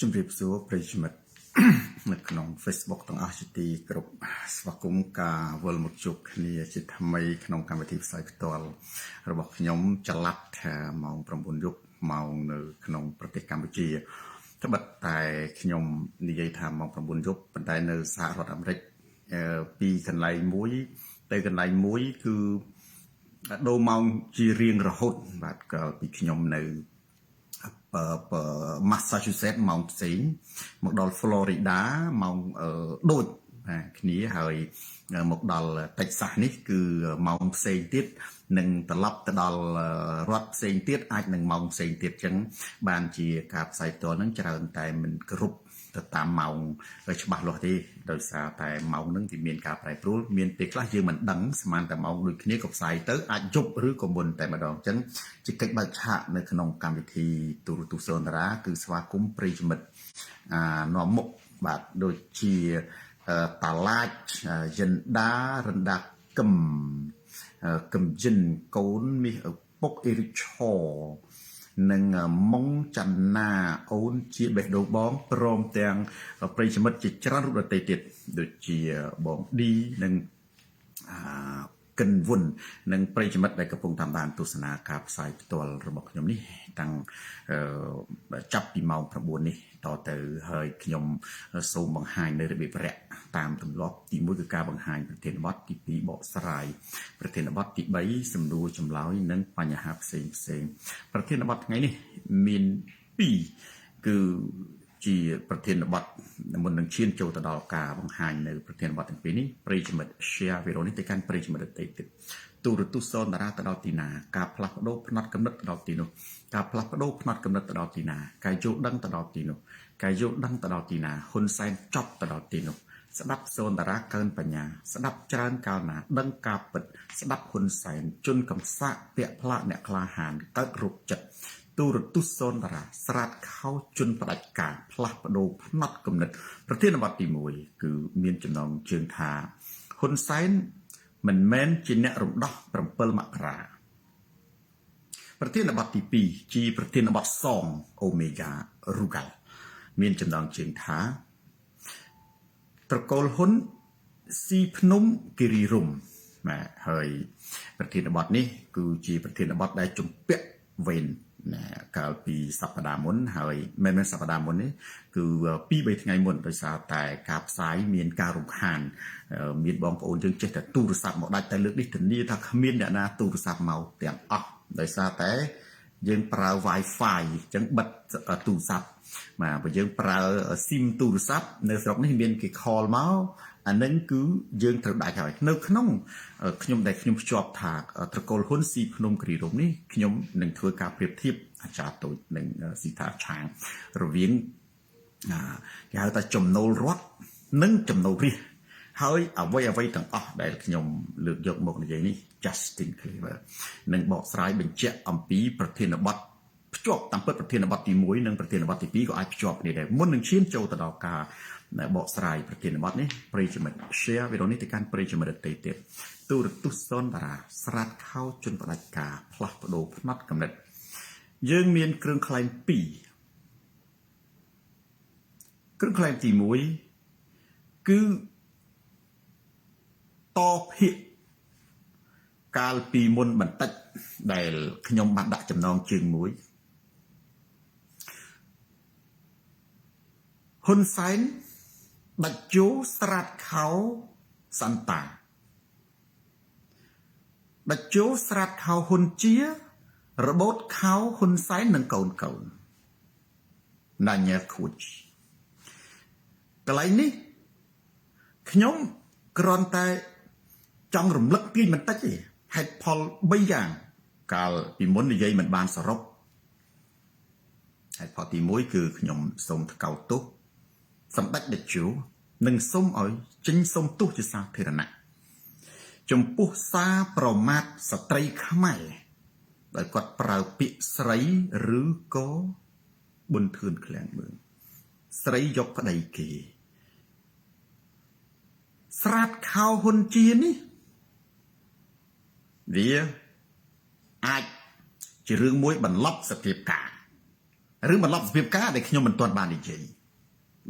ជំរាបសួរប្រិយមិត្តនៅក្នុង Facebook ទាំងអស់ជាទីគោរពស្វាគមន៍ការវិលមកជួបគ្នាជាថ្មីក្នុងកម្មវិធីផ្សាយផ្ទាល់របស់ខ្ញុំចល័តម៉ោង 9 យប់ម៉ោងនៅក្នុងប្រទេសកម្ពុជាត្បិតតែខ្ញុំនិយាយថាម៉ោង 9 យប់ប៉ុន្តែនៅសហរដ្ឋអាមេរិកពីកន្លែងមួយទៅកន្លែងមួយគឺដូរម៉ោងជារៀងរហូតបាទកាលពីខ្ញុំនៅMassachusetts ម៉ោងផ្សេងមកដល់ Florida ម៉ោងដូចគ្នាហើយមកដល់ Texas នេះគឺម៉ោងផ្សេងទៀតនឹងត្រឡប់ទៅដល់រដ្ឋផ្សេងទៀតអាចនឹងម៉ោងផ្សេងទៀតអញ្ចឹងបានជាការផ្សាយផ្ទាល់ហ្នឹងច្រើនតែមិនគ្រប់ទៅតាមម៉ោងច្បាស់លាស់ទេដោយសារតែម៉ោងហ្នឹងវាមានការប្រែប្រួលមានពេលខ្លះយើងមិនដឹងស្មានតែម៉ោងដូចគ្នាក៏ផ្សាយទៅអាចយប់ឬក៏មុនតែម្ដងអញ្ចឹងជាកិច្ចបើកឆាកនៅក្នុងកម្មវិធីទូរទស្សន៍សន្តារាគឺស្វាគមន៍ប្រិយមិត្តនាំមុខបាទដូចជាតាឡាចយិនដារិនដាកឹមជីនកូនមាសឪពុកអេរិកឈនិងម៉ុងច័ន្ទណាអូនជាបេះដូងបងព្រមទាំងប្រិយមិត្តជាច្រើនរូបដទៃទៀតដូចជាបងឌីនិងកិនវុននិងប្រិយមិត្តដែលកំពុងតាមដានទស្សនាការផ្សាយផ្ទាល់របស់ខ្ញុំនេះតាំងចាប់ពីម៉ោង 9 នេះតទៅហើយខ្ញុំសូមបង្ហាញនៅរបៀបរយៈតាមទម្លាប់ទី1គឺការបង្ហាញប្រធានបទទី2បកស្រាយប្រធានបទទី3សំណួរចម្លើយនិងបញ្ហាផ្សេងប្រធានបទថ្ងៃនេះមាន2គឺជាប្រធានបទមុននឹងឈានចូលទៅដល់ការបង្ហាញនៅប្រធានបទទាំងពីរនេះប្រិយមិត្ត share វីដេអូនេះទៅកាន់ប្រិយមិត្តដទៃទៀតទូរទស្សន៍សន្តារាទៅដល់ទីណាការផ្លាស់ប្ដូរផ្នត់គំនិតទៅដល់ទីនោះការផ្លាស់ប្ដូរផ្នត់គំនិតទៅដល់ទីណាការយល់ដឹងទៅដល់ទីនោះការយល់ដឹងទៅដល់ទីណាហ៊ុនសែនចប់ទៅដល់ទីនោះស្ដាប់សន្តារាកើនបញ្ញាស្ដាប់ច្រើនកាលណាដឹងការពិតស្ដាប់ហ៊ុនសែនជន់កំសាកពាក់ផ្លាកអ្នកក្លាហានកើតរោគចិត្តទូរទស្សន៍សន្តារាស្រាតខោជន់ផ្ដាច់ការផ្លាស់ប្ដូរផ្នត់គំនិតប្រធានបទទី1គឺមានចំណងជើងថាហ៊ុនសែនមិនមែនជាអ្នករំដោះ7 មករាប្រធានបទទី2ជាប្រធានបទសងអូមេហ្គារូហ្គាល់មានចំណងជើងថាត្រកូលហ៊ុនស៊ីភ្នំគិរីរម្យបាទហើយប្រធានបទនេះគឺជាប្រធានបទដែលជំពាក់វេនកាលពីសប្តាហ៍មុនហើយមិនមែនសប្តាហ៍មុននេះគឺ2-3 ថ្ងៃមុនដោយសារតែការផ្សាយមានការរំខានមានបងប្អូនយើងចេះតែទូរស័ព្ទមកដាច់តែលើកនេះធានាថាគ្មានអ្នកណាទូរស័ព្ទមកទាំងអស់ដោយសារតែយើងប្រើ Wi-Fi អញ្ចឹងបិទទូរស័ព្ទបាទបើយើងប្រើ SIM ទូរស័ព្ទនៅស្រុកនេះមានគេ call មកអានឹងគឺយើងត្រូវដាច់ហើយនៅក្នុងខ្ញុំភ្ជាប់ថាត្រកូលហ៊ុនស៊ីភ្នំគិរីរម្យនេះខ្ញុំនឹងធ្វើការប្រៀបធៀបអាចារ្យតូចនិងស៊ីថាឆាងរវាងគេហៅថាចំណូលរដ្ឋនិងចំណូលរាស្ត្រហើយអ្វីទាំងអស់ដែលខ្ញុំលើកយកមកនិយាយនេះ Justin Cleaver នឹងបកស្រាយបញ្ជាក់អំពីប្រធានបទភ្ជាប់តាមពិតប្រធានបទទី1និងប្រធានបទទី2ក៏អាចភ្ជាប់គ្នាដែរមុននឹងឈានចូលទៅដល់ការបកស្រាយប្រធានបទនេះប្រិយមិត្ត share វីដេអូនេះទៅកាន់ប្រិយមិត្តដទៃទៀតទូរទស្សន៍សន្តារាស្រាតខោជន់ផ្ដាច់ការផ្លាស់ប្ដូរផ្នត់គំនិតយើងមានគ្រឿងក្លែង2គ្រឿងក្លែងទី1គឺតភាគកាលពីមុនបន្តិចដែលខ្ញុំបានដាក់ចំណងជើងមួយហ៊ុនសែនដាច់ជោស្រាតខោសន្តាដាច់ជោស្រាតខោហ៊ុនជារបូតខោហ៊ុនសែននិងកូនណាញ៉ែខូចកន្លែងនេះខ្ញុំគ្រាន់តែចង់រំលឹកទាញបន្តិចទេហេតុផល3យ៉ាងកាលពីមុននិយាយមិនបានសរុបហេតុផលទី1គឺខ្ញុំសូមថ្កោលទោសសម្ដេចតេជោនិងសូមឲ្យចេញសូមទោសជាសាធារណៈចំពោះសារប្រមាថស្ត្រីខ្មែរដោយគាត់ប្រើពាក្យស្រីឬក៏ប៊ុនធឿនឃ្លាំងមើលស្រីយកប្តីគេស្រាតខោហ៊ុនជានេះវាអាចជារឿងមួយបន្លប់សភាពការ ឬបន្លប់សភាពការដែលខ្ញុំមិនទាន់បាននិយាយ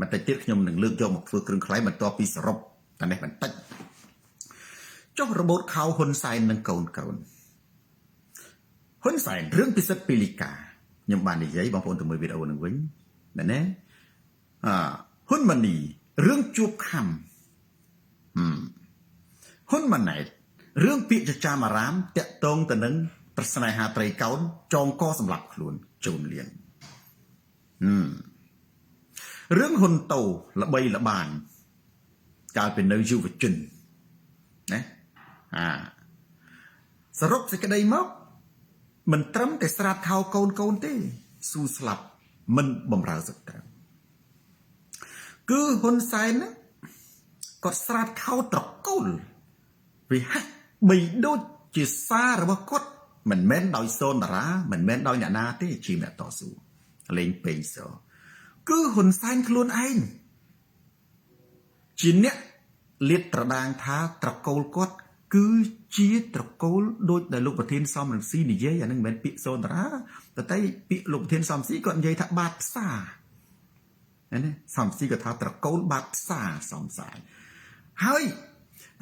បន្តិចទៀតខ្ញុំនឹងលើកយកមកធ្វើគ្រឿងខ្លែងបន្ទាប់ពីសរុបតែនេះបន្តិចចុះរបូតខោហ៊ុនសែននិងកូនហ៊ុនសែនរឿងពិសិដ្ឋពីលីកាខ្ញុំបាននិយាយបងប្អូនទៅមើលវីដេអូនឹងវិញណាហ៊ុនម៉ាណីរឿងជួបខំហ៊ុនម៉ាណែតរឿងពាក្យចចាមអារាមតាក់ទងទៅនឹងប្រស្នេហាត្រីកោណចងកសម្រាប់ខ្លួនជូនលៀងរឿងហ៊ុនតូល្បីល្បាញកាលពីនៅយុវជនណាសរុបសេចក្តីមកមិនត្រឹមតែស្រាតខោកូនទេស៊ូស្លាប់មិនបំរើសត្រូវគឺហ៊ុនសែនគាត់ស្រាតខោត្រកូលវាហាក់បីដូចជាសាររបស់គាត់មិនមែនដោយសូនតារាមិនមែនដោយអ្នកណាទេជាអ្នកតស៊ូលេងពេញសគឺហ៊ុនសែនខ្លួនឯងជាអ្នកលាតត្រដាងថាត្រកូលគាត់គឺជាត្រកូលដូចដែលលោកប្រធានសំរងស៊ីនិយាយអានឹងមិនមែនពាក្យសូនតារាតែពាក្យលោកប្រធានសំស៊ីគាត់និយាយថាបាតផ្សាណាសំស៊ីគាត់ថាត្រកូលបាតផ្សាសំសាយហើយ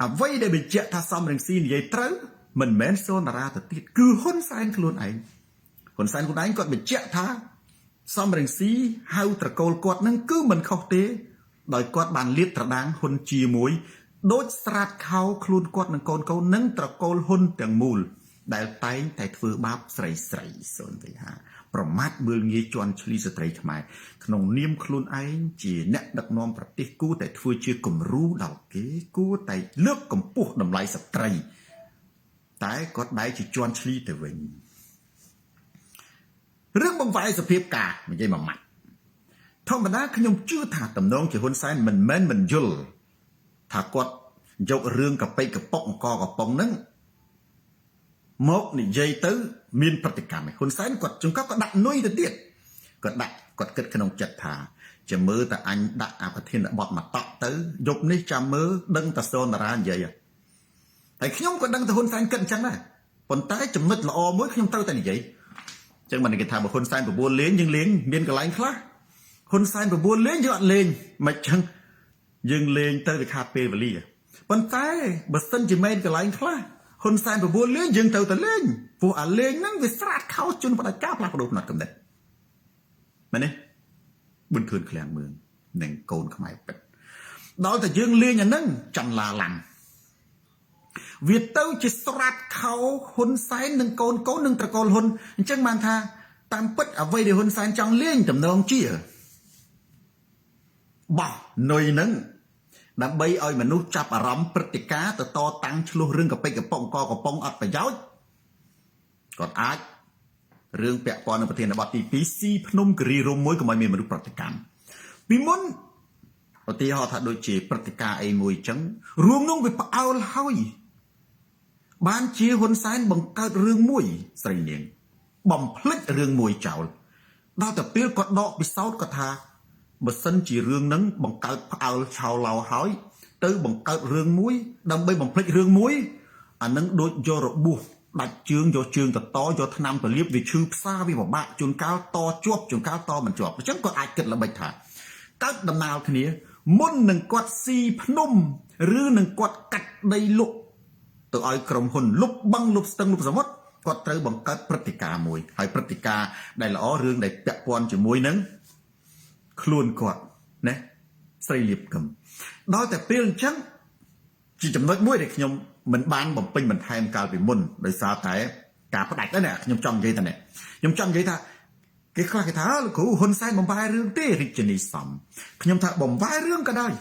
អ្វីដែលបញ្ជាក់ថាសំរងស៊ីនិយាយត្រូវមិនមែនសូនតារាទៅទៀតគឺហ៊ុនសែនខ្លួនឯងហ៊ុនសែនខ្លួនឯងគាត់បញ្ជាក់ថាសំរងស៊ីហៅត្រកូលគាត់នឹងគឺមិនខុសទេដោយគាត់បានលាតត្រដាងហ៊ុនជាមួយដូចស្រាតខោខ្លួនគាត់នឹងកូននឹងត្រកូលហ៊ុនទាំងមូលដែលតែងតែធ្វើបាបស្រីសូនវិហាប្រមាថមើលងាយជន់ឈ្លីស្ត្រីខ្មែរក្នុងនាមខ្លួនឯងជាអ្នកដឹកនាំប្រទេសគួរតែធ្វើជាគំរូដល់គេគួរតែលើកកម្ពស់តម្លៃស្ត្រីតែគាត់ដែរជាជន់ឈ្លីទៅវិញរឿងបង្វែរសភាពការនិយាយមួយម៉ាត់ធម្មតាខ្ញុំជឿថាតំណងជាហ៊ុនសែនមិនយល់ថាគាត់យករឿងកប៉ិកប៉ុកអង្គកប៉ុងហ្នឹងមកនិយាយទៅមានប្រតិកម្មហ៊ុនសែនគាត់ចង្កត់ក៏ដាក់នុយទៅទៀតគាត់គិតក្នុងចិត្តថាជាមើលតែអញដាក់អប្រធានបទមកតក់ទៅយប់នេះចាំមើលដឹងតែសូនតារានិយាយហើយខ្ញុំក៏ដឹងតែហ៊ុនសែនគិតអញ្ចឹងដែរប៉ុន្តែចំណុចល្អមួយខ្ញុំត្រូវតែនិយាយអញ្ចឹងមិនគេថាបើហ៊ុនសែនបបួលលេងយើងលេងមានកន្លែងខ្លះហ៊ុនសែនបបួលលេងយើងអត់លេងមិនអញ្ចឹងយើងលេងទៅវាខាតពេលវេលាប៉ុន្តែបើសិនជាមែនកន្លែងខ្លះហ៊ុនសែនបបួលលេងយើងទៅតែលេងព្រោះអាលេងហ្នឹងវាស្រាតខោជន់ផ្ដាច់ការផ្លាស់ប្ដូរផ្នត់កំណត់មែនទេប៊ុនធឿនឃ្លាំងមើងនិងកូនខ្មែរពិតដល់តែយើងលេងអាហ្នឹងចន្លាឡាំវាទៅជាស្រាតខោហ៊ុនសែននិងកូននឹងត្រកូលហ៊ុនអញ្ចឹងបានថាតាមពិតអ្វីដែលហ៊ុនសែនចង់លេងតំណងជាបោះនុយហ្នឹងដើម្បីឲ្យមនុស្សចាប់អារម្មណ៍ព្រឹត្តិការណ៍ទៅតតាំងឆ្លោះរឿងកប៉ិកកំប៉ុងកំប៉ុងអត់ប្រយោជន៍គាត់អាចរឿងពាក់ព័ន្ធនឹងប្រធានបទទី2ស៊ីភ្នំគិរីរំមួយកុំឲ្យមានមនុស្សប្រតិកម្មពីមុនឧទាហរណ៍ថាដូចជាព្រឹត្តិការណ៍អីមួយអញ្ចឹងរួមនោះវាផ្អើលហើយបានជាហ៊ុនសែនបង្កើតរឿងមួយស្រីនាងបំភ្លេចរឿងមួយចោលដល់តែពេលគាត់ដកពិសោធន៍គាត់ថាបើសិនជារឿងហ្នឹងបង្កើតផ្អើលឆោឡោហើយទៅបង្កើតរឿងមួយដើម្បីបំភ្លេចរឿងមួយអានឹងដូចយករបួសដាច់ជើងយកជើងទៅតយកថ្នាំទៅលាបវាឈឺផ្សាវាពិបាកជួនកាលតជាប់ជួនកាលតមិនជាប់អញ្ចឹងគាត់អាចគិតល្បិចថាកើតដំណើរគ្នាមុននឹងគាត់ស៊ីភ្នំឬនឹងគាត់កាត់ដីលុកទៅឲ្យក្រុមហ៊ុនលុបបឹងលុបស្ទឹងលុបសមុទ្រគាត់ត្រូវបង្កើតព្រឹត្តិការណ៍មួយហើយព្រឹត្តិការណ៍ដែលល្អរឿងដែលពាក់ព័ន្ធជាមួយនឹងខ្លួនគាត់ណាស្រីលៀបកឹមដល់តែពេលអញ្ចឹងជាចំណុចមួយដែលខ្ញុំមិនបានបំពេញបន្ថែមកាលពីមុនដោយសារតែការផ្ដាច់ណាខ្ញុំចង់និយាយថាខ្ញុំចង់និយាយថាគេខ្លះគេថាលោកគ្រូហ៊ុនសែនបំបែរឿងទេរាជនីសំខ្ញុំថាបំបែរឿងក៏ដោយ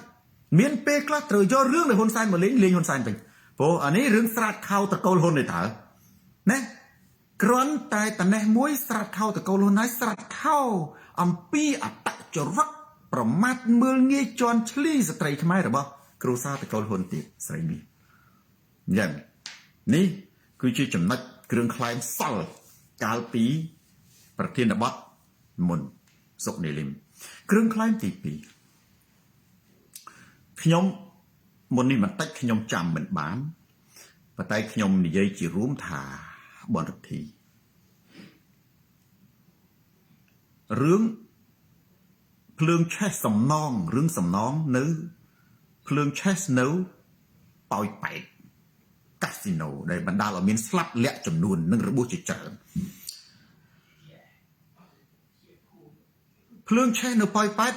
មានពេលខ្លះត្រូវយករឿងដែលហ៊ុនសែនមកលេងហ៊ុនសែនវិញព្រោះអានេះរឿងស្រាតខោតកូលហ៊ុននេះតើណាគ្រាន់តែតនេះមួយស្រាតខោតកូលហ៊ុនហើយស្រាតខោអំពីអតចរិតប្រមាថមើលងាយជន់ឈ្លីស្ត្រីខ្មែររបស់គ្រូសាតកូលហ៊ុនទៀតស្រីនេះយ៉ាងនេះគឺជាចំណុចគ្រឿងខ្លែងសល់កាលពីប្រធានបទមុនសុកនីលឹមគ្រឿងខ្លែងទី2ខ្ញុំមុននេះបន្តិចខ្ញុំចាំមិនបានប៉ុន្តែខ្ញុំនិយាយជារួមថាបនរដ្ឋី រឿងភ្លើងឆេះសំណងរឿងសំណងនៅភ្លើងឆេះនៅប៉ោយប៉ែតកាស៊ីណូដែលបណ្ដាលឲ្យមានស្លាប់លាក់ចំនួននិងរបួសជាច្រើនភ្លើងឆេះនៅប៉ោយប៉ែត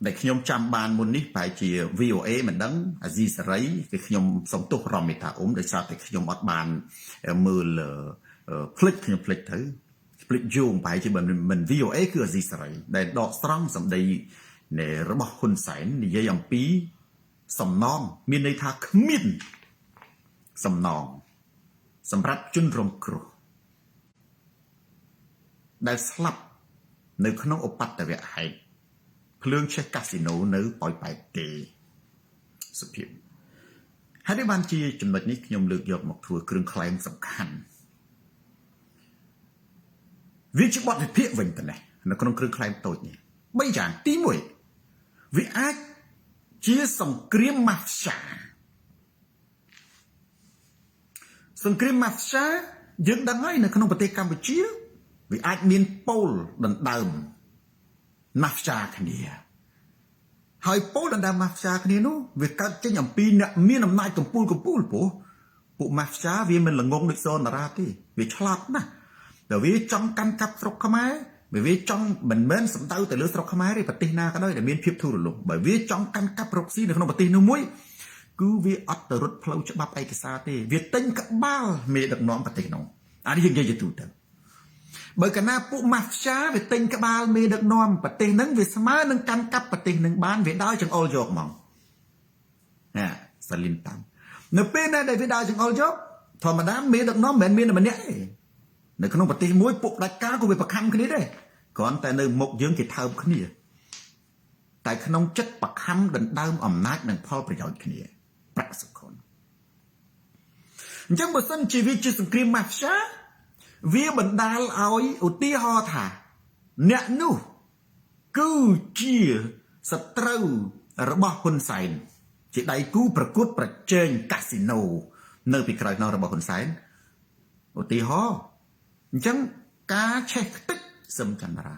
ដែលខ្ញុំចាំបានមុននេះប្រហែលជា VOA មិនដឹងអាស៊ីសេរីគឺខ្ញុំសំទោសរំមេតាដោយសារតែខ្ញុំអត់បានមើលភ្លេចខ្ញុំភ្លេចទៅភ្លេចយោងប្រហែលជាមិន VOA គឺអាស៊ីសេរីដែលដកស្រង់សម្ដីនៃរបស់ហ៊ុនសែននិយាយអំពីសំណងមានន័យថាគ្មានសំណងសម្រាប់ជនរងគ្រោះដែលស្លាប់នៅក្នុងឧបទ្ទវហេតុភ្លើងឆេះកាស៊ីណូនៅប៉ោយប៉ែតទេសុភាពហើយបានជាចំណុចនេះខ្ញុំលើកយកមកធ្វើគ្រឿងក្លែងសំខាន់វាជាបទវិភាគវិញទៅនេះនៅក្នុងគ្រឿងក្លែងតូចនេះ3យ៉ាងទី1វាអាចជាសង្គ្រាមម៉ាហ្វយ៉ាសង្គ្រាមម៉ាហ្វយ៉ាយើងដឹងហើយនៅក្នុងប្រទេសកម្ពុជាវាអាចមានប៉ូលដណ្ដើមម៉ាហ្វយ៉ាគ្នាហើយប៉ូលដណ្ដើមម៉ាហ្វយ៉ាគ្នានោះវាកើតចេញអំពីអ្នកមានអំណាចកំពូលព្រោះពួកម៉ាហ្វយ៉ាវាមិនល្ងងដូចសនតារាទេវាឆ្លាតណាស់តែវាចង់កាន់កាប់ស្រុកខ្មែរវាចង់មិនមែនសំដៅទៅលើស្រុកខ្មែរទេប្រទេសណាក៏ដោយដែលមានភាពធូររលុងបើវាចង់កាន់កាប់រកស៊ីនៅក្នុងប្រទេសនោះមួយគឺវាអត់ទៅរត់ផ្លូវច្បាប់ឯកសារទេវាទិញក្បាលមេដឹកនាំប្រទេសនោះអានេះយើងនិយាយទូទៅបើកាលណាពួកម៉ាហ្វយ៉ាវាទិញក្បាលមេដឹកនាំប្រទេសហ្នឹងវាស្មើនឹងកាន់កាប់ប្រទេសហ្នឹងបានវាដើរចង្អុលយកហ្មងណាសាលីនតាមនៅពេលណាដែលវាដើរចង្អុលយកធម្មតាមេដឹកនាំមិនមែនមានតែម្នាក់ទេនៅក្នុងប្រទេសមួយពួកផ្ដាច់ការក៏វាប្រខំគ្នាដែរគ្រាន់តែនៅមុខយើងគេថើបគ្នាតែក្នុងចិត្តប្រខំដណ្ដើមអំណាចនិងផលប្រយោជន៍គ្នាប្រាក់សុខុនអញ្ចឹងបើសិនជាវាជាសង្គ្រាមម៉ាហ្វយ៉ាវាបណ្ដាលឲ្យឧទាហរណ៍ថាអ្នកនោះគឺជាសត្រូវរបស់ហ៊ុនសែនជាដៃគូប្រកួតប្រជែងកាស៊ីណូនៅពីក្រោយខ្នងរបស់ហ៊ុនសែនឧទាហរណ៍អញ្ចឹងការឆេះខ្ទេចសឹមចន្ទរា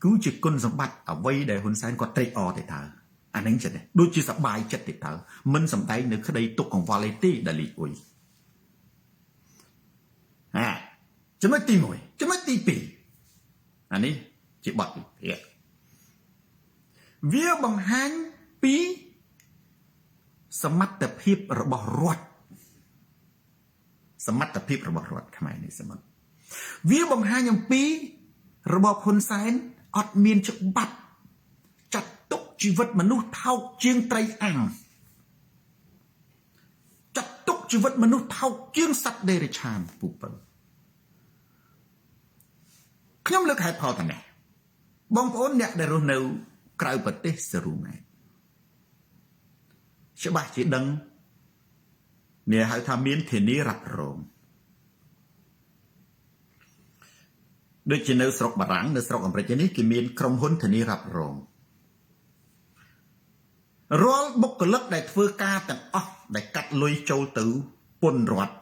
គឺជាគុណសម្បត្តិអ្វីដែលហ៊ុនសែនគាត់ត្រេកអរទេតើអានឹងចិត្តដូចជាសប្បាយចិត្តទេតើមិនសំដែងនៅក្តីទុកកង្វល់ទេដាលីអ៊ុយចំណុចទី1ចំណុចទី2អានេះជាបទវិភាគវាបង្ហាញពីសមត្ថភាពរបស់រដ្ឋខ្មែរនេះសមត្ថវាបង្ហាញអំពីរបបហ៊ុនសែនអត់មានច្បាប់ចាត់ទុកជីវិតមនុស្សថោកជាងត្រីអាំងចាត់ទុកជីវិតមនុស្សថោកជាងសត្វដេរឆានពូពៅខ្ញុំលើកហេតុផលតែនេះបងប្អូនអ្នកដែលរស់នៅក្រៅប្រទេសសរុមែនច្បាស់ជាដឹងនេះហៅថាមានធានារ៉ាប់រងដូចជានៅស្រុកបារាំងនៅស្រុកអាមេរិកនេះគេមានក្រុមហ៊ុនធានារ៉ាប់រងរាល់បុគ្គលិកដែលធ្វើការទាំងអស់ដែលកាត់លុយចូលទៅពន្ធរដ្ឋ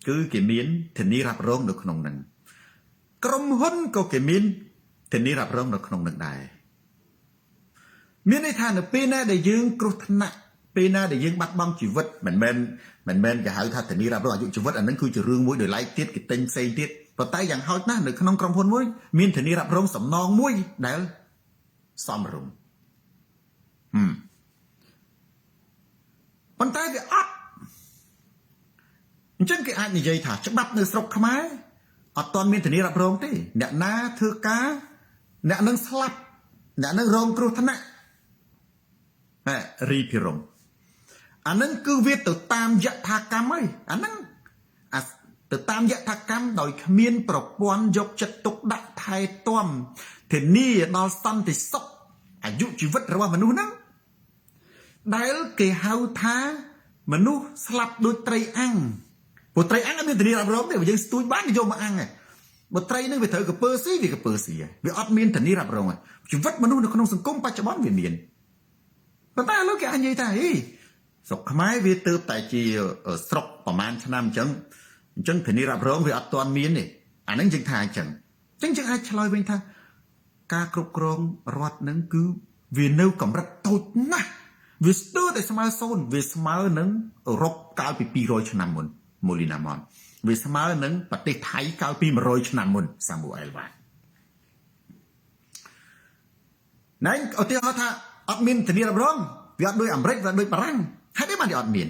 គឺគេមានធានារ៉ាប់រងនៅក្នុងហ្នឹងក្រុមហ៊ុនក៏គេមានធានារ៉ាប់រងនៅក្នុងនឹងដែរមានន័យថានៅពេលណាដែលយើងគ្រោះថ្នាក់ពេលណាដែលយើងបាត់បង់ជីវិតមិនមែនគេហៅថាធានារ៉ាប់រងអាយុជីវិតអានឹងគឺជារឿងមួយដោយឡែកទៀតគេទិញផ្សេងទៀតប៉ុន្តែយ៉ាងហោចណាស់នៅក្នុងក្រុមហ៊ុនមួយមានធានារ៉ាប់រងសំណងមួយដែលសមរម្យប៉ុន្តែវាអត់អញ្ចឹងគេអាចនិយាយថាច្បាប់នៅស្រុកខ្មែរអត់ទាន់មានធានារ៉ាប់រងទេអ្នកណាធ្វើការអ្នកនឹងស្លាប់អ្នកនឹងរងគ្រោះថ្នាក់រីភិរមអានឹងគឺវាទៅតាមយថាកម្មហើយអានឹងទៅតាមយថាកម្មដោយគ្មានប្រព័ន្ធយកចិត្តទុកដាក់ថែទាំធានាដល់សន្តិសុខអាយុជីវិតរបស់មនុស្សហ្នឹងដែលគេហៅថាមនុស្សស្លាប់ដូចត្រីអាំងព្រោះត្រីអាំងអត់មានធានារ៉ាប់រងទេបើយើងស្ទូចបានយកមកអាំងបើត្រីនឹងវាត្រូវកពើស៊ីវាកពើស៊ីវាអត់មានធានារ៉ាប់រងជីវិតមនុស្សនៅក្នុងសង្គមបច្ចុប្បន្នវាមានប៉ុន្តែឥឡូវគេអាចនិយាយថាស្រុកខ្មែរវាទៅតែជាស្រុកប្រហែលឆ្នាំអញ្ចឹងធានារ៉ាប់រងវាអត់ទាន់មានទេអាហ្នឹងយើងថាអញ្ចឹងយើងអាចឆ្លើយវិញថា ការគ្រប់គ្រងរដ្ឋនឹងគឺវានៅកម្រិតតូចណាស់វាស្ទើរតែស្មើសូន្យវាស្មើនឹងអឺរ៉ុបកាលពី200ឆ្នាំមុនមូលីណាម៉ុនវាស្មើនឹងប្រទេសថៃកាលពី100ឆ្នាំមុនសាមូអែលវ៉ាណែឧទាហរណ៍ថាអត់មានធានារ៉ាប់រងវាអត់ដូចអាមេរិកវាដូចបារាំងហេតុអីបានវាអត់មាន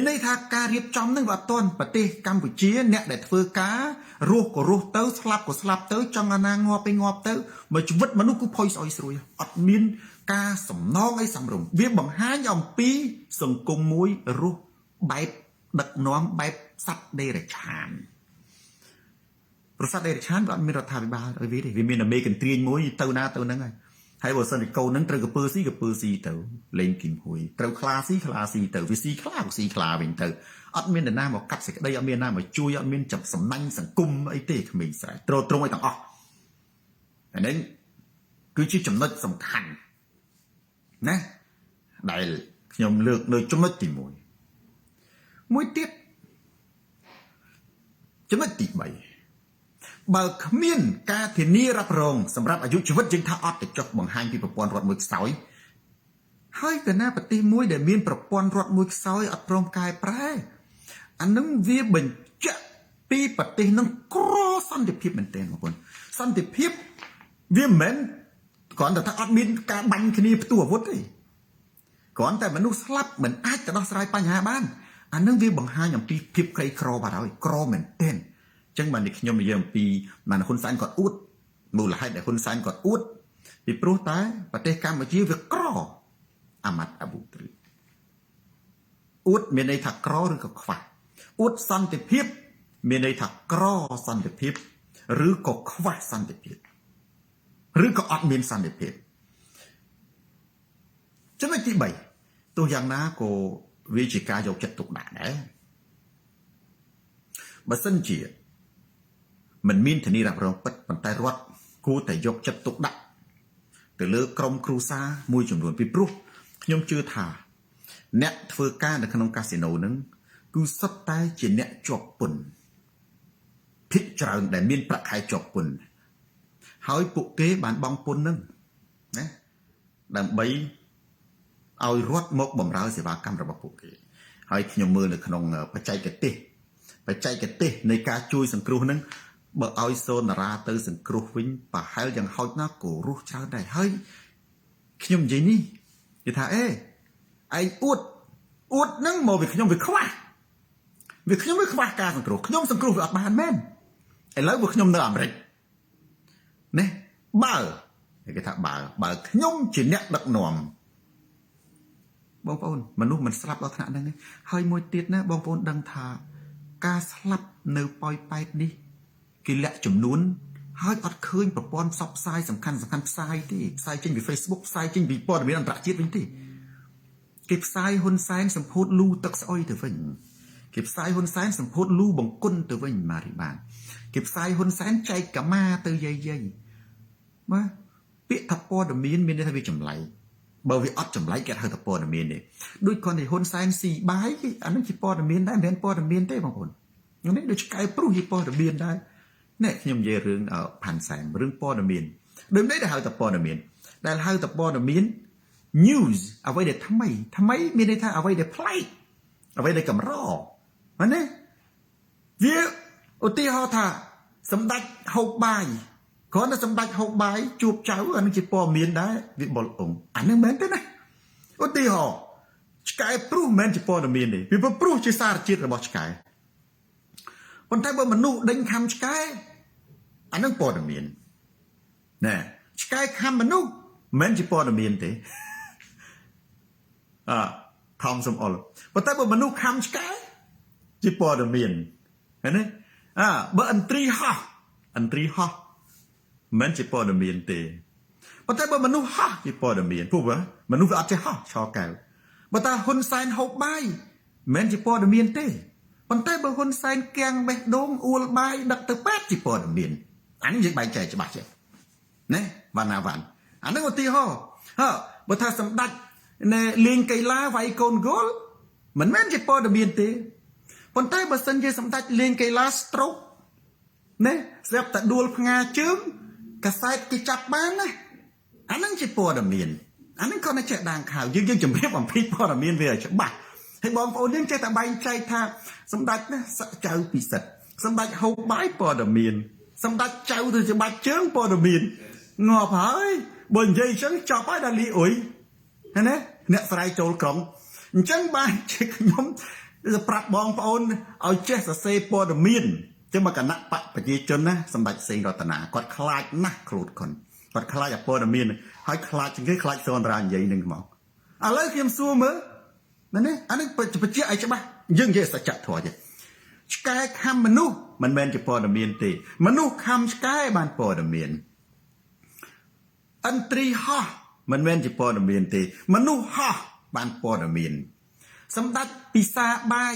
ន័យថាការរៀបចំនឹងវាអត់ទាន់ប្រទេសកម្ពុជាអ្នកដែលធ្វើការរស់ក៏រស់ទៅស្លាប់ក៏ស្លាប់ទៅចង់អាណាងាប់ទៅមកជីវិតមនុស្សគឺផុយស្អុយស្រួយអត់មានការសំណងអីសម្រុំវាបង្ហាញអំពីសង្គមមួយរស់បែបដឹកនាំបែបសត្វដេរឆានប្រសាទដេរឆានវាអត់មានរដ្ឋាភិបាលឲ្យវាទេវាមានតែមេកន្ទ្រាញមួយទៅណាទៅហ្នឹងហើយបើសិនជាកូនហ្នឹងត្រូវកពើស៊ីទៅលេងគីមហួយត្រូវខ្លាស៊ីទៅវាស៊ីខ្លាវិញទៅអត់មាននរណាមកកាត់សេចក្តីអត់មានណាមកជួយអត់មានចាប់សំណាញ់សង្គមអីទេក្មេងស្រែត្រង់ឲ្យទាំងអស់អានេះគឺជាចំណុចសំខាន់ណាដែលខ្ញុំលើកនៅចំណុចទី1មួយទៀតចំណុចទី3បើគ្មានការធានារ៉ាប់រងសម្រាប់អាយុជីវិតយើងថាអត់ទៅចុះបង្ហាញពីប្រព័ន្ធរដ្ឋមួយខ្សោយហើយក៏ណាប្រទេសមួយដែលមានប្រព័ន្ធរដ្ឋមួយខ្សោយអត់ព្រមកែប្រែអានឹងវាបញ្ជាក់ពីប្រទេសនឹងក្រសន្តិភាពមែនទែនបងប្អូនសន្តិភាពវាមិនមែនគ្រាន់តែថាអត់មានការបាញ់គ្នាផ្ទុះអាវុធទេគ្រាន់តែមនុស្សស្លាប់មិនអាចទៅដោះស្រាយបញ្ហាបានអានឹងវាបង្ហាញអំពីភាពក្រីក្របាត់ហើយក្រមែនទែនចឹងបាននេះខ្ញុំនិយាយអំពីបានហ៊ុនសែនគាត់អួតមូលហេតុដែលហ៊ុនសែនគាត់អួតពីព្រោះតែប្រទេសកម្ពុជាវាក្រអាម៉ាត់អាប៊ូទ្រីអួតមានន័យថាក្រឬក៏ខ្វះអួតសន្តិភាពមានន័យថាក្រសន្តិភាពឬក៏ខ្វះសន្តិភាពឬក៏អត់មានសន្តិភាពចំណុចទី3ទោះយ៉ាងណាក៏វាជាការយកចិត្តទុកដាក់ដែរបើសិនជាមិនមានធានារ៉ាប់រងពិតប៉ុន្តែរដ្ឋគួរតែយកចិត្តទុកដាក់ទៅលើក្រុមគ្រួសារមួយចំនួនពីព្រោះខ្ញុំជឿថាអ្នកធ្វើការនៅក្នុងកាស៊ីណូហ្នឹងគឺសុទ្ធតែជាអ្នកជាប់ពន្ធភិកច្រើនដែលមានប្រាក់ខែជាប់ពន្ធហើយពួកគេបានបង់ពន្ធហ្នឹងណាដើម្បីឲ្យរដ្ឋមកបម្រើសេវាកម្មរបស់ពួកគេហើយខ្ញុំមើលនៅក្នុងបច្ចេកទេសនៃការជួយសង្គ្រោះហ្នឹងបើឲ្យសូនារាទៅសង្គ្រោះវិញប្រហែលយ៉ាងហោចណាស់ក៏រស់ច្រើនដែរហើយខ្ញុំនិយាយនេះគេថាឯងអួតហ្នឹងមកវាខ្ញុំវាខ្វះការសង្គ្រោះខ្ញុំសង្គ្រោះវាអត់បានមែនឥឡូវបើខ្ញុំនៅអាមេរិកណាបើគេថាបើខ្ញុំជាអ្នកដឹកនាំបងប្អូនមនុស្សមិនស្លាប់ដល់ថ្នាក់ហ្នឹងហើយមួយទៀតណាបងប្អូនដឹងថាការស្លាប់នៅប៉ោយប៉ែតនេះគេលាក់ចំនួនហើយអត់ឃើញប្រព័ន្ធផ្សព្វផ្សាយសំខាន់ផ្សាយទេផ្សាយចេញពី Facebook ផ្សាយចេញពីព័ត៌មានអន្តរជាតិវិញទេគេផ្សាយហ៊ុនសែនសម្ពោធលូទឹកស្អុយទៅវិញគេផ្សាយហ៊ុនសែនសម្ពោធលូបង្គន់ទៅវិញម៉ារីបានគេផ្សាយហ៊ុនសែនចែកកាម៉ាទៅយាយបាទពាក្យថាព័ត៌មានមានន័យថាវាចម្លែកបើវាអត់ចម្លែកគេហៅថាព័ត៌មានទេដូចគាត់ហ៊ុនសែនស៊ីបាយអានោះជាព័ត៌មានដែរមិនមែនព័ត៌មានទេបងប្អូននេះដូចឆ្កែព្រុសជាព័ត៌មានដែរនេះខ្ញុំនិយាយរឿងផាន់សែនរឿងព័ត៌មានដូចនេះដែលហៅថាព័ត៌មានដែលហៅថាព័ត៌មាន news អ្វីដែលថ្មីមានន័យថាអ្វីដែលប្លែកអ្វីដែលកម្រណាវាឧទាហរណ៍ថាសម្ដេចហូបបាយគ្រាន់តែសម្ដេចហូបបាយជួបចៅអានឹងជាព័ត៌មានដែរវាបុលអង្គអានឹងមែនទេណាឧទាហរណ៍ឆ្កែព្រុសមិនមែនជាព័ត៌មានទេវាព្រោះជាសារជាតិរបស់ឆ្កែប៉ុន្តែបើមនុស្សដេញខំឆ្កែអានឹងព័ត៌មានណែឆ្កែខំមនុស្សមិនមែនជាព័ត៌មានទេខំសំអល់ប៉ុន្តែបើមនុស្សខំឆ្កែជាព័ត៌មានឃើញទេបើអន្ត្រីហោះមិនមែនជាព័ត៌មានទេប៉ុន្តែបើមនុស្សហោះជាព័ត៌មានព្រោះមនុស្សវាអត់ចេះហោះឆកែវបើតាហ៊ុនសែនហូបបាយមិនមែនជាព័ត៌មានទេប៉ុន្តែបើហ៊ុនសែនគៀងបេះដូងអួលបាយដឹកទៅពេទ្យជាព័ត៌មានអានេះយើងបែងចែកច្បាស់ចេះណាវណ្ណាវណ្ណអានឹងឧទាហរណ៍បើថាសម្ដេចលេងកីឡាវាយកូនហ្គោលមិនមែនជាព័ត៌មានទេប៉ុន្តែបើសិនជាសម្ដេចលេងកីឡា stroke ណាស្រាប់តែដួលផ្ងាជើង កសែតគេចាប់បានណាអាហ្នឹងជាព័ត៌មានអាហ្នឹងគាត់នៅចេះដាងข่าวយើងជំរាបអំពីព័ត៌មានវាឲ្យច្បាស់ហើយបងប្អូនយើងចេះតែបែងចែកថាសម្ដេចណាសចៅពិសិដ្ឋសម្ដេចហូបបាយព័ត៌មានសម្ដេចចៅទៅច្បាច់ជើងព័ត៌មានងាប់ហើយបើនិយាយអញ្ចឹងចប់ហើយដល់លីអ៊ុយណាអ្នកស្រីចូលក្រុងអញ្ចឹងបានជាខ្ញុំប្រាប់បងប្អូនឲ្យចេះសរសេរព័ត៌មានចឹងមកគណៈបកប្រជាជនណាសម្ដេចសេងរតនាគាត់ខ្លាចណាស់ខ្លួនគាត់ខ្លាចព័ត៌មានហើយខ្លាចជាងគេខ្លាចសនរានិយាយនឹងហ្មងឥឡូវខ្ញុំសួរមើលណាអានេះបញ្ជាក់ឲ្យច្បាស់យើងនិយាយសច្ចធម៌ទេឆ្កែខំមនុស្សមិនមែនជាព័ត៌មានទេមនុស្សខំឆ្កែបានព័ត៌មានឥន្ទ្រីហោះមិនមែនជាព័ត៌មានទេមនុស្សហោះបានព័ត៌មានសម្ដេចពិសាបាយ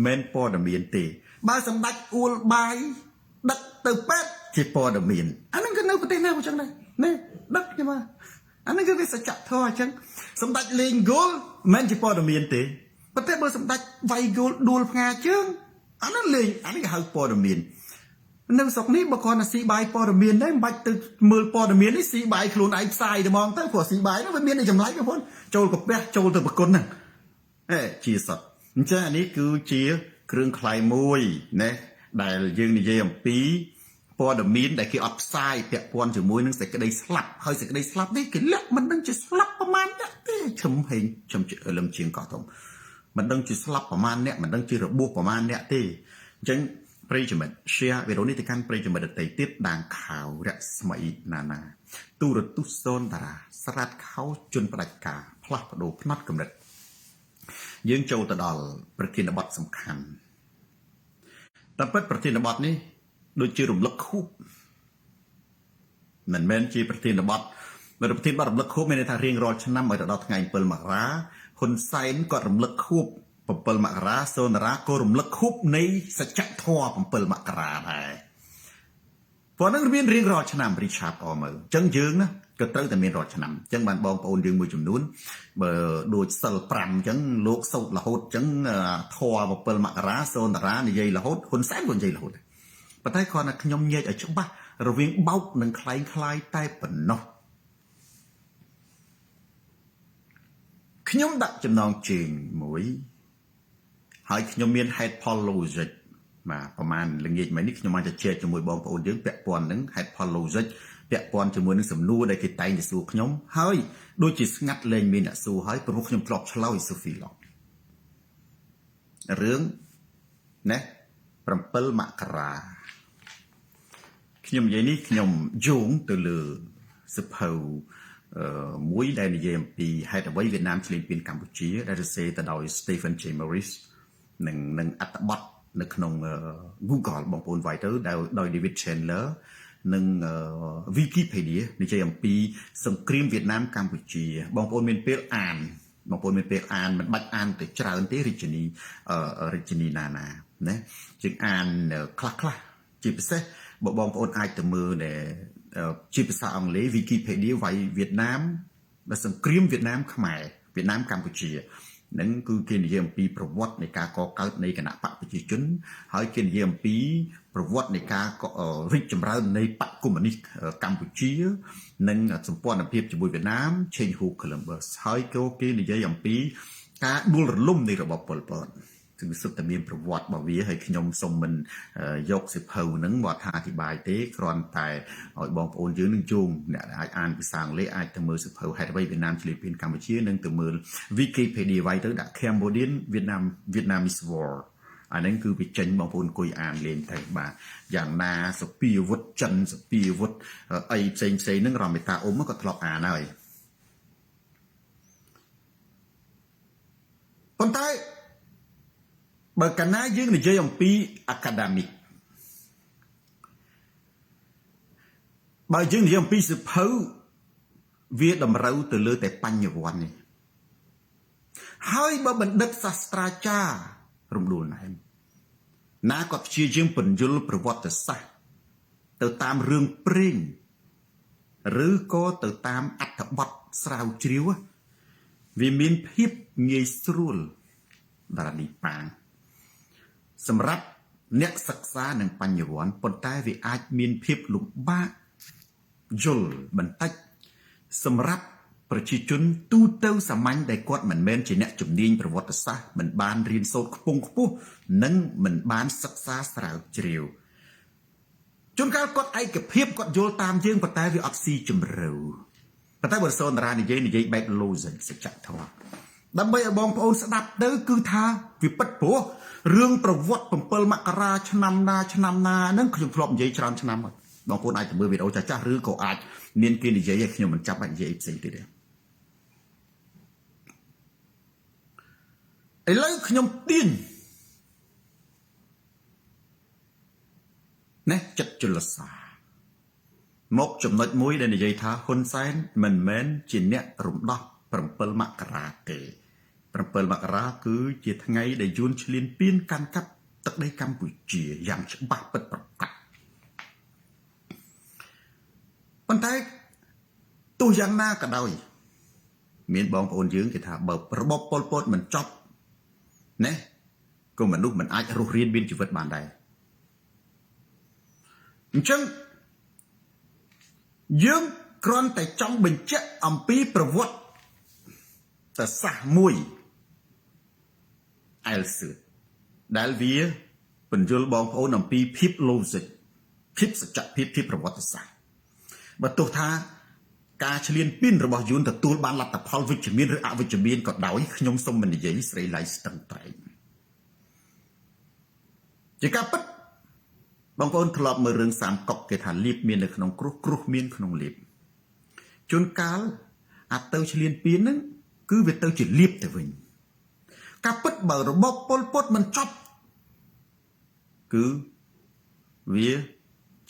មិនព័ត៌មានទេបើសម្ដេចអួលបាយដឹកទៅពេទ្យជាព័ត៌មានអានឹងគឺនៅប្រទេសណាអញ្ចឹងដែរនេះដឹកខ្ញុំអានឹងគឺវាសច្ចធម៌អញ្ចឹងសម្ដេចលេងហ្គោលមិនជាព័ត៌មានទេប៉ុន្តែបើសម្ដេចវាយហ្គោលដួលផ្ងាជើងអានឹងលេងអានេះគេហៅព័ត៌មាននៅស្រុកនេះបើគាត់ណាស៊ីបាយព័ត៌មានដែរមិនបាច់ទៅមើលព័ត៌មាននេះស៊ីបាយខ្លួនឯងផ្សាយតែហ្មងទៅព្រោះស៊ីបាយនោះវាមានចម្លែកបងប្អូនចូលកាពះចូលទៅប្រគុណហ្នឹងជាសតអញ្ចឹងអានេះគឺជាគ្រឿងខ្លែងមួយណាដែលយើងនិយាយអំពីព័ត៌មានដែលគេអត់ផ្សាយពាក់ព័ន្ធជាមួយនឹងសេចក្តីស្លាប់ហើយសេចក្តីស្លាប់នេះគេលាក់មិនដឹងជាស្លាប់ប្រមាណអ្នកទេឈឹមហេងឈឹមលឹមជាងកោះធំមិនដឹងជាស្លាប់ប្រមាណអ្នកមិនដឹងជារបួសប្រមាណអ្នកទេអញ្ចឹងប្រិយមិត្ត share វីដេអូនេះទៅកាន់ប្រិយមិត្តដទៃទៀតដាងខាវរស្មីណានាទូរទស្សន៍សូនតារាស្រាតខោជន់ផ្ដាច់ការផ្លាស់ប្ដូរផ្នត់កំណត់យើងចូលទៅដល់ប្រធានបទសំខាន់តែពិតប្រធានបទនេះដូចជារំលឹកខួបមិនមែនជាប្រធានបទប្រធានបទរំលឹកខួបមានន័យថារៀងរាល់ឆ្នាំឲ្យទៅដល់ថ្ងៃ7មករាហ៊ុនសែនគាត់រំលឹកខួប7មករាសូនារាក៏រំលឹកខួបនៃសច្ចធម៌7មករាដែរព្រោះនឹងមានរៀងរាល់ឆ្នាំរីឆាតអមមើអញ្ចឹងយើងណាក៏ត្រូវតែមានរាល់ឆ្នាំអញ្ចឹងបានបងប្អូនយើងមួយចំនួនបើដូចសិល5អញ្ចឹងលោកសោតរហូតអញ្ចឹងធម៌7មករាសូនារានិយាយរហូតហ៊ុនសែនក៏និយាយរហូតដែរប៉ុន្តែគ្រាន់តែខ្ញុំញែកឲ្យច្បាស់រវាងបោកនិងคล้ายคล้ายតែប៉ុណ្ណោះខ្ញុំដាក់ចំណងជើងមួយហើយខ្ញុំមានហេតុផល logic បាទប្រហែលល្ងាចមិញនេះខ្ញុំបានជជែកជាមួយបងប្អូនយើងពាក់ព័ន្ធនឹងហេតុផល logic ពាក់ព័ន្ធជាមួយនឹងសំណួរដែលគេតែងទៅសួរខ្ញុំហើយដូចជាស្ងាត់លែងមានអ្នកសួរហើយព្រោះខ្ញុំធ្លាប់ឆ្លើយ Sophie Lock រឿងណា7មករាខ្ញុំនិយាយនេះខ្ញុំយោងទៅលើសភៅមួយដែលនិយាយអំពីហេតុអ្វីវៀតណាមឆ្លៀនពៀនកម្ពុជាដែលសរសេរទៅដោយ Stephen J. Morris និងអត្ថបទនៅក្នុង Google បងប្អូនវាយទៅដោយ David Chandler និង Wikipedia និយាយអំពីសង្គ្រាមវៀតណាមកម្ពុជាបងប្អូនមានពេលអានមិនបាច់អានទៅច្រើនទេរាជិនីណាណាជាងអានខ្លះជាពិសេសបើបងប្អូនអាចទៅមើលដែលជាភាសាអង់គ្លេស Wikipedia វាយវៀតណាមដែលសង្គ្រាមវៀតណាមខ្មែរវៀតណាមកម្ពុជានឹងគឺគេនិយាយអំពីប្រវត្តិនៃការកកើតនៃគណៈបកប្រជាជនហើយគេនិយាយអំពីប្រវត្តិនៃការរីកចម្រើននៃបកកុម្មុយនីសកម្ពុជានិងសម្ព័ន្ធភាពជាមួយវៀតណាម Change Who Columbus ហើយគេនិយាយអំពីការដួលរលំនៃរបបប៉ុលពតគឺសុទ្ធតែមានប្រវត្តិរបស់វាហើយខ្ញុំសូមមិនយកសិភៅហ្នឹងមកអធិប្បាយទេគ្រាន់តែឲ្យបងប្អូនយើងនឹងជងអ្នកអាចអានភាសាអង់គ្លេសអាចទៅមើលសិភៅហេតុអ្វីវៀតណាមឆ្លៀនពៀនកម្ពុជានិងទៅមើល Wikipedia វាយទៅដាក់ Cambodian Vietnamese War អាហ្នឹងគឺវាចេញបងប្អូនអង្គុយអានលេងទៅបាទយ៉ាងណាសពាវុធចិនសពាវុធអីផ្សេងហ្នឹងរមេតាអ៊ុំក៏ធ្លាប់អានហើយប៉ុន្តែបើកាលណាយើងនិយាយអំពី academic បើយើងនិយាយអំពីសិភៅវាតម្រូវទៅលើតែបញ្ញវន្តនេះហើយបើបណ្ឌិតសាស្ត្រាចារ្យរំដួលណែនណាគាត់ព្យាយាមបញ្យល់ប្រវត្តិសាស្ត្រទៅតាមរឿងព្រេងឬក៏ទៅតាមអត្ថបទស្រាវជ្រាវវាមានភាពងាយស្រួលដានីប៉ាងសម្រាប់អ្នកសិក្សានិងបញ្ញវន្តប៉ុន្តែវាអាចមានភាពលំបាក យល់បន្តិចសម្រាប់ប្រជាជនទូទៅសាមញ្ញដែលគាត់មិនមែនជាអ្នកជំនាញប្រវត្តិសាស្ត្រមិនបានរៀនសូត្រខ្ពង់ខ្ពស់និងមិនបានសិក្សាស្រាវជ្រាវជួនកាលគាត់ឯកភាពគាត់យល់តាមយើងប៉ុន្តែវាអត់ស៊ីជម្រៅប៉ុន្តែបើសូនតារានិយាយបែប logic សច្ចធម៌ដើម្បីឲ្យបងប្អូនស្ដាប់ទៅគឺថាវាពិតព្រោះរឿងប្រវត្តិ7មករាឆ្នាំណាហ្នឹងខ្ញុំធ្លាប់និយាយច្រើនឆ្នាំហើយបងប្អូនអាចទៅមើលវីដេអូចាស់ៗឬក៏អាចមានគេនិយាយឲ្យខ្ញុំមិនចាប់បាច់និយាយផ្សេងទៀតទេឥឡូវខ្ញុំទាញណែចិត្តជលសាមកចំណុចមួយដែលនិយាយថាហ៊ុនសែនមិនមែនជាអ្នករំដោះ7មករាទេ7មករាគឺជាថ្ងៃដែលយួនឈ្លានពានកាន់កាប់ទឹកដីកម្ពុជាយ៉ាងច្បាស់ពិតប្រាកដប៉ុន្តែទោះយ៉ាងណាក៏ដោយមានបងប្អូនយើងគេថាបើរបបប៉ុលពតមិនចប់ណាក៏មនុស្សមិនអាចរស់រានមានជីវិតបានដែរអញ្ចឹងយើងគ្រាន់តែចង់បញ្ជាក់អំពីប្រវត្តិសាស្ត្រមួយអែលសឿតដែលវាបញ្យល់បងប្អូនអំពីភាព logic ភាពសច្ចភាពភាពប្រវត្តិសាស្ត្របើទោះថាការឈ្លានពានរបស់យួនទទួលបានលទ្ធផលវិជ្ជមានឬអវិជ្ជមានក៏ដោយខ្ញុំសូមមិននិយាយស្រីឡៃស្ទឹងត្រែងជាការពិតបងប្អូនធ្លាប់មើលរឿងសាមកុកគេថាលៀបមាននៅក្នុងគ្រោះគ្រោះមានក្នុងលៀបជួនកាលអាទៅឈ្លានពានហ្នឹងគឺវាទៅជាលៀបទៅវិញការពិតបើរបបប៉ុលពតមិនចប់គឺវា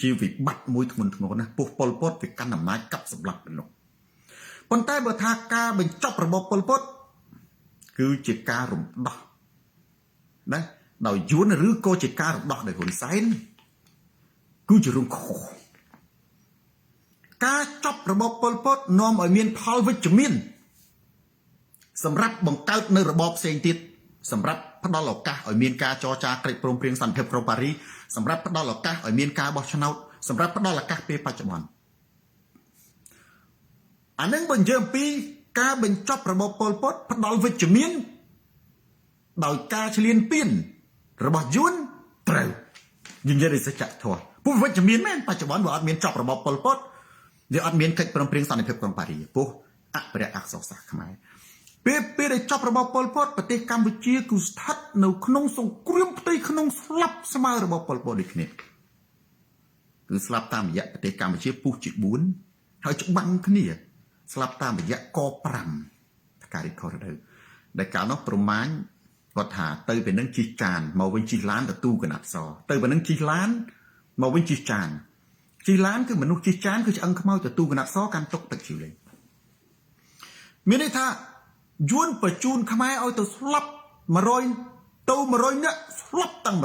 ជាវិបត្តិមួយធ្ងន់ធ្ងរណាស់ពោះប៉ុលពតវាកាន់អំណាចកាប់សម្លាប់មនុស្សប៉ុន្តែបើថាការបញ្ចប់របបប៉ុលពតគឺជាការរំដោះណាដោយយួនឬក៏ជាការរំដោះដោយហ៊ុនសែនគឺជារឿងខុសការចប់របបប៉ុលពតនាំឲ្យមានផលវិជ្ជមានសម្រាប់បង្កើតនៅរបបផ្សេងទៀតសម្រាប់ផ្ដល់ឱកាសឲ្យមានការចរចាក្រិចព្រមព្រៀងសន្តិភាពក្រុងប៉ារីសម្រាប់ផ្ដល់ឱកាសឲ្យមានការបោះឆ្នោតសម្រាប់ផ្ដល់ឱកាសពេលបច្ចុប្បន្នអានឹងបញ្ជាក់ពីការបញ្ចប់របបប៉ុលពតផ្ដល់វិជ្ជមានដោយការឈ្លានពានរបស់យួនត្រូវនិយាយសច្ចធម៌ពុះវិជ្ជមានមែនបច្ចុប្បន្នវាអត់មានចប់របបប៉ុលពតវាអត់មានកិច្ចព្រមព្រៀងសន្តិភាពក្រុងប៉ារីពុះអភិរក្សអក្សរសាស្ត្រខ្មែរពេលដែលចប់របបប៉ុលពតប្រទេសកម្ពុជាគឺស្ថិតនៅក្នុងសង្គ្រាមផ្ទៃក្នុងស្លាប់ស្មើរបបប៉ុលពតដូចគ្នាគឺស្លាប់តាមរយៈប្រទេសកម្ពុជាពុះជា4ហើយច្បាំងគ្នាស្លាប់តាមរយៈក5តការីខុសទៅដែលកាលនោះប្រមាណគាត់ថាទៅពេលនឹងជិះចានមកវិញជិះឡានទៅទូកណាត់សទៅពេលនឹងជិះឡានមកវិញជិះចានជិះឡានគឺមនុស្សជិះចានគឺឆ្អឹងខ្មៅទៅទូកណាត់សកាន់ទុកទឹកជីវលេងមានន័យថាយួនបញ្ជូនខ្មែរឲ្យទៅស្លាប់100ទៅ100នាក់ស្លាប់តាំង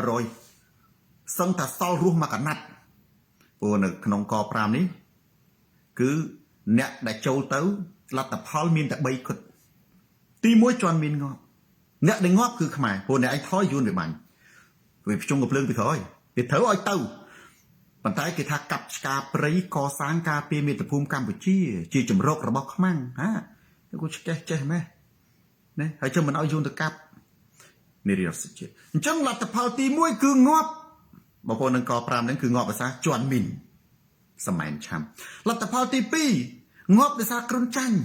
100សឹងថាសល់រស់មកកណាត់ព្រោះនៅក្នុងក5នេះគឺអ្នកដែលចូលទៅលទ្ធផលមានតែ3គត់ទី1ជាន់មានងាប់អ្នកដែលងាប់គឺខ្មែរព្រោះអ្នកឯងថយយួនវាបាញ់វាភ្ជុំកំភ្លើងពីក្រោយគេត្រូវឲ្យទៅប៉ុន្តែគេថាកាប់ឆ្ការព្រៃកសាងការពារមាតុភូមិកម្ពុជាជាជំរករបស់ខ្មាំងគូចេះម៉េះណាហើយចាំមិនឲ្យយួនទៅកាប់នេះរៀបសិទ្ធិអញ្ចឹងលទ្ធផលទី1គឺងាប់បងប្អូននឹងក5ហ្នឹងគឺងាប់ភាសាជន់មីនសមែនឆាំលទ្ធផលទី2ងាប់ដោយសារគ្រុនចាញ់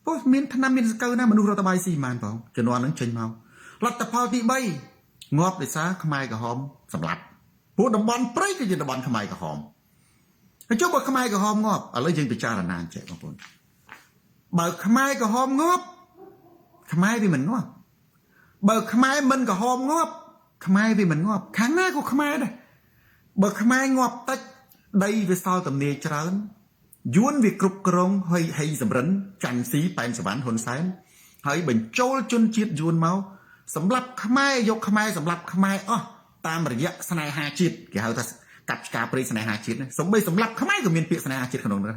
ពោះមានថ្នាំមានសកលណាមនុស្សរដ្ឋបាយស៊ីម៉ានបងជំនាន់ហ្នឹងចេញមកលទ្ធផលទី3ងាប់ដោយសារខ្មែរក្រហមសម្លាប់ព្រោះតំបន់ព្រៃគឺជាតំបន់ខ្មែរក្រហមហើយចុះបើខ្មែរក្រហមងាប់ឥឡូវយើងពិចារណាចេះបងប្អូនបើខ្មែរក្រហមងាប់ខ្មែរវាមិនងាប់បើខ្មែរមិនក្រហមងាប់ខ្មែរវាមិនងាប់ខាងណាក៏ខ្មែរដែរបើខ្មែរងាប់តិចដីវាសល់ទំនាយច្រើនយួនវាគ្រប់គ្រងហើយសម្រិនច័ន្ទស៊ីប៉ែនសវណ្ណហ៊ុនសែនហើយបញ្ចូលជនជាតិយួនមកសម្រាប់ខ្មែរយកខ្មែរសម្រាប់ខ្មែរអស់តាមរយៈស្នេហាជាតិគេហៅថាកាប់ឆ្ការព្រៃស្នេហាជាតិណាសំបីសម្រាប់ខ្មែរក៏មានពាក្យស្នេហាជាតិក្នុងនោះ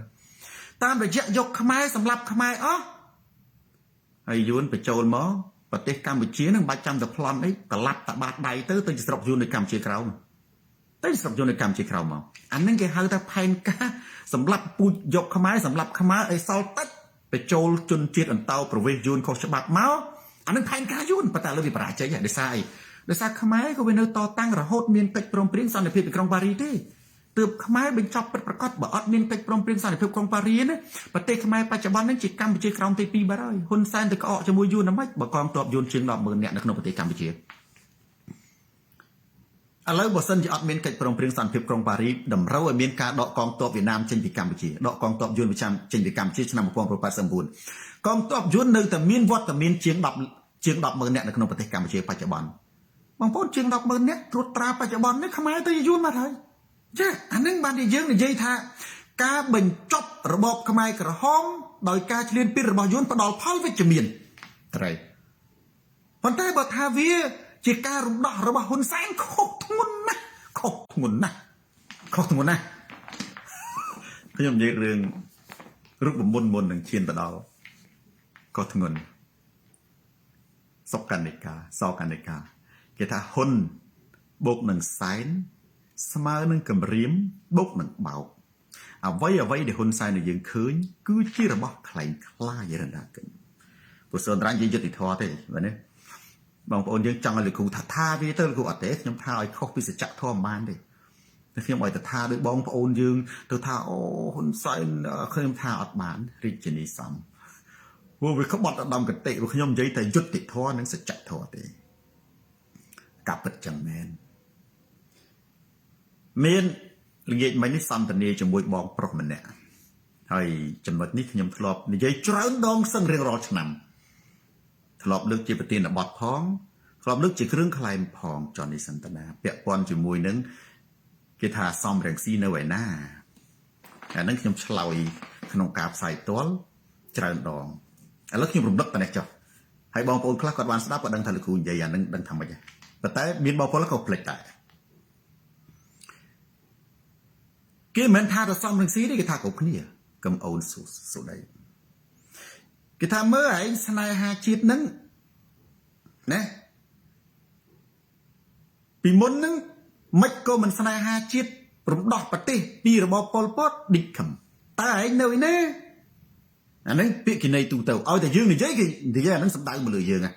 តាមរយៈយកខ្មែរសម្រាប់ខ្មែរអស់ហើយយួនបញ្ចូលមកប្រទេសកម្ពុជានឹងបាច់ចាំតែប្លន់អីកលាប់តបាតដៃទៅជាស្រុកយួននៅកម្ពុជាក្រោម តែស្រុកយន្តនៅកម្ពុជាក្រោមមកអានឹងគេហៅថាផែនការសម្រាប់ពូជយកខ្មែរសម្រាប់ខ្មែរឲ្យសល់តិចបញ្ចូលជនជាតិអន្តោប្រវេសន៍យួនខុសច្បាប់មកអានឹងផែនការយួនប៉ុន្តែលើវាបរាជ័យដោយសារអីដោយសារខ្មែរក៏វានៅតតាំងរហូតមានកិច្ចព្រមព្រៀងសន្តិភាពទីក្រុងប៉ារីសទេទើបខ្មែរបញ្ចប់ពិតប្រាកដបើអត់មានកិច្ចព្រមព្រៀងសន្តិភាពក្រុងប៉ារីសណាប្រទេសខ្មែរបច្ចុប្បន្ននេះជាកម្ពុជាក្រោមទី2បាត់ហើយហ៊ុនសែនទៅក្អកជាមួយយួនណាម៉េចបើកងទ័ពយួនជាង 10,000 នាក់នៅក្នុងប្រទេសកម្ពុជាឥឡូវបើសិនជាអត់មានកិច្ចព្រមព្រៀងសន្តិភាពក្រុងប៉ារីសតម្រូវឲ្យមានការដកកងទ័ពវៀតណាមចេញពីកម្ពុជាដកកងទ័ពយួនចេញពីកម្ពុជាឆ្នាំ1989កងទ័ពយួននៅតែមានវត្តមានជាង 10,000 នាក់នៅក្នុងប្រទេសកម្ពុជាបច្ចុប្បន្នបងប្អូនជាង 10,000 នាក់ត្រួតត្រាបច្ចុប្បន្ននេះខ្មែរទៅយួនមកហើយចាអានឹងបានយើងនិយាយថាការបញ្ចប់របបខ្មែរក្រហមដោយការឈ្លានពានរបស់យួនផ្ដល់ផលវិជ្ជមានត្រូវប៉ុន្តែបើថាវាជាការរំដោះរបស់ហ៊ុនសែនខុសធ្ងន់ណាស់ខ្ញុំនិយាយរឿងរូបមន្តមុននឹងឈានទៅដល់ខុសធ្ងន់សកនិកាគេថាហ៊ុនបូកនឹងសែនស្មើនឹងកំរៀមបូកនឹងបោកអ្វីដែលហ៊ុនសែនយើងឃើញគឺជារបស់ខ្លែងខ្លាយរណាកិនពុទ្ធសន្តាននិយាយយុត្តិធម៌ទេបាទនេះបងប្អូនយើងចង់ឲ្យលោកគ្រូថាវាទៅលោកគ្រូអត់ទេខ្ញុំថាឲ្យខុសពីសច្ចធម៌បានទេតែខ្ញុំឲ្យទៅថាដោយបងប្អូនយើងទៅថាអូហ៊ុនសែនខ្ញុំថាអត់បានរាជនីសំវាក្បត់ឧត្តមកតិខ្ញុំនិយាយតែយុត្តិធម៌និងសច្ចធម៌ទេកាប់ពិតចឹងមែនមានល្ងាចមិញនេះសន្ទនាជាមួយបងប្រុសម្នាក់ហើយចំណុចនេះខ្ញុំធ្លាប់និយាយច្រើនដងសឹងរៀងរាល់ឆ្នាំធ្លាប់លើកជាប្រធានបទផងធ្លាប់លើកជាគ្រឿងក្លែងផងចននេះសន្តានាពាក់ព័ន្ធជាមួយនឹងគេថាសំរងស៊ីនៅឯណាអានឹងខ្ញុំឆ្លើយក្នុងការផ្សាយផ្ទាល់ច្រើនដងឥឡូវខ្ញុំរំលឹកតែនេះចុះហើយបងប្អូនខ្លះគាត់បានស្ដាប់ក៏ដឹងថាលោកគ្រូនិយាយអានឹងដឹងថាម៉េចដែរប៉ុន្តែមានបងប្អូនក៏ភ្លេចដែរគេមិនថាទៅសំរងស៊ីទេគេថាគ្រប់គ្នាកំអូនសុដីគេថាមើលឯងស្នេហាជាតិនឹងណាពីមុននឹងមិនក៏មិនស្នេហាជាតិរំដោះប្រទេសពីរបបប៉ុលពតឌីកខំតើឯងនៅឯណាអានេះពាក្យគណីទូទៅឲ្យតែយើងនិយាយគេនិយាយអានឹងសំដៅមកលើយើងហ่ะ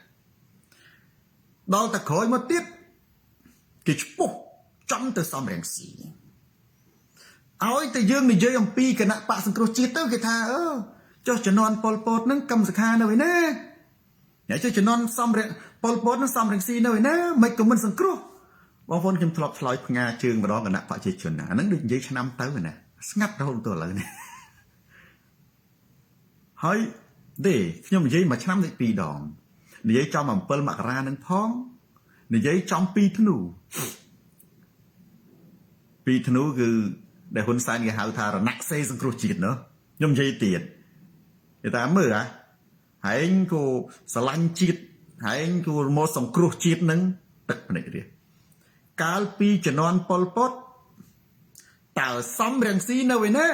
ដល់តែក្រោយមកទៀតគេឈ្មោះចំទៅសំរងស៊ីឲ្យតែយើងនិយាយអំពីគណៈបកសង្គ្រោះជាតិទៅគេថាចុះជំនាន់ប៉ុលពតនឹងកម្មសខានៅឯណាហើយចុះជំនាន់សំរងប៉ុលពតនឹងសំរងស៊ីនៅឯណាមិនក៏មិនសង្គ្រោះបងប្អូនខ្ញុំធ្លាប់ឆ្លើយផ្ងាជើងម្ដងគណៈបកប្រជាជនអាហ្នឹងដូចនិយាយឆ្នាំទៅណាស្ងាត់រហូតទៅឥឡូវនេះហើយទេខ្ញុំនិយាយមួយឆ្នាំនេះ2ដងនិយាយចំ7មករានឹងផងនិយាយចំ2ធ្នូគឺដែលហ៊ុនសែនគេហៅថារណសេរីសង្គ្រោះជាតិណ៎ខ្ញុំនិយាយទៀតគេថាមើលហែងក៏ស្រឡាញ់ជាតិហែងក៏មកសង្គ្រោះជាតិនឹងទឹកភ្នែករៀកាលពីជំនាន់ប៉ុលពតតើសំរងស៊ីនៅឯណា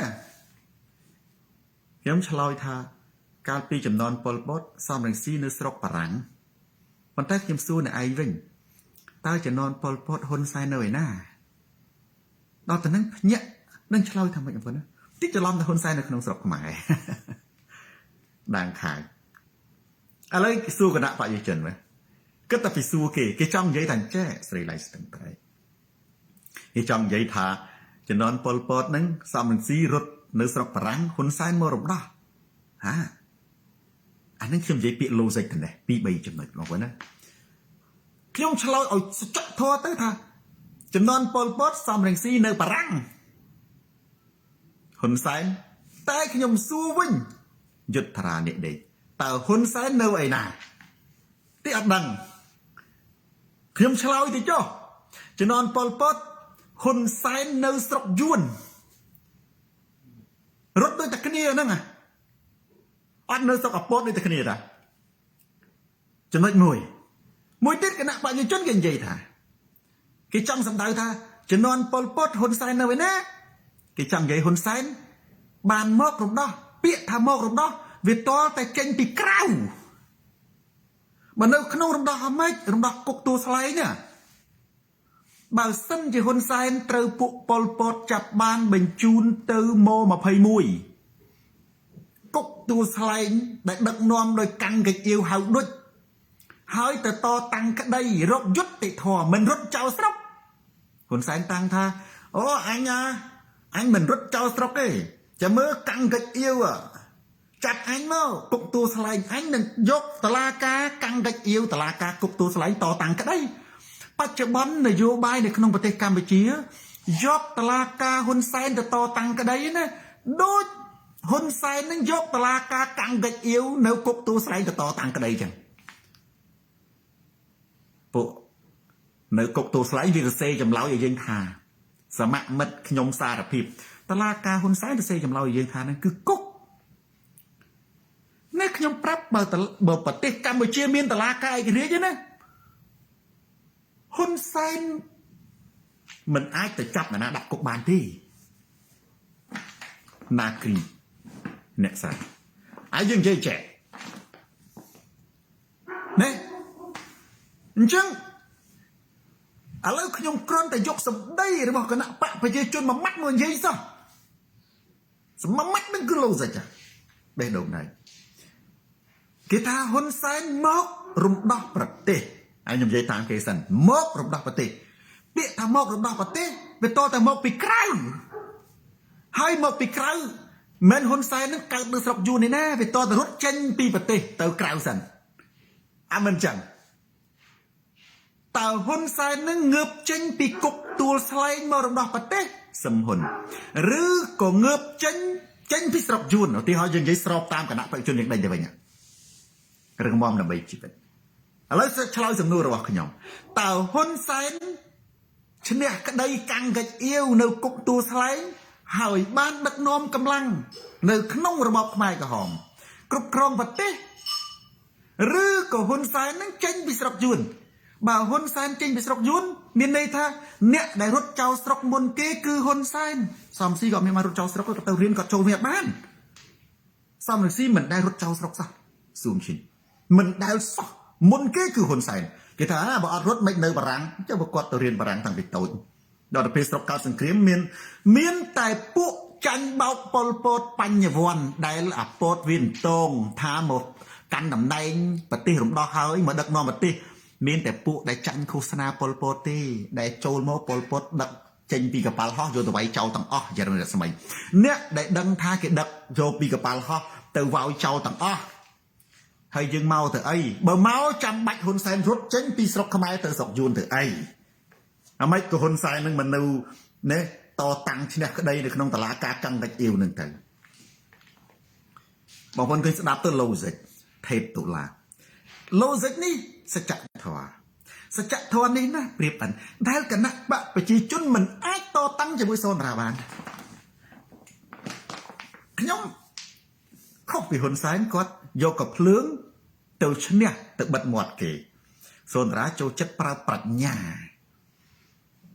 ខ្ញុំឆ្លើយថាកាលពីជំនាន់ប៉ុលពតសំរងស៊ីនៅស្រុកបារាំងប៉ុន្តែខ្ញុំសួរអ្នកឯងវិញតើជំនាន់ប៉ុលពតហ៊ុនសែននៅឯណាដល់ទៅនឹងភ្ញាក់នឹងឆ្លើយថាម៉េចបងប្អូនតិចច្រឡំទៅហ៊ុនសែននៅក្នុងស្រុកខ្មែរដាងខាយឥឡូវសួរគណៈបព្វជិជនមើលគិតតែពីសួរគេចង់និយាយថាចេះស្រីឡៃស្ទឹងត្រែងគេចង់និយាយថាជំនាន់ប៉ុលពតហ្នឹងសំរងស៊ីរត់នៅស្រុកបារាំងហ៊ុនសែនមករំដោះអានឹងខ្ញុំនិយាយពាក្យ logic ទៅនេះ2-3ចំណុចបងប្អូនណាខ្ញុំឆ្លើយឲ្យសច្ចធម៌ទៅថាជំនាន់ប៉ុលពតសំរងស៊ីនៅបារាំងហ៊ុនសែនតែខ្ញុំសួរវិញយុទ្ធរានិដេតើហ៊ុនសែននៅឯណាទីអត់ដឹងខ្ញុំឆ្លើយទៅចុះជំនាន់ប៉ុលពតហ៊ុនសែននៅស្រុកយួនរត់ដូចតែគ្នាហ្នឹងអត់នៅស្រុកអពតដូចតែគ្នាតាចំណុចមួយទៀតគណៈបព្វជិជនគេនិយាយថាគេចង់សម្ដៅថាជំនាន់ប៉ុលពតហ៊ុនសែននៅឯណាគេចង់និយាយហ៊ុនសែនបានមករំដោះពាក្យថាមករំដោះវាតល់តែចេញពីក្រៅបើនៅក្នុងរំដោះអាម៉េចរំដោះគុកទួលស្លែងណា បើសិនជាហ៊ុនសែនត្រូវពួកប៉ុលពតចាប់បានបញ្ជូនទៅម៉21គុកទួលស្លែងដែលដឹកនាំដោយកាន់កាច់អៀវហៅដុចហើយទៅតតាំងក្តីរកយុត្តិធម៌មិនរត់ចោលស្រុកហ៊ុនសែនតាំងថាអូអញមិនរត់ចោលស្រុកទេចាំមើលកាន់កាច់អៀវចាត់អញមកគុកទួលស្លែងអញនឹងយកតឡាការកាន់កាច់អៀវតឡាការគុកទួលស្លែងតតាំងក្តីបច្ចុប្បន្ននយោបាយនៅក្នុងប្រទេសកម្ពុជាយកតឡាការហ៊ុនសែនទៅតតាំងក្តីណាដូចហ៊ុនសែននឹងយកតឡាការកាន់កាច់អៀវនៅគុកទួលស្លែងទៅតតាំងក្តីចឹងពួកនៅគុកទួលស្លែងវាសរសេរចម្លើយឲ្យយើងថាសមមិត្តខ្ញុំសារភាពតឡាការហ៊ុនសែនសរសេរចម្លើយឲ្យយើងថាហ្នឹងគឺគុកនេះខ្ញុំប្រាប់បើប្រទេសកម្ពុជាមានតឡាការឯករាជ្យណាហ៊ុនសែនមិនអាចទៅចាប់អ្នកណាដាក់គុកបានទេណាគ្រីអ្នកសាហើយយើងនិយាយចេះណាអញ្ចឹងឥឡូវខ្ញុំគ្រាន់តែយកសម្ដីរបស់គណៈបកប្រជាជនមួយម៉ាត់មកនិយាយសោះសម្រាប់ម៉ាត់នឹងគឺលោសិចបេះដូងណៃគេថាហ៊ុនសែនមករំដោះប្រទេសហើយខ្ញុំនិយាយតាមគេសិនមករំដោះប្រទេសពាក្យថាមករំដោះប្រទេសវាតតែមកពីក្រៅហើយមកពីក្រៅមិនហ៊ុនសែននឹងកើតនៅស្រុកយួននេះណាវាតតែរត់ចេញពីប្រទេសទៅក្រៅសិនអាមិនចឹងតើហ៊ុនសែននឹងងើបចេញពីគុកទួលស្លែងមករំដោះប្រទេសសំហ៊ុនឬក៏ងើបចេញពីស្រុកយួនឧទាហរណ៍យើងនិយាយស្របតាមគណៈបព្វជិជនយើងដេញទៅវិញរឹងមាំដើម្បីជីវិតឥឡូវឆ្លើយសំណួររបស់ខ្ញុំតើហ៊ុនសែនឈ្នះក្តីកាន់កាច់អៀវនៅគុកទួលស្លែងហើយបានដឹកនាំកម្លាំងនៅក្នុងរបបខ្មែរក្រហមគ្រប់គ្រងប្រទេសឬក៏ហ៊ុនសែននឹងចេញពីស្រុកយួនបើហ៊ុនសែនចេញពីស្រុកយួនមានន័យថាអ្នកដែលរត់ចោលស្រុកមុនគេគឺហ៊ុនសែនសំស៊ីក៏មានមករត់ចោលស្រុកក៏ទៅរៀនក៏ចូលវាបានសំរងស៊ីមិនដែលរត់ចោលស្រុកសោះស៊ូមឈិនមិនដែលសោះមុនគេគឺហ៊ុនសែនគេថាបើអត់រត់មិននៅបារាំងចុះបើគាត់ទៅរៀនបារាំងតាំងពីតូចដល់ទៅពេលស្រុកកើតសង្គ្រាមមានតែពួកចាញ់បោកប៉ុលពតបញ្ញវន្តដែលអាពតវាតងថាមកកាន់តំណែងប្រទេសរំដោះហើយមកដឹកនាំប្រទេសមានតែពួកដែលចាញ់ឃោសនាប៉ុលពតទេដែលចូលមកប៉ុលពតដឹកចេញពីកប៉ាល់ហោះយកទៅវាយចោលទាំងអស់យរណស្មីអ្នកដែលដឹងថាគេដឹកយកពីកប៉ាល់ហោះទៅវាយចោលទាំងអស់ហើយយើងមកទៅអីបើមកចាំបាច់ហ៊ុនសែនរត់ចេញពីស្រុកខ្មែរទៅស្រុកយួនទៅអីអាម៉េចក៏ហ៊ុនសែននឹងមិននៅណែតតាំងឈ្នះក្តីនៅក្នុងតឡាការកាន់កាច់អៀវនឹងទៅបងប្អូនឃើញស្ដាប់ទៅ logic ថេបតុលា logic នេះសច្ចធម៌សច្ចធម៌នេះណាប្រៀបបានដែលគណៈបកប្រជាជនមិនអាចតតាំងជាមួយសូនរាបានខ្ញុំខុសពីហ៊ុនសែនគាត់យកកភ្លើងទៅឈ្នះទៅបិទមាត់គេសូនរាចូលចិត្តប្រើប្រាជ្ញា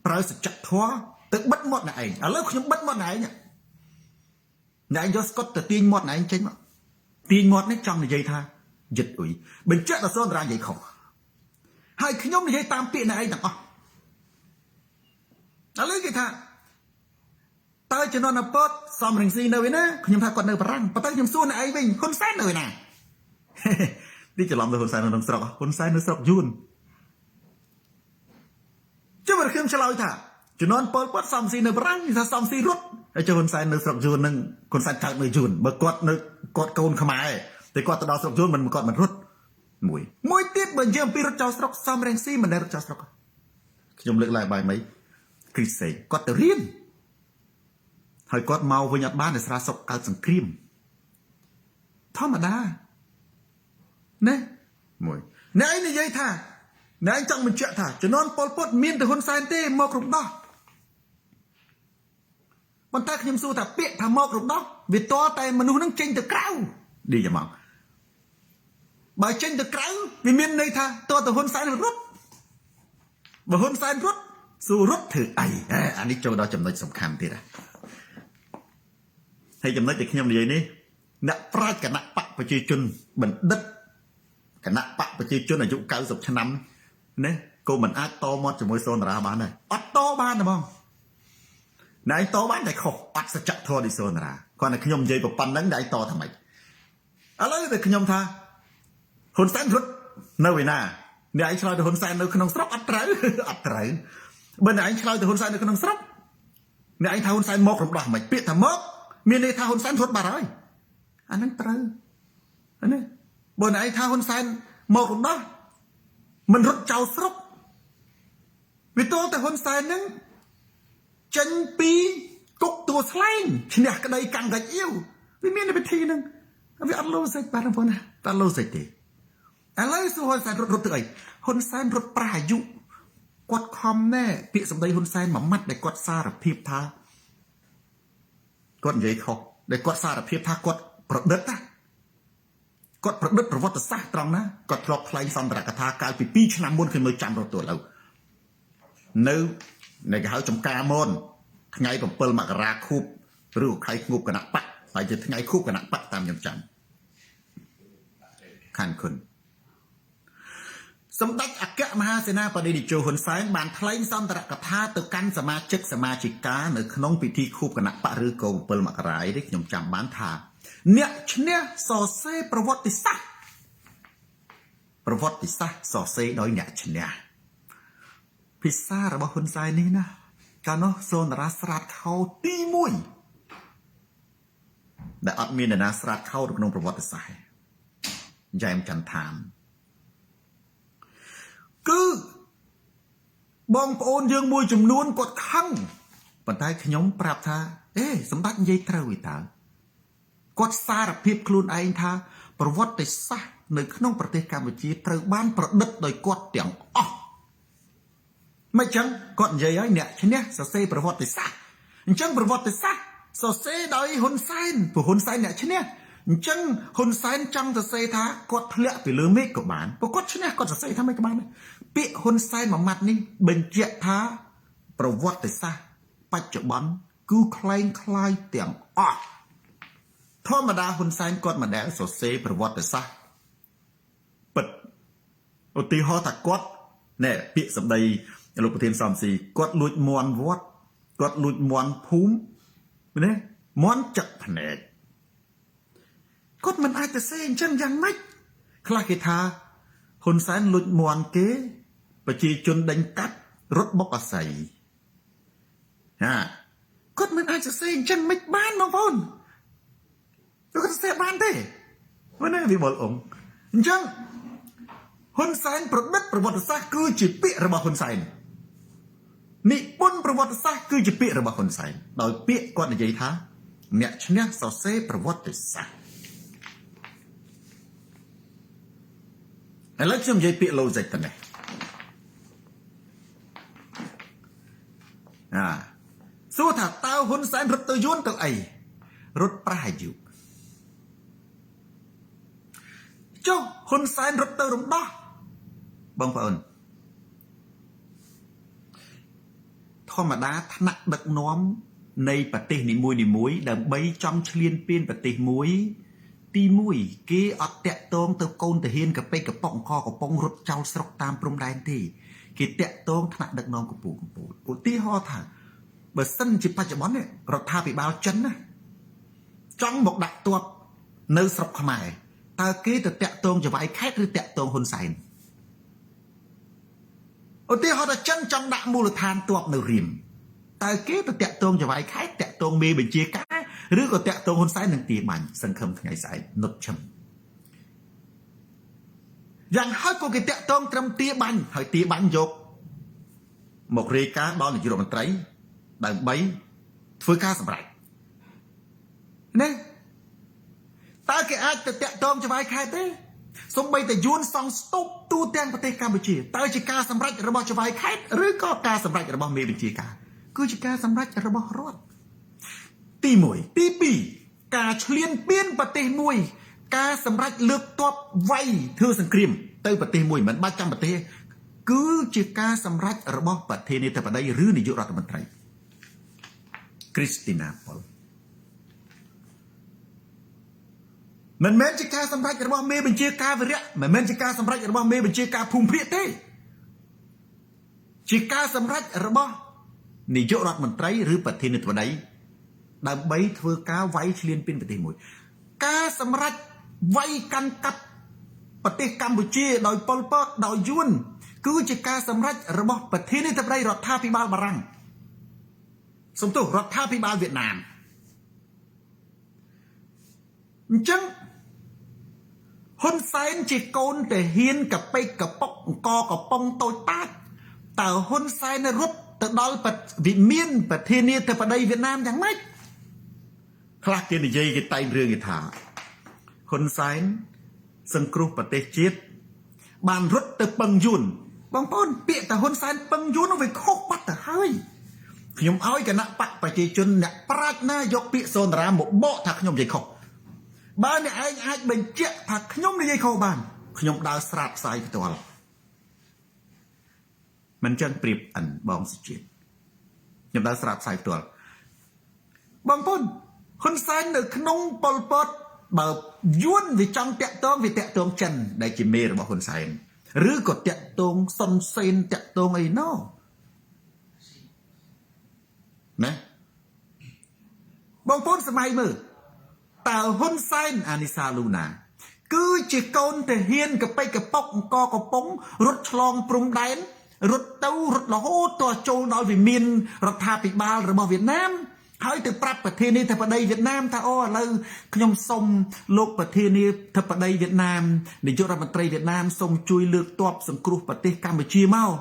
ប្រើសច្ចធម៌ទៅបិទមាត់អ្នកឯងឥឡូវខ្ញុំបិទមាត់អ្នកឯងអ្នកឯងយកស្កុតទៅទាញមាត់អ្នកឯងចេញមកទាញមាត់នេះចង់និយាយថាយឹតអ៊ុយបញ្ជាក់ដល់សូនរានិយាយខុសហើយខ្ញុំនិយាយតាមពាក្យអ្នកឯងទាំងអស់ឥឡូវគេថាតើជំនាន់អពតសំរងស៊ីនៅឯណាខ្ញុំថាគាត់នៅបារាំងប៉ុន្តែខ្ញុំសួរអ្នកឯងវិញហ៊ុនសែននៅឯណានេះច្រឡំទៅហ៊ុនសែននៅក្នុងស្រុកហ៊ុនសែននៅស្រុកយួនចុះបើខ្ញុំឆ្លើយថាជំនាន់ប៉ុលពតសំស៊ីនៅបារាំងគេថាសំស៊ីរត់ហើយចុះហ៊ុនសែននៅស្រុកយួននឹងហ៊ុនសែនកើតនៅយួនបើគាត់នៅគាត់កូនខ្មែរតែគាត់ទៅដល់ស្រុកយួនមិនគាត់មិនរត់មួយទៀតបើនិយាយអំពីរត់ចោលស្រុកសំរងស៊ីមិនដែលរត់ចោលស្រុកខ្ញុំលើកឡើងបាយមីគ្រីសេគាត់ទៅរៀនហើយគាត់មកវិញអត់បានដោយសារស្រុកកើតសង្គ្រាមធម្មតាណាមួយអ្នកឯងនិយាយថាអ្នកឯងចង់បញ្ជាក់ថាជំនាន់ប៉ុលពតមានតែហ៊ុនសែនទេមករំដោះប៉ុន្តែខ្ញុំសួរថាពាក្យថាមករំដោះវាតតែមនុស្សនឹងចេញទៅក្រៅឌីយ៉ាមកបើចេញទៅក្រៅវាមានន័យថាតទៅហ៊ុនសែនរត់បើហ៊ុនសែនរត់សួររត់ធ្វើអីអានេះចូលដល់ចំណុចសំខាន់ទៀតហើយចំណុចដែលខ្ញុំនិយាយនេះអ្នកប្រាជ្ញគណៈបកប្រជាជនបណ្ឌិតគណៈបកប្រជាជនអាយុ90ឆ្នាំណា cô mình ác to mót cho môi xôn ra bán này ắt to bán được không này to bán này khổ ắt sẽ chặt thua đi xôn ra còn này nhom dây của pan nắng đại to thằng mày à lấy về nhom tha hôn sáng rút nơi về nà này anh chơi từ hôn sáng nơi không sốc ắt trời bên này anh chơi từ hôn sáng nơi không sốc này anh thao hôn sáng mốc rồi mày biết thằng mốc miền này thao hôn sáng rút bà rồi anh đang trời anh này bên này anh thao hôn sáng mốc rồi đó mình rút trâu sốc vì tôi từ hôn sáng nắng chân pi cục tua slime thì nè cái đây càng gạch yêu vì miền này bị thi nè vì ăn lâu dậy bà làm sao nè ăn lâu dậy thì anh lấy số hôn sáng rút từ ấy hôn sáng rút pra dụ quạt khom nè bị sầm đây hôn sáng mà mắt để quạt xa là phép tha quạt vậy không để quạt xa là phép tha quạt bật đất á quạt bật đất rồi vót sát trong ná quạt lọc play xong rồi cả tha cái pi năm môn khi mới chạm vào tuổi lâu nếu này cái hậu trong ca môn ngày còn pơ mặc ra khúc rồi khai ngục cái nặng bắt phải chỉ ngày khúc cái nặng bắt tam nhầm chạm khăn khônสมดัติอักษรมหาเสนาบดีโจหนสายบานทลายซ้ำตระกถาตกันสมาชิกาในขนมพิธีคูบกันปะหรือโกเปิลมักรายได้ยมจำบ้านทาเนี่ยชเนี่ยสอเซประวัติศาสตร์สอเซโดยเนี่ยชเนี่ยพิซซ่าระบบหนสายนี้นะการโนโซนรัสรัดเขาตีมุยแต่อัดมีในนาสรัดเข้าในขนมประวัติศาสตร์ใหญ่จันทามคือบองโอนยังมวยจำนวนกดขังปัจจัยขยมปราบท่าสมบัติยัยเท่าวิตากดสารพิบคลุนไอ้ท่าประวัติศาสตร์ในขนมประเทศกัมพูชีเติบ้านประดิษฐ์โดยกดเตียงไม่จังกดยัยเนี่ยชเนี่ยสเซประวัติศาสตร์จังประวัติศาสตร์สเซโดยฮุนไซน์ผู้ฮุนไซน์เนี่ยชเนี่ยจังฮุนไซน์จังจะเซท่ากดเพลไปเลือเมฆกับบ้านพอกดชเนี่ยกดจะเซทำไมกับบ้านปีฮุนไซน์มามัดนี่เป็นเจ้าท่าประวัติศาสตร์ปัจจุบันกูคลายเตียงธรรมดาฮุนไซน์กดมาแดงสเซประวัติศาสตร์ปิดอุติหอถักกดเนี่ยปีสมัยลูกประเทศสามสี่กดลุยมวนวัดกดลุยมวนภูมิเนี่ยมวนจักแผนกกดมันอาจจะเส้นเช่นยังไม่คลากิทาคนสายหลุดมวนเก๋ปจีจนดังกัดรถบกใส่กดมันอาจจะเส้นเช่นไม่บ้านน้องพ่นแล้วก็เสียบ้านได้วันนี้พี่บอกองค์จังคนสายประวัติศาสตร์คือจิตปีระบาคนสายนี่บนประวัติศาสตร์คือจิตปีระบาคนสายโดยปีกดในใจท้าเนี่ยชนะสอเซประวัติศาสตร์แล้วช่วงยัยปีโลใจตันเนี่ยสู้ถ้าเต้าหุ่นแสนรถตัวยนตัวไอรถปลาอยู่เจ้าหุ่นแสนรถตัวรมบ้าบังเอิญธรรมดาถนัดดักน้อมในปฏินิมวยดังใบจอมเฉลียนเปลี่ยนปฏิมวยตีมุยเกออัดเตะตองเตะโกนเตะเฮียนกับไปกับป้องคอกับป้องรถเจ้าสรกตามปรุงแดนที่เกเตะตองถนัดดักน้องกับปู่ตีห่อถ่านเบอร์สั้นจิปัจจุบันเนี่ยเราทาไปบ่าวจันนะจ้องบอกดักตัวเนื้อสรกขมายตาเกเตะตองจะไว้แค่หรือเตะตองคนใส่ตีห่อแต่จันจ้องดักมูลทานตัวเนื้อริมตาเกเตะตองจะไว้แค่เตะตองมีเป็นเจี๊ยก้าหรือก็เตะตรงคนซ้ายหนึ่งตีมันสังคมทั้งไงสายนดชมอย่างให้ก็เตะตรงตรำตีบันให้ตีบันยกหมกเรกาดอนอยู่บนไตรดังใบฟื้นข้าสำหรับเนี่ยตาเกอาจจะเตะตรงจะไปใครเต้สมบัติแต่ยูนสองสต๊อปตู้เตียงประเทศกัมพูชีตาจิกาสำหรับระบบจะไปใครหรือก็กาสำหรับระบบเมบิจิกาคือจิกาสำหรับระบบรอดตีมวยตีปีกาเฉลียนเปลี่ยนปฏิมวยกาสำรัจเลือกตัวไวเธอสังครีมเตยปฏิมวยเหมือนบ้าจังปฏิคือจิกาสำรัจระบบปฏิในแต่ปฏิหรือในยุครัฐมนตรีคริสตินาพอลมันแม้จิกาสำรัจระบบเมบัญชีกาเวรียมันแม้จิกาสำรัจระบบเมบัญชีกาภูมิเพียเต้ ជាការសម្រេចរបស់នាយករដ្ឋមន្ត្រីឬប្រធានាធិបតីដើម្បីធ្វើការវាយឈ្លានពានប្រទេសមួយការសម្រេចវាយកាន់កាប់ប្រទេសកម្ពុជាដោយប៉ុលពតដោយយួនគឺជាការសម្រេចរបស់ប្រធានាធិបតីរដ្ឋាភិបាលបារាំងសំទោសរដ្ឋាភិបាលវៀតណាមអញ្ចឹងហ៊ុនសែនជាកូនតាហ៊ានកប៉ិកកប៉ុកអង្គកំប៉ុងតូចតាចតើហ៊ុនសែនរត់ទៅដល់វិមានប្រធានាធិបតីវៀតណាមយ៉ាងម៉េចខ្លះគេនិយាយគេតែងរឿងគេថាហ៊ុនសែនសង្គ្រោះប្រទេសជាតិបានរត់ទៅពឹងយួនបងប្អូនពាក្យតែហ៊ុនសែនពឹងយួននោះវាខុសបាត់ទៅហើយខ្ញុំឲ្យគណៈបកប្រជាជនអ្នកប្រាជ្ញណាយកពាក្យសូនតារាមកបកថាខ្ញុំនិយាយខុសបើអ្នកឯងអាចបញ្ជាក់ថាខ្ញុំនិយាយខុសបានខ្ញុំដើរស្រាបផ្សាយផ្ទាល់មិនចឹងប្រៀបអិនបងសុជាតិខ្ញុំដើរស្រាបផ្សាយផ្ទាល់បងប្អូនហ៊ុនសែននៅក្នុងប៉ុលពតបើយួនវាចង់តាក់ទងវាតាក់ទងចិនដែលជាមេរបស់ហ៊ុនសែនឬក៏តាក់ទងសុនសេនតាក់ទងអីណោណាបងប្អូនសម័យមើលតើហ៊ុនសែនអានីសាលូណាគឺជាកូនតាហ៊ានកប៉ិកកប៉ុកអង្គកំប៉ុងរត់ឆ្លងព្រំដែនរត់ទៅរត់រហូតទៅចូលដល់វិមានរដ្ឋាភិបាលរបស់វៀតណាមហើយទៅប្រាប់ប្រធានាធិបតីវៀតណាមថាអូឥឡូវខ្ញុំសុំលោកប្រធានាធិបតីវៀតណាមនាយករដ្ឋមន្ត្រីវៀតណាមសូមជួយលើកទ័ពសង្គ្រោះប្រទេសកម្ពុជាមក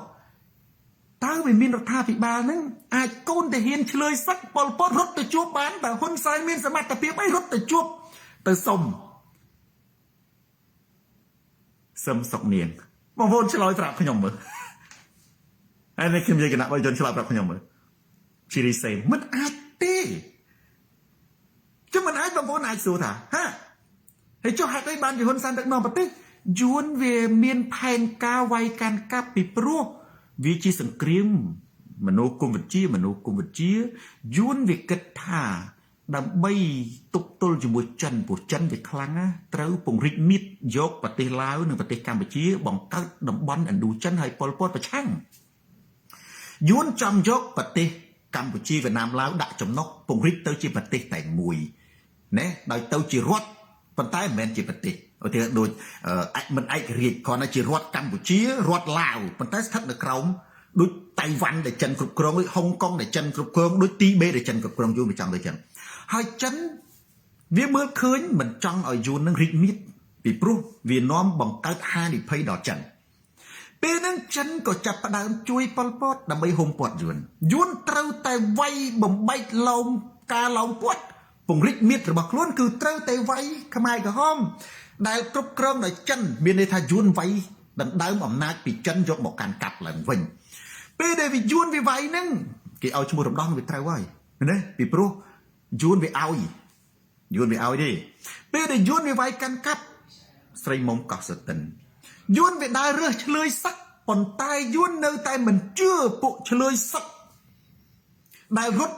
តើវិមានរដ្ឋាភិបាលហ្នឹងអាចកូនតាហ៊ានឆ្លើយសឹកប៉ុលពតរត់ទៅជួបបានតើហ៊ុនសែនមានសមត្ថភាពអីរត់ទៅជួបទៅសុំសុកនាងបងប្អូនឆ្លើយប្រាប់ខ្ញុំមើលហើយនេះខ្ញុំនិយាយគណៈបរិជនឆ្លើយប្រាប់ខ្ញុំមើលជីរីសេមិនអាចទេចាំមិនអាចបងប្អូនអាចសួរថាហាហើយចុះហេតុអីបានជាហ៊ុនសែនដឹកនាំប្រទេសយួនវាមានផែនការវាយកាន់កាប់ពីព្រោះវាជាសង្គ្រាមមនោគមវិជ្ជាយួនវាគិតថាដើម្បីទប់ទល់ជាមួយចិនព្រោះចិនវាខ្លាំងណាត្រូវពង្រីកមាឌយកប្រទេសឡាវនិងប្រទេសកម្ពុជាបង្កើតតំបន់ឥណ្ឌូចិនហើយប៉ុលពតប្រឆាំងយួនចង់យកប្រទេសកម្ពុជាវៀតណាមឡាវដាក់ចំណុះពង្រីកទៅជាប្រទេសតែមួយណាដោយទៅជារដ្ឋប៉ុន្តែមិនមែនជាប្រទេសឧទាហរណ៍ដូចមិនឯករាជ្យគ្រាន់តែជារដ្ឋកម្ពុជារដ្ឋឡាវប៉ុន្តែស្ថិតនៅក្រោមដូចតៃវ៉ាន់ដែលចិនគ្រប់គ្រងដូចហុងកុងដែលចិនគ្រប់គ្រងដូចទីបេដែលចិនគ្រប់គ្រងយួនវាចង់ទៅចឹងហើយចិនវាមើលឃើញមិនចង់ឲ្យយួននឹងរីកមាឌពីព្រោះវានាំបង្កើតហានិភ័យដល់ចិនពេលហ្នឹងចិនក៏ចាប់ផ្ដើមជួយប៉ុលពតដើម្បីហុំព័ទ្ធយួនត្រូវតែវាយបំបែកឡោមការឡោមព័ទ្ធពង្រីកមាឌរបស់ខ្លួនគឺត្រូវតែវាយខ្មែរក្រហមដែលគ្រប់គ្រងដោយចិនមានន័យថាយួនវាយដណ្ដើមអំណាចពីចិនយកមកកាន់កាប់ឡើងវិញពេលដែលយួនវាវាយហ្នឹងគេឲ្យឈ្មោះរំដោះវាត្រូវហើយណាពីព្រោះយួនវាឲ្យទេពេលដែលយួនវាវាយកាន់កាប់ស្រីមុំកោះសតិនយួនវាដើររើសឆ្លើយសឹកប៉ុន្តែយួននៅតែមិនជឿពួកឆ្លើយសឹកដែលរត់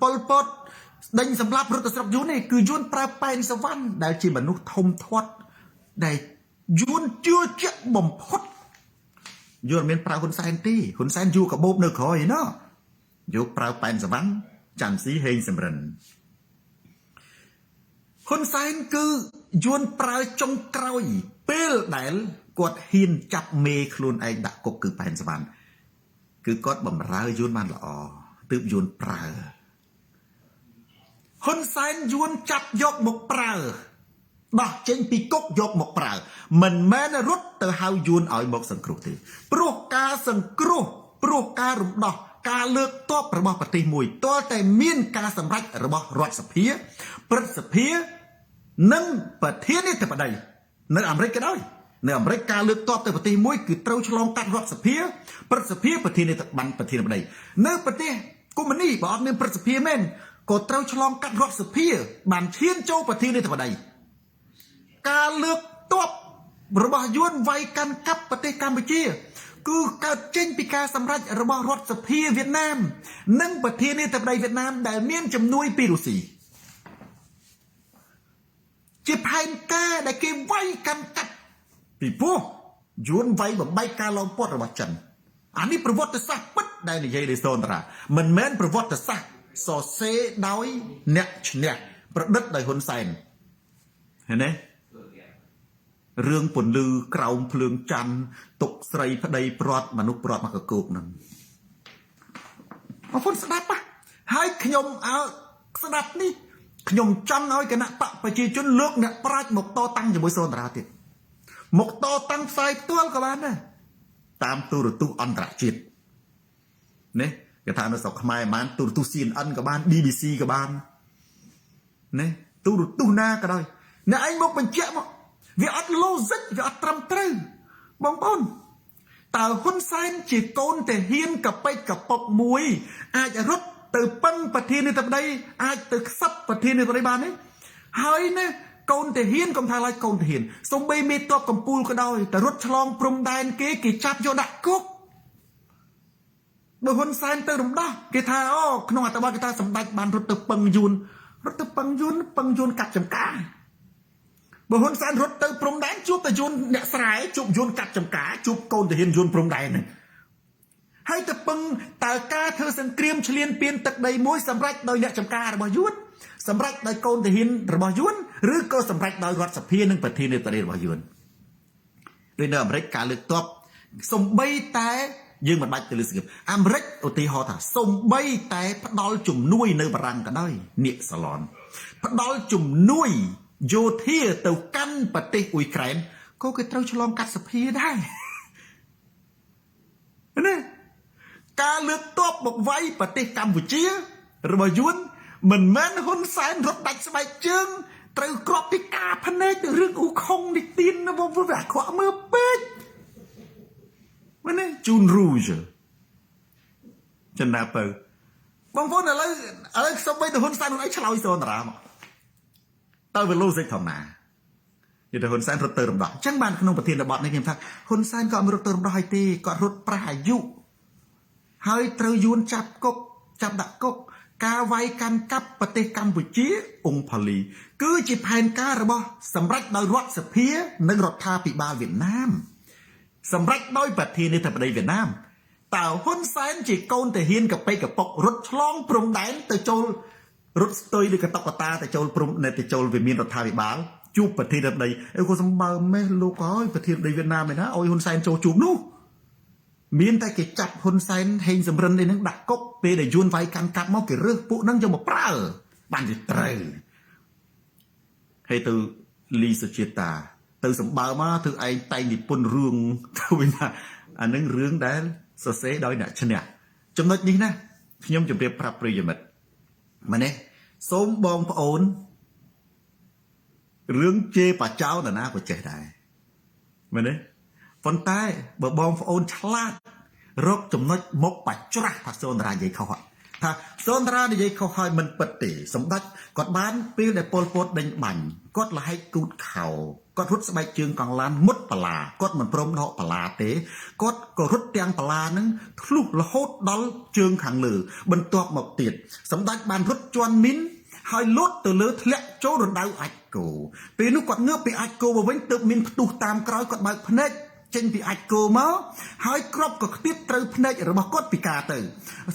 ប៉ុលពតដេញសម្លាប់រត់ទៅស្រុកយួននេះគឺយួនប្រើប៉ែនសវណ្ណដែលជាមនុស្សធំធាត់ដែលយួនជឿជាក់បំផុតយួនមានប្រើហ៊ុនសែនទេហ៊ុនសែនយួរកបោបនៅក្រោយណោះយកប្រើប៉ែនសវណ្ណចាំស៊ីហេងសំរិនហ៊ុនសែនគឺយួនប្រើចុងក្រោយពេលដែលគាត់ហ៊ានចាប់មេខ្លួនឯងដាក់គុកគឺប៉ែនសវណ្ណគឺគាត់បំរើយួនបានល្អទើបយួនប្រើហ៊ុនសែនយួនចាប់យកមកប្រើដោះចេញពីគុកយកមកប្រើមិនមែនរត់ទៅហៅយួនឲ្យមកសង្គ្រោះទេព្រោះការសង្គ្រោះព្រោះការរំដោះការលើកទ័ពរបស់ប្រទេសមួយទាល់តែមានការសម្រេចរបស់រដ្ឋសភាព្រឹទ្ធសភានិងប្រធានាធិបតីនៅអាមេរិកក៏ដោយនៅអាមេរិកការលើកទ័ពទៅប្រទេសមួយគឺត្រូវឆ្លងកាត់រដ្ឋសភាព្រឹទ្ធសភាប្រធានាធិបតីនៅប្រទេសកុម្មុយនីបើអត់មានព្រឹទ្ធសភាមែនក៏ត្រូវឆ្លងកាត់រដ្ឋសភាបានឈានចូលប្រធានាធិបតីការលើកទ័ពរបស់យួនវាយកាន់កាប់ប្រទេសកម្ពុជាគឺកើតចេញពីការសម្រេចរបស់រដ្ឋសភាវៀតណាមនិងប្រធានាធិបតីវៀតណាមដែលមានជំនួយពីរុស្ស៊ីជាផែនការដែលគេវាយកាន់កាប់ពីព្រោះយួនវាយបំបែកការឡោមព័ទ្ធរបស់ចិន អានេះប្រវត្តិសាស្ត្រពិតដែលនិយាយដោយសូនតារាមិនមែនប្រវត្តិសាស្ត្រសរសេរដោយអ្នកឈ្នះប្រឌិតដោយហ៊ុនសែនឃើញទេរឿងពន្លឺក្រោមភ្លើងច័ន្ទទុកស្រីប្តីព្រាត់មនុស្សព្រាត់មកកគោកហ្នឹងបងប្អូនស្ដាប់ហើយខ្ញុំស្ដាប់នេះខ្ញុំចង់ឲ្យគណៈបកប្រជាជនលោកអ្នកប្រាជ្ញមកតតាំងជាមួយសូនតារាទៀតមកតតាំងផ្សាយផ្ទាល់ក៏បានដែរតាមទូរទស្សន៍អន្តរជាតិនេះគេថានៅស្រុកខ្មែរបានទូរទស្សន៍ CNN ក៏បាន BBC ក៏បាននេះទូរទស្សន៍ណាក៏ដោយអ្នកឯងមកបញ្ជាក់មកវាអត់ logic វាអត់ត្រឹមត្រូវបងប្អូនតើហ៊ុនសែនជាកូនតាហ៊ានកប៉ិចកប៉ុកមួយអាចរត់ទៅពឹងប្រធានាធិបតីអាចទៅខ្សឹបប្រធានាធិបតីបានទេហើយណាកូនតាហ៊ានកុំថាឡើយកូនតាហ៊ានសំបីមេតបកម្ពុជាក៏ដោយតែរត់ឆ្លងព្រំដែនគេចាប់យកដាក់គុកបើហ៊ុនសែនទៅរំដោះគេថាអូក្នុងអត្ថបទគេថាសម្ដេចបានរត់ទៅពឹងយួនរត់ទៅពឹងយួនកាត់ចំការបើហ៊ុនសែនរត់ទៅព្រំដែនជួបតែយួនអ្នកស្រែជួបយួនកាត់ចំការជួបកូនតាហ៊ានយួនព្រំដែនហ្នឹងហើយទៅពឹងតើការធ្វើសង្គ្រាមឈ្លានពានទឹកដីមួយសម្រាប់ដោយអ្នកចំការរបស់យួនសម្រាប់ដោយកូនតាហ៊ានរបស់យួនឬក៏សម្រាប់ដោយរដ្ឋសភានិងប្រធានាធិបតីរបស់យួនដូចនៅអាមេរិកការលើកទ័ពសំបីតែយើងមិនបាច់ទៅលើសង្គ្រាមអាមេរិកឧទាហរណ៍ថាសំបីតែផ្ដាល់ជំនួយនៅបារាំងក៏ដោយនាគសាឡនផ្ដាល់ជំនួយយោធាទៅកាន់ប្រទេសអ៊ុយក្រែនក៏គេត្រូវឆ្លងកាត់សភាដែរណាការលើកទ័ពមកវាយប្រទេសកម្ពុជារបស់យួនមិនមែនហ៊ុនសែនរត់ដាច់ស្បែកជើងត្រូវគ្រាប់ពីការភ្នែកទៅរឿងអ៊ូខុងនេះទៀនណាបងប្អូនអាក្រក់មើលពេកមែនទេជូនរូជចិនណាបើបងប្អូនឥឡូវសូម្បីតែហ៊ុនសែនខ្លួនឯងឆ្លោយសូនតារាមកតើវាលូសិចធម្មតាយល់តែហ៊ុនសែនរត់ទៅរំដោះអញ្ចឹងបានក្នុងប្រធានបទនេះខ្ញុំថាហ៊ុនសែនក៏មិនរត់ទៅរំដោះឲ្យទេគាត់រត់ប្រះអាយុហើយត្រូវយួនចាប់គុកចាប់ដាក់គុកការវាយកាន់កាប់ប្រទេសកម្ពុជាអង្គផលីគឺជាផែនការរបស់សម្រាប់ដោយរដ្ឋសភានិងរដ្ឋាភិបាលវៀតណាមសម្រាប់ដោយប្រធានាធិបតីវៀតណាមតើហ៊ុនសែនជាកូនតាហ៊ានកប៉ិកប៉ុករត់ឆ្លងព្រំដែនទៅចូលរត់ស្ទុយឬកតុកកតាទៅចូលព្រំទៅចូលវិមានរដ្ឋាភិបាលជួបប្រធានាធិបតីគាត់សម្បើមេះលោកហើយប្រធានាធិបតីវៀតណាមឯណាឲ្យហ៊ុនសែនចូលជួបនោះមានតែគេចាប់ហ៊ុនសែនហេងសំរិននេះនឹងដាក់គុកពេលដែលយួនវាយកាន់កាប់មកគេរើសពួកហ្នឹងយកមកប្រើបានជាត្រូវហើយទៅលីសុជាតាទៅសម្បើមកធ្វើឯងតែងនិពន្ធរឿងទៅវិញថាអានឹងរឿងដែលសរសេរដោយអ្នកឈ្នះចំណុចនេះណាខ្ញុំជម្រាបប្រាប់ប្រិយមិត្តមែនទេសូមបងប្អូនរឿងជេរបចោនណាក៏ចេះដែរមែនទេប៉ុន្តែបើបងប្អូនឆ្លាតរកចំណុចមកបច្ច្រាស់ថាសូនតារានិយាយខុសថាសូនតារានិយាយខុសហើយមិនពិតទេសម្ដេចគាត់បានពេលដែលពលពតដេញបាញ់គាត់លហែកគូតខោគាត់រត់ស្បែកជើងកង់ឡានមុតបលាគាត់មិនព្រមដកបលាទេគាត់ក៏រត់ទាំងបលានឹងធ្លុះរហូតដល់ជើងខាងលើបន្ទាប់មកទៀតសម្ដេចបានរត់ជន់មីនហើយលោតទៅលើធ្លាក់ចូលរណ្ដៅអាចគោពេលនោះគាត់ងើបពីអាចគោមកវិញទើបមានផ្ទុះតាមក្រោយគាត់បើកភ្នែកចេញពីអាចគោមកហើយក្របក៏ខ្ទាតត្រូវភ្នែករបស់គាត់ពិការទៅ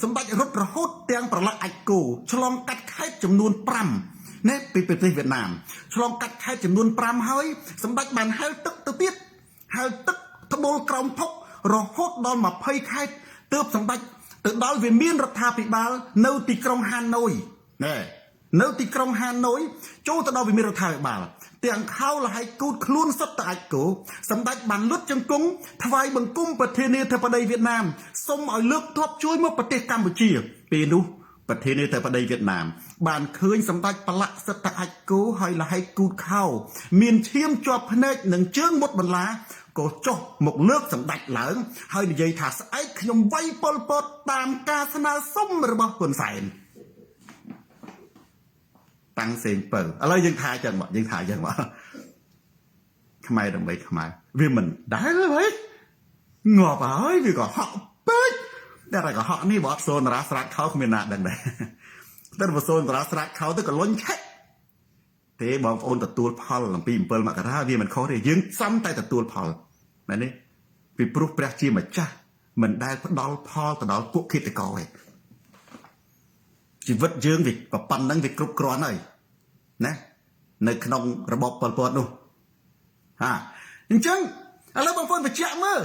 សម្ដេចរត់រហូតទាំងប្រឡាក់អាចគោឆ្លងកាត់ខេត្តចំនួន5ណាពីប្រទេសវៀតណាមឆ្លងកាត់ខេត្តចំនួន5ហើយសម្ដេចបានហែលទឹកទៅទៀតហែលទឹកត្បូលក្រោមភុករហូតដល់20ខេត្តទើបសម្ដេចទៅដល់វាមានរដ្ឋាភិបាលនៅទីក្រុងហាណូយណែនៅទីក្រុងហាណូយចូលទៅដល់វិមានរដ្ឋាភិបាលទាំងខោលហែកគូតខ្លួនសុទ្ធតែអាចគោសម្ដេចបានលុតជង្គង់ថ្វាយបង្គំប្រធានាធិបតីវៀតណាមសូមឲ្យលើកទ័ពជួយមកប្រទេសកម្ពុជាពេលនោះប្រធានាធិបតីវៀតណាមបានឃើញសម្ដេចប្រឡាក់សិទ្ធិអាចគោហើយលហែកគូតខោមានឈាមជាប់ភ្នែកនិងជើងមុតបន្លាក៏ចុះមកលើកសម្ដេចឡើងហើយនិយាយថាស្អែកខ្ញុំវាយប៉ុលពតតាមការស្នើសុំរបស់ហ៊ុនសែនតាំងសេងពៅឥឡូវយើងថាចឹងមកខ្មែរដើម្បីខ្មែរវាមិនដែលហើយងាប់ហើយវាក៏ហក់ពេកតែក៏ហក់នេះបើអត់សូនតារាស្រាតខោគ្មានណាដឹងដែរតែបើសូនតារាស្រាតខោទៅក៏លុញឆែកទេបងប្អូនទទួលផលអំពី7មករាវាមិនខុសទេយើងសំតែទទួលផលមែនទេពីព្រោះព្រះជាម្ចាស់ មិនដែលផ្ដល់ផលទៅដល់ពួកឃាតករឯងជីវិតយើងវាប៉ុណ្្នឹងវាគ្រប់គ្រាន់ហើយណានៅក្នុងរបបប៉ុលពតនោះអញ្ចឹងឥឡូវបងប្អូនបញ្ជាក់មើល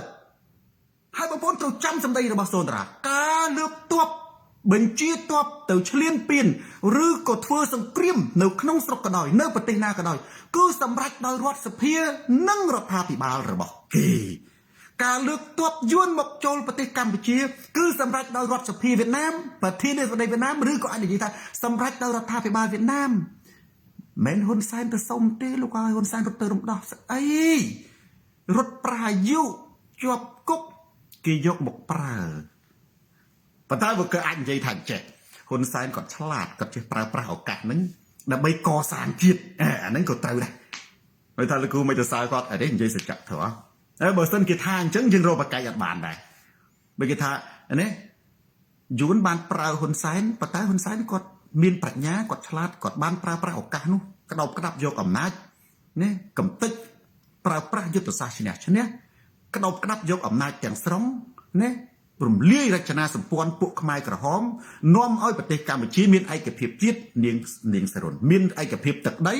ហើយបងប្អូនត្រូវចាំសម្ដីរបស់សូនតារាការលើកទ័ពបញ្ជាទ័ពទៅឈ្លានពានឬក៏ធ្វើសង្គ្រាមនៅក្នុងស្រុកក៏ដោយនៅប្រទេសណាក៏ដោយគឺសម្រេចដោយរដ្ឋសភានិងរដ្ឋាភិបាលរបស់គេការលើកទ័ពយួនមកចូលប្រទេសកម្ពុជាគឺសម្រេចដោយរដ្ឋសភាវៀតណាមប្រធានាធិបតីវៀតណាមឬក៏អាចនិយាយថាសម្រេចដោយរដ្ឋាភិបាលវៀតណាមមិនហ៊ុនសែនទៅសុំទេលោកហើយហ៊ុនសែនរត់ទៅរំដោះស្អីរត់ប្រអាយុជាប់គុកគេយកមកប្រើប៉ុន្តែបើគេអាចនិយាយថាចេះហ៊ុនសែនគាត់ឆ្លាតគាត់ចេះប្រើប្រាស់ឱកាសហ្នឹងដើម្បីកសាងជាតិអាហ្នឹងក៏ត្រូវដែរហើយថាលោកគ្រូមិនទៅសើគាត់អីទេនិយាយសច្ចធម៌ហើយបើសិនគេថាអញ្ចឹងយើងរកបកាយអត់បានដែរបើគេថានេះយួនបានប្រើហ៊ុនសែនប៉ុន្តែហ៊ុនសែនគាត់មានប្រាជ្ញាគាត់ឆ្លាតគាត់បានប្រើប្រាស់ឱកាសនោះក្តោបក្តាប់យកអំណាចណាកំតិចប្រើប្រាស់យុទ្ធសាស្ត្រឈ្នះក្តោបក្តាប់យកអំណាចទាំងស្រុងណារំលាយរចនាសម្ព័ន្ធពួកខ្មែរក្រហមនាំឲ្យប្រទេសកម្ពុជាមានឯកភាពជាតិនាងសរុនមានឯកភាពទឹកដី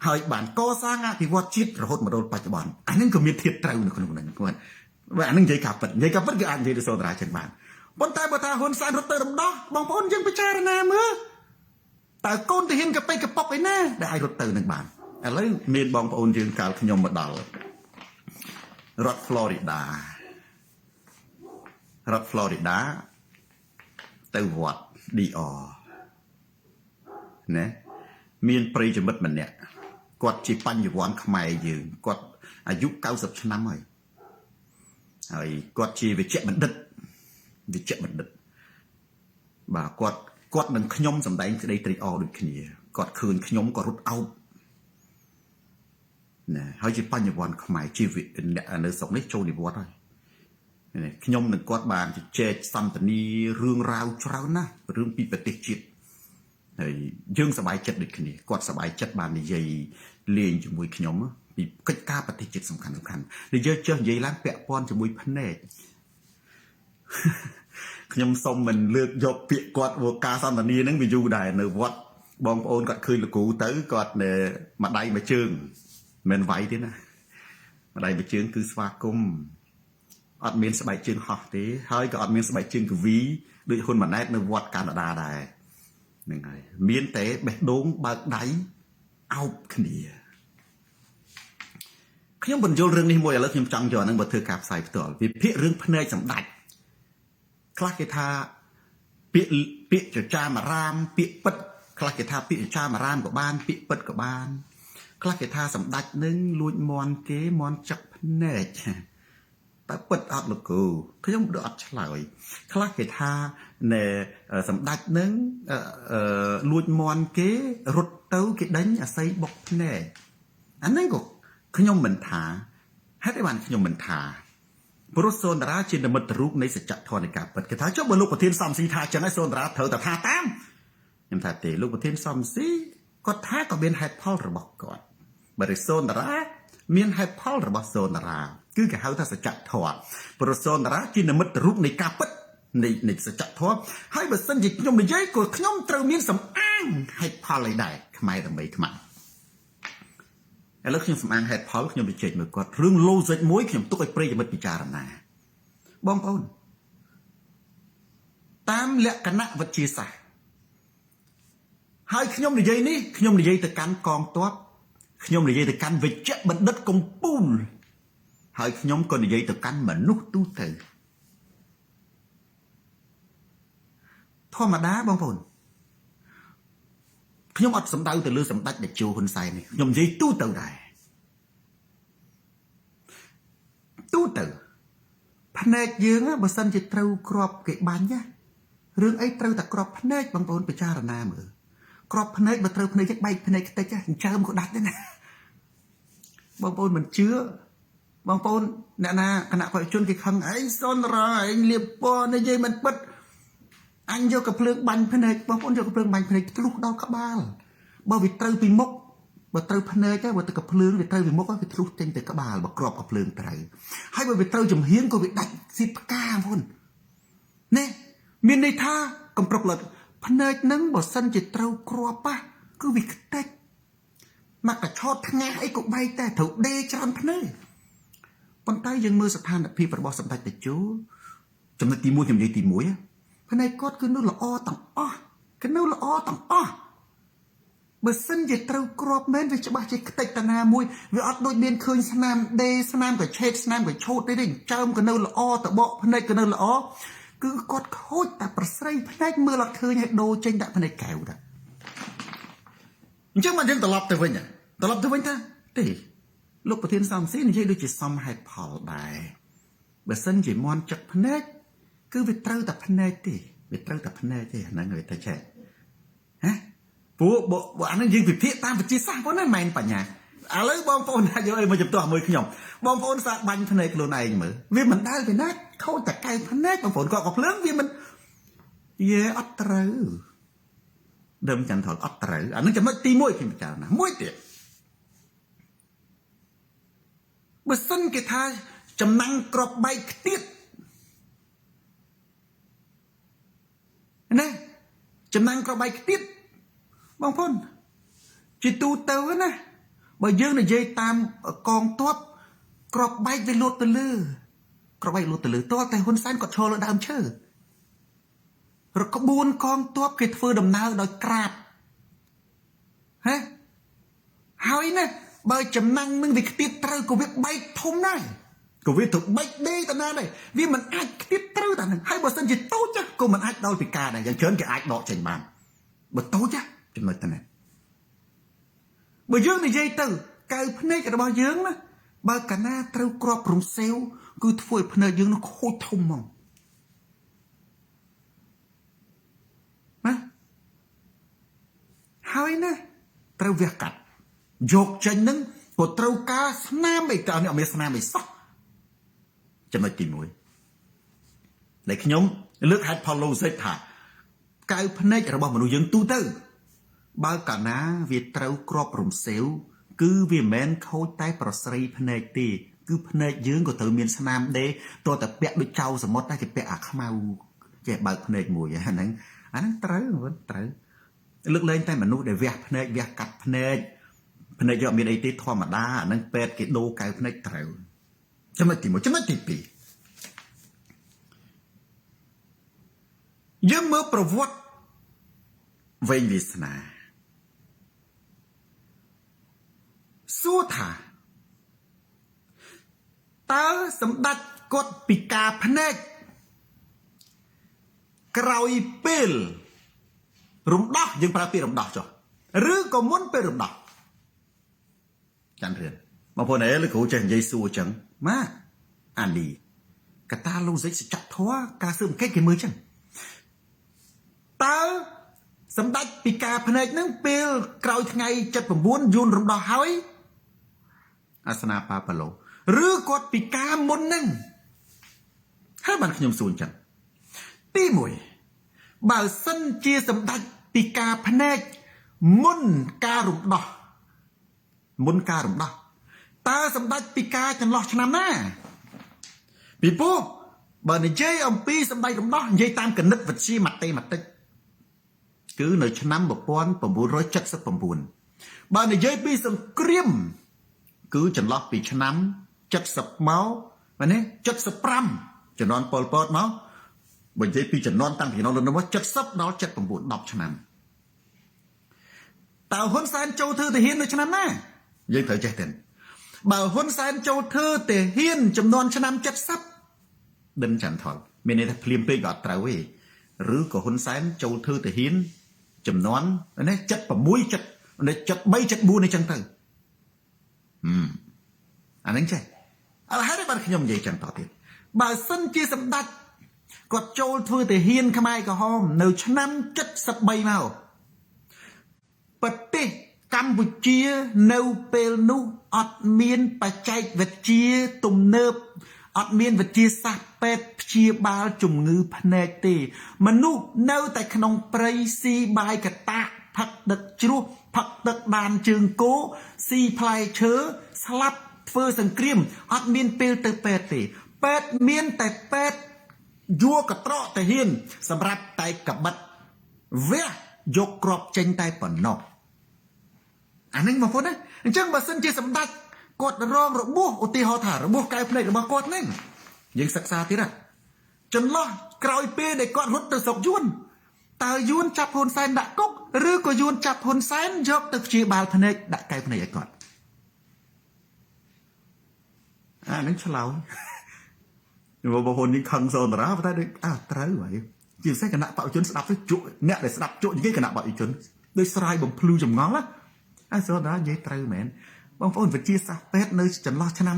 ហើយបានកសាងអភិវឌ្ឍជាតិរហូតមកដល់បច្ចុប្បន្នអានឹងក៏មានធៀបត្រូវនៅក្នុងហ្នឹងគាត់បើអានឹងនិយាយការពិតគឺអាចនិយាយទៅសូនតារាចឹងបានប៉ុន្តែបើថាហ៊ុនសែនរត់ទៅរំដោះបងប្អូនយើងពិចារណាមើលតើកូនទាហានកប៉ិកប៉ុកឯណាដែលអាចរត់ទៅនឹងបានឥឡូវមានបងប្អូនយើងកាលខ្ញុំមកដល់រដ្ឋ Florida ទៅវត្ត DR ណាមានប្រិយមិត្តម្នាក់គាត់ជាបញ្ញវន្តខ្មែរយើងគាត់អាយុ90ឆ្នាំហើយគាត់ជាវិជ្ជបណ្ឌិតបាទគាត់នឹងខ្ញុំសម្ដែងក្តីត្រេកអរដូចគ្នាគាត់ឃើញខ្ញុំក៏រត់អោបណាហើយជាបញ្ញវន្តខ្មែរជាអ្នកនៅស្រុកនេះចូលនិវត្តន៍ហើយខ្ញុំនឹងគាត់បានជជែកសន្ទនារឿងរ៉ាវច្រើនណាស់រឿងពីប្រទេសជាតិហើយយើងសប្បាយចិត្តដូចគ្នាគាត់សប្បាយចិត្តបាននិយាយលេងជាមួយខ្ញុំពីកិច្ចការប្រទេសជាតិសំខាន់និយាយចេះនិយាយឡើងពាក់ព័ន្ធជាមួយភ្នែកខ្ញុំសូមមិនលើកយកពាក្យគាត់វការសន្ទនាហ្នឹងវាយូរដែរនៅវត្តបងប្អូនគាត់ឃើញលោកគ្រូទៅគាត់ម្ដាយមួយជើងមិនវាយទេណាម្ដាយមួយជើងគឺស្វាគមន៍អត់មានស្បែកជើងហោះទេហើយក៏អត់មានស្បែកជើងកវីដូចហ៊ុនម៉ាណែតនៅវត្តកាណាដាដែរហ្នឹងហើយមានតែបេះដូងបើកដៃអោបគ្នាខ្ញុំបញ្យល់រឿងនេះមួយឥឡូវខ្ញុំចង់យកហ្នឹងមកធ្វើការផ្សាយផ្ទាល់វិភាគរឿងភ្នែកសម្ដេចខ្លះគេថាពាក្យចចាមអារាមពាក្យពិតខ្លះគេថាពាក្យចចាមអារាមក៏បានពាក្យពិតក៏បានខ្លះគេថាសម្ដេចនឹងលួចមន់គេមន់ចឹកភ្នែកតែពិតអត់លោកគ្រូខ្ញុំអត់ឆ្លើយខ្លះគេថាសម្ដេចនឹងលួចមន់គេរត់ទៅគេដេញអាស័យបុកភ្នែកអាហ្នឹងក៏ខ្ញុំមិនថាហេតុអីបានខ្ញុំមិនថាព្រោះសូនតារាជានិមិត្តរូបនៃសច្ចធម៌នៃការពិតគេថាចុះបើលោកប្រធានសំស៊ីថាចឹងហើយសូនតារាត្រូវតែថាតាមខ្ញុំថាទេលោកប្រធានសំស៊ីគាត់ថាក៏មានហេតុផលរបស់គាត់បើរិសូនតារាមានហេតុផលរបស់សូនតារាគឺគេហៅថាសច្ចធម៌ព្រោះសូនតារាជានិមិត្តរូបនៃការពិតនៃសច្ចធម៌ហើយបើសិនជាខ្ញុំនិយាយក៏ខ្ញុំត្រូវមានសំអាងហេតុផលអីដែរខ្មែរដើម្បីខ្មែរឥឡូវខ្ញុំសំអាងហេតុផលខ្ញុំបញ្ជាក់មើលគាត់រឿង logic មួយខ្ញុំទុកឲ្យប្រិយមិត្តពិចារណាបងប្អូនតាមលក្ខណៈវិទ្យាសាស្ត្រហើយខ្ញុំនិយាយនេះខ្ញុំនិយាយទៅកាន់កងទ័ពខ្ញុំនិយាយទៅកាន់វិជ្ជបណ្ឌិតកំពូលហើយខ្ញុំក៏និយាយទៅកាន់មនុស្សទូទៅធម្មតាបងប្អូនខ្ញុំអត់សំដៅទៅលើសម្ដេចតេជោហ៊ុនសែននេះខ្ញុំនិយាយទូទៅដែរទូទៅភ្នែកយើងបើសិនជាត្រូវក្របគេបាញ់ណារឿងអីត្រូវតែក្របភ្នែកបងប្អូនពិចារណាមើលក្របភ្នែកបើត្រូវភ្នែកចិត្តបែកភ្នែកខ្ទេចចិញ្ចើមក៏ដាច់ដែរណាបងប្អូនមិនជឿបងប្អូនអ្នកណាគណៈបព្វជិជនគេខឹងអីសុនរាឯងលៀបពណ៌និយាយមិនពិតអញយកកភ្លើងបាញ់ភ្នែកបងប្អូនយកកភ្លើងបាញ់ភ្នែកធ្លុះដល់ក្បាលបើវាត្រូវពីមុខ បើត្រូវភ្នែកទៅបើទៅកភ្លើងវាត្រូវវាមុខវាធ្លុះចេញទៅក្បាលបើក្របកភ្លើងត្រូវហើយបើវាត្រូវចំហៀងក៏វាដាច់ស៊ីផ្កាបងណែមានន័យថាកំប្រុកលត់ភ្នែកនឹងបើសិនជាត្រូវក្របប៉ះគឺវាខ្ទេចមកកឆោតថ្ងាសអីក៏បែកតែត្រូវដេច្រើនភ្នែកប៉ុន្តែយើងមើលស្ថានភាពរបស់សម្ដេចតេជោចំណុចទី1ខ្ញុំនិយាយទី1ភ្នែកគាត់គឺនៅល្អទាំងអស់គឺនៅល្អទាំងអស់បើសិនជាត្រូវក្របមែនវាច្បាស់ជាខ្ទេចតាណាមួយវាអត់ដូចមានឃើញស្នាមដេស្នាមក៏ឆេតស្នាមក៏ឆូតទេចើមក៏នៅល្អតបកភ្នែកក៏នៅល្អគឺគាត់ខូចតែប្រស្រីភ្នែកមើលអត់ឃើញឲ្យដូរចេញដាក់ភ្នែកកែវតាអញ្ចឹងមកយើងត្រឡប់ទៅវិញថាទេលោកប្រធានសំស៊ីនិយាយដូចជាសមហេតុផលដែរបើសិនជាមន់ចឹកភ្នែកគឺវាត្រូវតែភ្នែកទេវាត្រូវតែភ្នែកទេហ្នឹងវាទៅចេះហ៎ពួកបើអានេះយើងពិភាក្សាតាមវិទ្យាសាស្ត្រប៉ុណ្ណាមិនមែនបញ្ញាឥឡូវបងប្អូនយកអីមកជំទាស់មើលខ្ញុំបងប្អូនសាកបាញ់ភ្នែកខ្លួនឯងមើលវាមិនដែលពីណាខូចតែកែវភ្នែកបងប្អូនក៏ភ្លើងវាមិនយេអត់ត្រូវដើមចន្ទថលអត់ត្រូវអានឹងចំណុចទី1ខ្ញុំពិចារណាមួយទៀតបើសិនគេថាចំណាំងក្របបែកខ្ទៀតណាចំណាំងក្របបែកខ្ទៀតបងប្អូនជាទូទៅណាបើយើងនិយាយតាមកងទ័ពក្របបែកវាលូតទៅលើក្របបែកលូតទៅលើតើតែហ៊ុនសែនគាត់ឈរលើដើមឈើរកក្បួនកងទ័ពគេធ្វើដំណើរដោយក្រាបហ៎ហើយណាបើចំណាំងនឹងវាខ្ទៀតត្រូវក៏វាបែកធំដែរក៏វាទៅបែកដេកតាណាដែរវាមិនអាចខ្ទៀតត្រូវតានឹងហើយបើសិនជាតូចក៏មិនអាចដល់ពិការដែរយ៉ាងច្រើនគេអាចដកចេញបានបើតូចចំណុចតាណាបើយើងនិយាយទៅកៅភ្នែករបស់យើងណាបើកាលណាត្រូវក្របរំសេវគឺធ្វើឲ្យភ្នែកយើងនឹងខូចធំហ្មងណាហើយណាត្រូវវះកាត់យកចេញនឹងក៏ត្រូវការស្នាមឯកនេះអត់មានស្នាមឯសោះចំណុចទី1ដែលខ្ញុំលើកហេតុផលឡូសិកថាកៅភ្នែករបស់មនុស្សយើងទូទៅបើកាលណាវាត្រូវក្របរំសេវគឺវាមិនមែនខូចតែប្រស្រីភ្នែកទេគឺភ្នែកយើងក៏ត្រូវមានស្នាមដេរតើតែពាក់ដូចចៅសមុទ្រតែគេពាក់អាខ្មៅចេះបើកភ្នែកមួយអាហ្នឹងត្រូវលើកលែងតែមនុស្សដែលវះភ្នែកវះកាត់ភ្នែកយកមានអីទេធម្មតាអាហ្នឹងពេទ្យគេដូរកៅភ្នែកត្រូវចំណុចទី1ចំណុចទី2យើងមើលប្រវត្តិវែងវាសនាសួរថាតើសម្ដេចគាត់ពិការភ្នែកក្រោយពេលរំដោះយើងប្រើពាក្យរំដោះចុះឬក៏មុនពេលរំដោះចាំរៀនបងប្អូនអេលោកគ្រូចេះនិយាយសួរអញ្ចឹងម៉ាអាលីកតាឡូសិកសច្ចធម៌ការស៊ើបអង្កេតគេមើលអញ្ចឹងតើសម្ដេចពិការភ្នែកនឹងពេលក្រោយថ្ងៃ79យួនរំដោះហើយអាសនាប៉ាប៉ាឡូឬគាត់ពិការមុននឹងហើយបានខ្ញុំសួរអញ្ចឹងទី1បើសិនជាសម្ដេចពិការភ្នែកមុនការរំដោះតើសម្ដេចពិការចន្លោះឆ្នាំណាពីព្រោះបើនិយាយអំពីសម្ដេចរំដោះនិយាយតាមគណិតវិទ្យាម៉ាតេម៉ាទិកគឺនៅឆ្នាំ1979បើនិយាយពីសង្គ្រាមគឺចន្លោះពីឆ្នាំ70មកណា75ជំនាន់ប៉ុលពតមកបើនិយាយពីជំនាន់តាំងពីជំនាន់លន់មក70ដល់79 10ឆ្នាំតើហ៊ុនសែនចូលធ្វើទាហាននៅឆ្នាំណាយើងត្រូវចេះទេបើហ៊ុនសែនចូលធ្វើទាហានចំនួនឆ្នាំ70ដិនចន្ទថលមានន័យថាភ្លាមពេកក៏អត់ត្រូវទេឬក៏ហ៊ុនសែនចូលធ្វើទាហានចំនួនណា76 73 74នេះចឹងទៅអានឹងចេះឥឡូវហើយបានខ្ញុំនិយាយចឹងតទៀតបើសិនជាសម្ដេចគាត់ចូលធ្វើទាហានខ្មែរក្រហមនៅឆ្នាំ73មកប្រទេសកម្ពុជានៅពេលនោះអត់មានបច្ចេកវិទ្យាទំនើបអត់មានវិទ្យាសាស្ត្រពេទ្យព្យាបាលជំងឺភ្នែកទេមនុស្សនៅតែក្នុងព្រៃស៊ីបាយកតាផឹកដឹកជ្រោះផ ផឹកទឹកដានជើងគោស៊ីផ្លែឈើស្លាប់ធ្វើសង្គ្រាមអត់មានពេលទៅពេទ្យទេពេទ្យមានតែពេទ្យយួរកត្រកតាហ៊ានសម្រាប់តែកបិតវះយកគ្រាប់ចេញតែប៉ុណ្ណោះអានឹងបងប្អូនណាអញ្ចឹងបើសិនជាសម្ដេចគាត់រងរបួសឧទាហរណ៍ថារបួសកែវភ្នែករបស់គាត់ហ្នឹងយើងសិក្សាទៀតណាចន្លោះក្រោយពេលដែលគាត់រត់ទៅស្រុកយួនតើយួនចាប់ហ៊ុនសែនដាក់គុកឬក៏យួនចាប់ហ៊ុនសែនយកទៅព្យាបាលភ្នែកដាក់កែវភ្នែកឲ្យគាត់អានឹងឆ្លោយបងប្អូននេះខឹងសូនតារាតែត្រូវហើយជាពិសេសគណៈបព្វជិជនស្ដាប់ទៅជក់អ្នកដែលស្ដាប់ជក់និយាយគណៈបព្វជិជនដោយស្រ័យបំភ្លឺចម្ងល់ណាសូនតារានិយាយត្រូវមែនបងប្អូនវិទ្យាសាស្ត្រពេទ្យនៅចន្លោះឆ្នាំ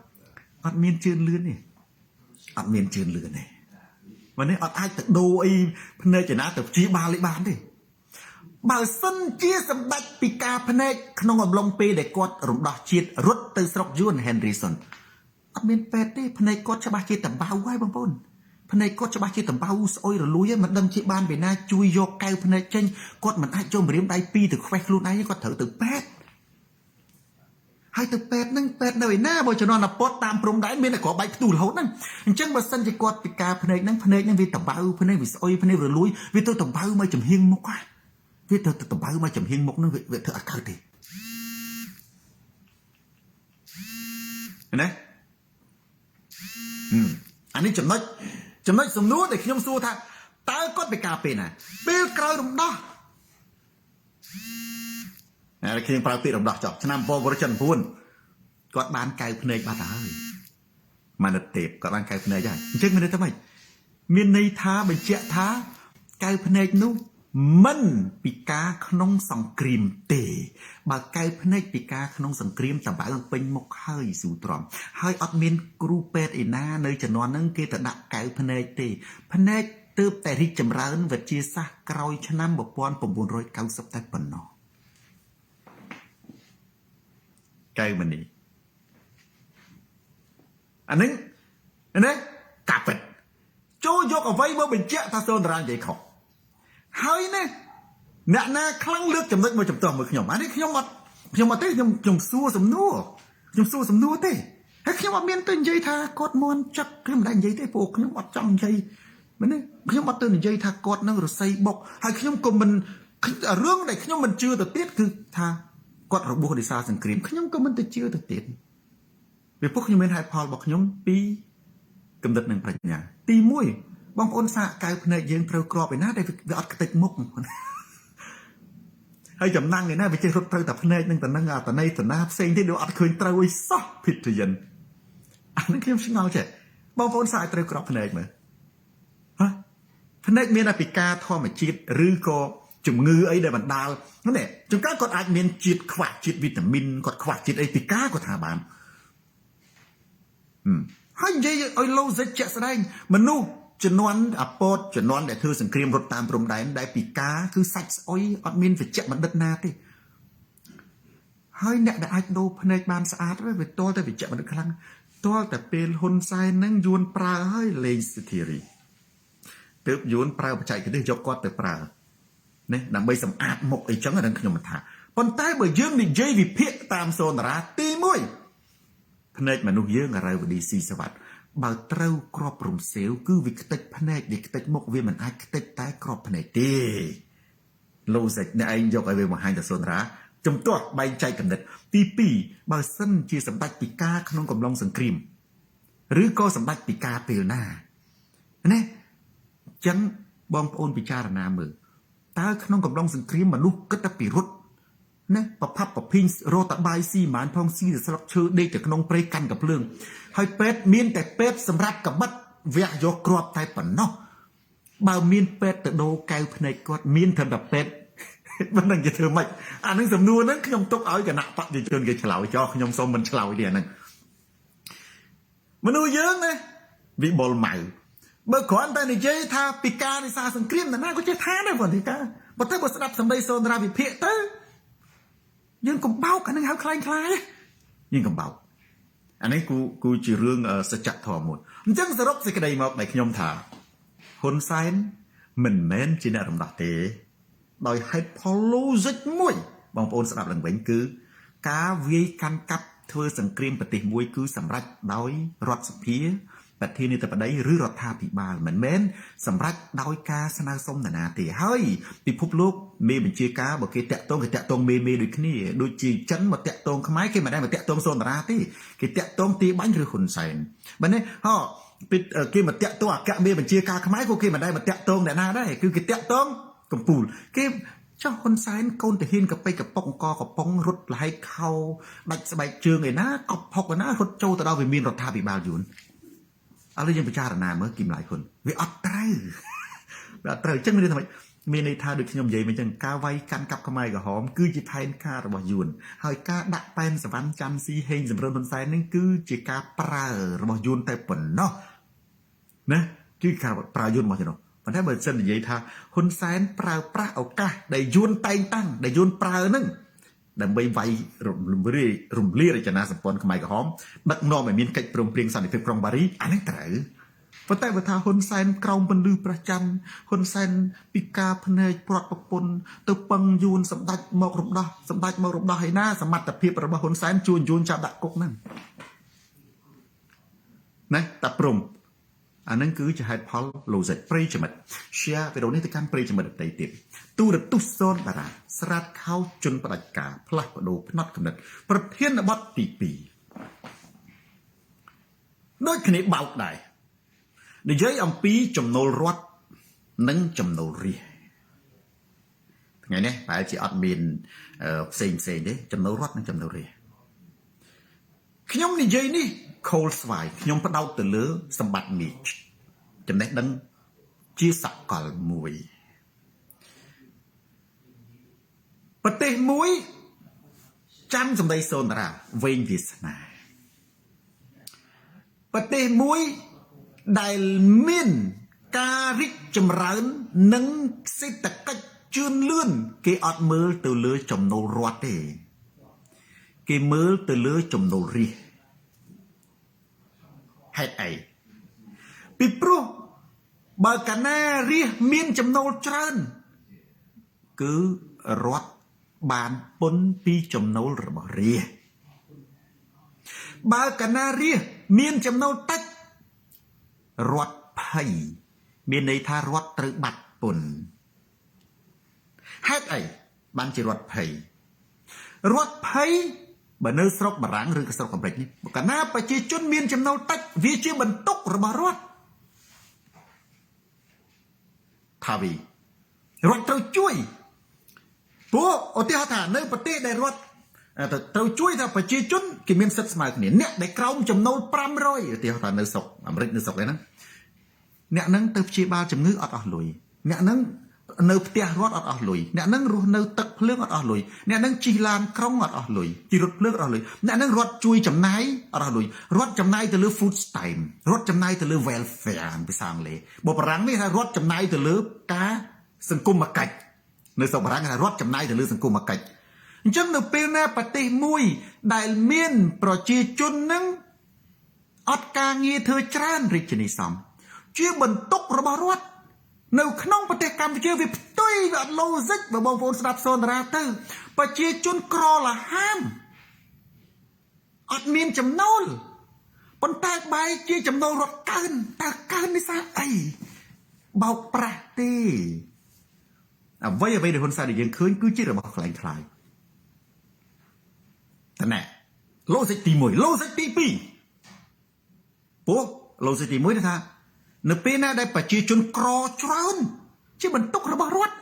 70អត់មានជឿនលឿនទេអត់មានជឿនលឿនទេวันนี้អត់អាចទៅដូរអីភ្នែកចំណាទៅព្យាបាលឯបានទេបើសិនជាសម្ដេចពីការភ្នែកក្នុងអំឡុងពេលដែលគាត់រំដោះជាតិរត់ទៅស្រុកយួន Henryson អត់មានពេទ្យទេភ្នែកគាត់ច្បាស់ជាតបៅហើយបងប្អូនភ្នែកគាត់ច្បាស់ជាតបៅស្អុយរលួយហើយមិនដឹងជាបានពីណាជួយយកកែវភ្នែកចេញគាត់មិនអាចចូលម្រាមដៃពីរទៅខ្វេះខ្លួនឯងគាត់ត្រូវទៅពេទ្យហើយទៅពេទ្យហ្នឹងពេទ្យនៅឯណាបើជំនាន់ពតតាមព្រំដែនមានតែគ្រាប់បែកផ្ទុះរហូតហ្នឹងអញ្ចឹងបើសិនជាគាត់ពិការភ្នែកហ្នឹងវាតបៅភ្នែកវាស្អុយភ្នែករលួយវាទៅតបៅមកចំហៀងមុខវាទៅតបៅមកចំហៀងមុខហ្នឹងវាធ្វើអត់កើតទេណាអានេះចំណុចសំណួរដែលខ្ញុំសួរថាតើគាត់ពិការពេលណាពេលក្រោយរំដោះហើយខ្ញុំប្រើពាក្យរំដោះចប់ឆ្នាំ1979គាត់បានកែវភ្នែកបាត់ហើយម៉ានិតទេពគាត់បានកែវភ្នែកហើយអញ្ចឹងមានន័យថាម៉េចមានន័យថាបញ្ជាក់ថាកែវភ្នែកនោះមិនពិការក្នុងសង្គ្រាមទេបើកែវភ្នែកពិការក្នុងសង្គ្រាមតបៅពេញមុខហើយស៊ូទ្រាំហើយអត់មានគ្រូពេទ្យឯណានៅជំនាន់ហ្នឹងគេទៅដាក់កែវភ្នែកទេភ្នែកទើបតែរីកចម្រើនវិទ្យាសាស្ត្រក្រោយឆ្នាំ1990តែប៉ុណ្ណោះកែវមនីអានេះកាពិតចូលយកអ្វីមកបញ្ជាក់ថាសូនតារានិយាយខុសហើយណាអ្នកណាខ្លាំងលើកចំណុចមកចំទាស់មើលខ្ញុំអានេះខ្ញុំអត់ទេខ្ញុំសួរសំណួរទេហើយខ្ញុំអត់មានទៅនិយាយថាគាត់មន់ចឹកខ្ញុំមិនដែរនិយាយទេព្រោះខ្ញុំអត់ចង់និយាយមែនទេខ្ញុំអត់ទៅនិយាយថាគាត់នឹងរស័យបុកហើយខ្ញុំក៏មិនរឿងដែលខ្ញុំមិនជឿទៅទៀតគឺថាគាត់របួសដោយសារសង្គ្រាមខ្ញុំក៏មិនទៅជឿទៅទៀតពីព្រោះខ្ញុំមានហេតុផលរបស់ខ្ញុំពីកំណត់និងប្រាជ្ញាទី1បងប្អូនសាកកែវភ្នែកយើងត្រូវក្របឯណាដែលវាអត់ខ្ទេចមុខហើយចំណាំងឯណាវាចេះរត់ត្រូវតែភ្នែកនឹងតំណឹងអតន័យតណាផ្សេងទៀតវាអត់ឃើញត្រូវអីសោះភិតយិនអានេះខ្ញុំឆ្ងល់ចេះបងប្អូនសាកត្រូវក្របភ្នែកមើលភ្នែកមានអភិការធម្មជាតិឬក៏ជំងឺអីដែលបណ្ដាលនេះជួនកាលគាត់អាចមានជាតិខ្វះជាតិវីតាមីនគាត់ខ្វះជាតិអីពិការគាត់ថាបានហើយនិយាយឲ្យលោសិចជាក់ស្ដែងមនុស្សជំនាន់អពតជំនាន់ដែលធ្វើសង្គ្រាមរត់តាមព្រំដែនដែលពិការគឺសាច់ស្អុយអត់មានវិជ្ជបណ្ឌិតណាទេហើយអ្នកដែលអាចដូរភ្នែកបានស្អាតវាតលតែវិជ្ជបណ្ឌិតខ្លាំងតលតែពេលហ៊ុនសែននឹងយួនប្រើហើយលេងសិទ្ធិរីទើបយួនប្រើបច្ចេកទេសយកគាត់ទៅប្រើនេះដើម្បីសម្អាតមុខអីចឹងហ្នឹងខ្ញុំមិនថាប៉ុន្តែបើយើងនិយាយវិភាគតាមសូនតារាទី1ភ្នែកមនុស្សយើងរ៉ៅវឌីស៊ីសវត្តបើត្រូវក្របរំសេវគឺវាខ្ទេចភ្នែកវាខ្ទេចមុខវាមិនអាចខ្ទេចតែក្របភ្នែកទេលោសិចអ្នកឯងយកឲ្យវាបង្ហាញទៅសូនតារាជំទាស់បែងចែកកំណត់ទី2បើសិនជាសម្ដេចពិការក្នុងកំឡុងសង្គ្រាមឬក៏សម្ដេចពិការពេលណាណាចឹងបងប្អូនពិចារណាមើលតើក្នុងកំឡុងសង្គ្រាមមនុស្សគិតតែពីរត់ណាប្រផាប់ប្រភីងរត់តបាយស៊ីម៉ានផងស៊ីស្លឹកឈើដេកទៅក្នុងព្រៃកាន់កាភ្លើងហើយពេទ្យមានតែពេទ្យសម្រាប់កបិតវះយកគ្រាប់តែប៉ុណ្ណោះបើមានពេទ្យទៅដូរកែវភ្នែកគាត់មានត្រឹមតែពេទ្យមិនដឹងជាធ្វើម៉េចអានឹងសំណួរហ្នឹងខ្ញុំទុកឲ្យគណៈបព្វជិជនគេឆ្លើយចោះខ្ញុំសូមមិនឆ្លើយទេអាហ្នឹងមនុស្សយើងណាវិបុលម៉ៅបើគ្រាន់តែនិយាយថាពិការនៃសារសង្គ្រាមណាក៏ចេះថាដែរបងទីកាបើទៅបើស្ដាប់សម្ដីសូនតារាវិភាគទៅយើងកំបោកអានឹងហៅคล้ายយើងកំបោកអានេះគឺជារឿងសច្ចធម៌មួយអញ្ចឹងសរុបសេចក្តីមកដែលខ្ញុំថាហ៊ុនសែនមិនមែនជាអ្នករំដោះទេដោយហេតុផល logic មួយ បងប្អូនស្ដាប់ឡើងវិញគឺការវាយកាន់កាប់ធ្វើសង្គ្រាមប្រទេសមួយគឺសម្រេចដោយរដ្ឋសភាប្រធានាធិបតីឬរដ្ឋាភិបាលមិនមែនសម្រេចដោយការស្នើសុំនរណាទេហើយពិភពលោកមេបញ្ជាការបើគេតាក់ទងគេតាក់ទងមេដូចគ្នាដូចជាចិនមកតាក់ទងខ្មែរគេមិនដែលមកតាក់ទងសូនតារាទេគេតាក់ទងទីបាញ់ឬហ៊ុនសែនបើនេះគេមកតាក់ទងអគ្គមេបញ្ជាការខ្មែរក៏គេមិនដែលមកតាក់ទងអ្នកណាដែរគឺគេតាក់ទងកំពូលគេចុះហ៊ុនសែនកូនតាហ៊ានកប៉ិកកប៉ុកអង្គកំប៉ុងរត់លហែកខោដាច់ស្បែកជើងឯណាកប់ផុកឯណារត់ចូលទៅដល់វិមានរដ្ឋាភិបាលយួនឥឡូវយើងពិចារណាមើលគីមឡាយហ៊ុនវាអត់ត្រូវវាអត់ត្រូវអញ្ចឹងមានន័យថាមានន័យថាដូចខ្ញុំនិយាយមកអញ្ចឹងការវាយកាន់កាប់ខ្មែរក្រហមគឺជាផែនការរបស់យួនហើយការដាក់ប៉ែនសវណ្ណច័ន្ទស៊ីហេងសំរិនហ៊ុនសែននេះគឺជាការប្រើរបស់យួនតែប៉ុណ្ណោះណាគឺការប្រើយួនមកទេនោះប៉ុន្តែបើសិននិយាយថាហ៊ុនសែនប្រើប្រាស់ឱកាសដែលយួនតែងតាំងដែលយួនប្រើហ្នឹងដើម្បីវាយរំលាយរចនាសម្ព័ន្ធខ្មែរក្រហមដឹកនាំឲ្យមានកិច្ចព្រមព្រៀងសន្តិភាពក្រុងប៉ារីអានេះត្រូវប៉ុន្តែបើថាហ៊ុនសែនក្រោមពន្លឺព្រះច័ន្ទហ៊ុនសែនពីការភ្នែកព្រាត់ប្រពន្ធទៅពឹងយួនសម្ដេចមករំដោះឯណាសមត្ថភាពរបស់ហ៊ុនសែនជួញយួនចាប់ដាក់គុកហ្នឹងណាតាព្រំអានឹងគឺជាហេតុផល logic ប្រិយមិត្ត share វីដេអូនេះទៅកាន់ប្រិយមិត្តដទៃទៀតទូរទស្សន៍សូនតារាស្រាតខោជន់ផ្ដាច់ការផ្លាស់ប្ដូរផ្នត់គំនិតប្រធានបទទី2ដូចគ្នាបោកដែរនិយាយអំពីចំណូលរដ្ឋនិងចំណូលរាជថ្ងៃនេះប្រហែលជាអត់មានផ្សេងទេចំណូលរដ្ឋនិងចំណូលរាជខ្ញុំនិយាយនេះខូលស្វាយខ្ញុំផ្ដោតទៅលើសម្បត្តិមីជចំណេះដឹងជាសកលមួយប្រទេសមួយចាំសម្ដីសូនតារាវែងវាសនាប្រទេសមួយដែលមានការរីកចម្រើននិងសេដ្ឋកិច្ចជឿនលឿនគេអត់មើលទៅលើចំណូលរដ្ឋទេគេមើលទៅលើចំណូលរាជហេតុអីពីព្រោះបើកាលណារាជមានចំណូលច្រើនគឺរដ្ឋបានពន្ធពីចំណូលរបស់រាជបើកាលណារាជមានចំណូលតិចរដ្ឋភ័យមានន័យថារដ្ឋត្រូវបាត់ពន្ធហេតុអីបានជារដ្ឋភ័យបើនៅស្រុកបារាំងឬក៏ស្រុកអាមេរិកនេះកាលណាប្រជាជនមានចំណូលតិចវាជាបន្ទុករបស់រដ្ឋថារដ្ឋត្រូវជួយព្រោះឧទាហរណ៍ថានៅប្រទេសដែលរដ្ឋត្រូវជួយថាប្រជាជនគេមានសិទ្ធិស្មើគ្នាអ្នកដែលក្រោមចំណូល500ឧទាហរណ៍ថានៅស្រុកអាមេរិកនៅស្រុកហ្នឹងអ្នកហ្នឹងទៅព្យាបាលជំងឺអត់អស់លុយអ្នកហ្នឹងនៅផ្ទះរដ្ឋអត់អស់លុយអ្នកហ្នឹងរស់នៅទឹកភ្លើងអត់អស់លុយអ្នកហ្នឹងជិះឡានក្រុងអត់អស់លុយជិះរថភ្លើងអត់អស់លុយអ្នកហ្នឹងរដ្ឋជួយចំណាយអត់អស់លុយរដ្ឋចំណាយទៅលើ food stamp រដ្ឋចំណាយទៅលើ welfare ភាសាអង់គ្លេសបើបារាំងនេះថារដ្ឋចំណាយទៅលើការសង្គមគិច្ចនៅស្រុកបារាំងថារដ្ឋចំណាយទៅលើសង្គមគិច្ចអញ្ចឹងនៅពេលណាប្រទេសមួយដែលមានប្រជាជននឹងអត់ការងារធ្វើច្រើនរាជនីសំជាបន្ទុករបស់រដ្ឋនៅក្នុងប្រទេសកម្ពុជាវាផ្ទុយវាអត់ឡូហ្សិកបើបងប្អូនស្ដាប់សូនតារាទៅប្រជាជនក្រលហាមអត់មានចំណូលប៉ុន្តែបែរជាចំណូលរដ្ឋកើនតើកើននេះសារអីបោកប្រាស់ទេអ្វីដែលហ៊ុនសែនយើងឃើញគឺជារបស់ខ្លែងខ្លាយតែណែឡូហ្សិកទី1ឡូហ្សិកទី2ព្រោះឡូហ្សិកទី1ថានៅពេលណាដែលប្រជាជនក្រច្រើនជាបន្ទុករបស់រដ្ឋ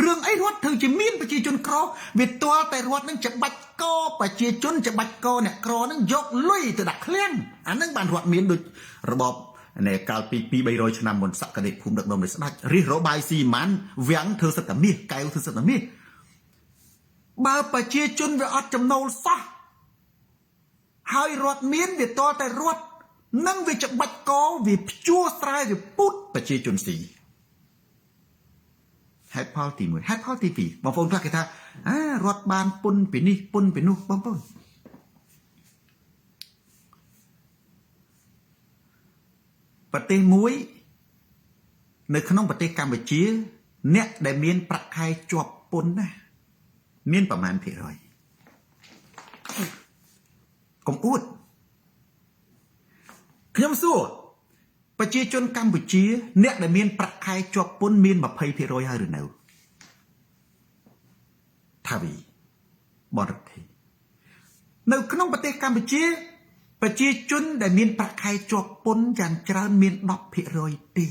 រឿងអីរដ្ឋត្រូវជាមានប្រជាជនក្រវាទាល់តែរដ្ឋនឹងច្បាច់កប្រជាជនច្បាច់កអ្នកក្រនឹងយកលុយទៅដាក់ឃ្លាំងអានឹងបានរដ្ឋមានដូចរបបនៃកាលពី200-300ឆ្នាំមុនសក្តិភូមិដឹកនាំដោយស្ដេចរិះរបាយស៊ីម៉ាន់វាំងធ្វើសិទ្ធិមាសកែវធ្វើសិទ្ធិមាសបើប្រជាជនវាអត់ចំណូលសោះហើយរដ្ឋមានវាទាល់តែរដ្ឋនឹងវាច្បាច់កវាព្យួរស្រែវាពុតប្រជាជនស៊ីហេតុផលទី1ហេតុផលទី2បងប្អូនខ្លះគេថារដ្ឋបានពុនពីនេះពុនពីនោះបងប្អូនប្រទេសមួយនៅក្នុងប្រទេសកម្ពុជាអ្នកដែលមានប្រាក់ខែជាប់ពន្ធណា មានប្រមាណភាគរយកុំអួតខ្ញុំសួរប្រជាជនកម្ពុជាអ្នកដែលមានប្រាក់ខែជាប់ពន្ធមាន 20% ហើយឬនៅថាវីបរទេសនៅក្នុងប្រទេសកម្ពុជាប្រជាជនដែលមានប្រាក់ខែជាប់ពន្ធយ៉ាងច្រើនមាន 10% ទេ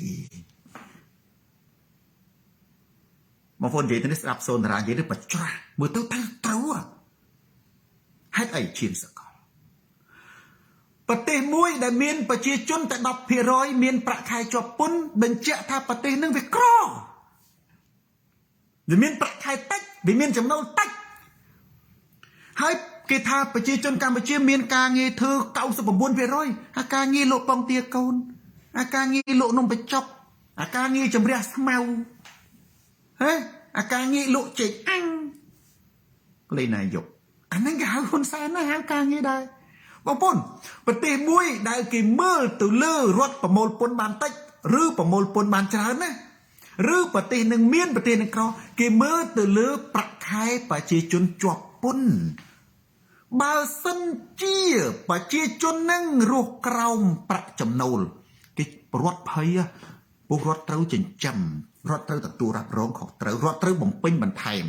បងប្អូននិយាយទៅនេះស្ដាប់សូនតារានិយាយទៅបច្ច្រាស់មើលទៅត្រូវហេតុអីឈានសកលប្រទេសមួយដែលមានប្រជាជនតែ 10% មានប្រាក់ខែជាប់ពន្ធបញ្ជាក់ថាប្រទេសនឹងវាក្រវាមានប្រាក់ខែតិចវាមានចំណូលតិចហើយគេថាប្រជាជនកម្ពុជាមានការងារធ្វើ 99% អាការងារលក់ពងទាកូនអាការងារលក់នំបញ្ចុកអាការងារជំរះស្មៅហេអាការងារលក់ចេកអាំងលេនាយកអាហ្នឹងគេហៅហ៊ុនសែនណាហៅការងារដែរបងប្អូនប្រទេសមួយដែលគេមើលទៅលើរដ្ឋប្រមូលពន្ធបានតិចឬប្រមូលពន្ធបានច្រើនណាឬប្រទេសនឹងមានប្រទេសនឹងក្រគេមើលទៅលើប្រាក់ខែប្រជាជនជាប់ពន្ធបើសិនជាប្រជាជននឹងរស់ក្រោមប្រាក់ចំណូលគេរដ្ឋភ័យពួករដ្ឋត្រូវចិញ្ចឹមរដ្ឋត្រូវទទួលរ៉ាប់រងខុសត្រូវរដ្ឋត្រូវបំពេញបន្ថែម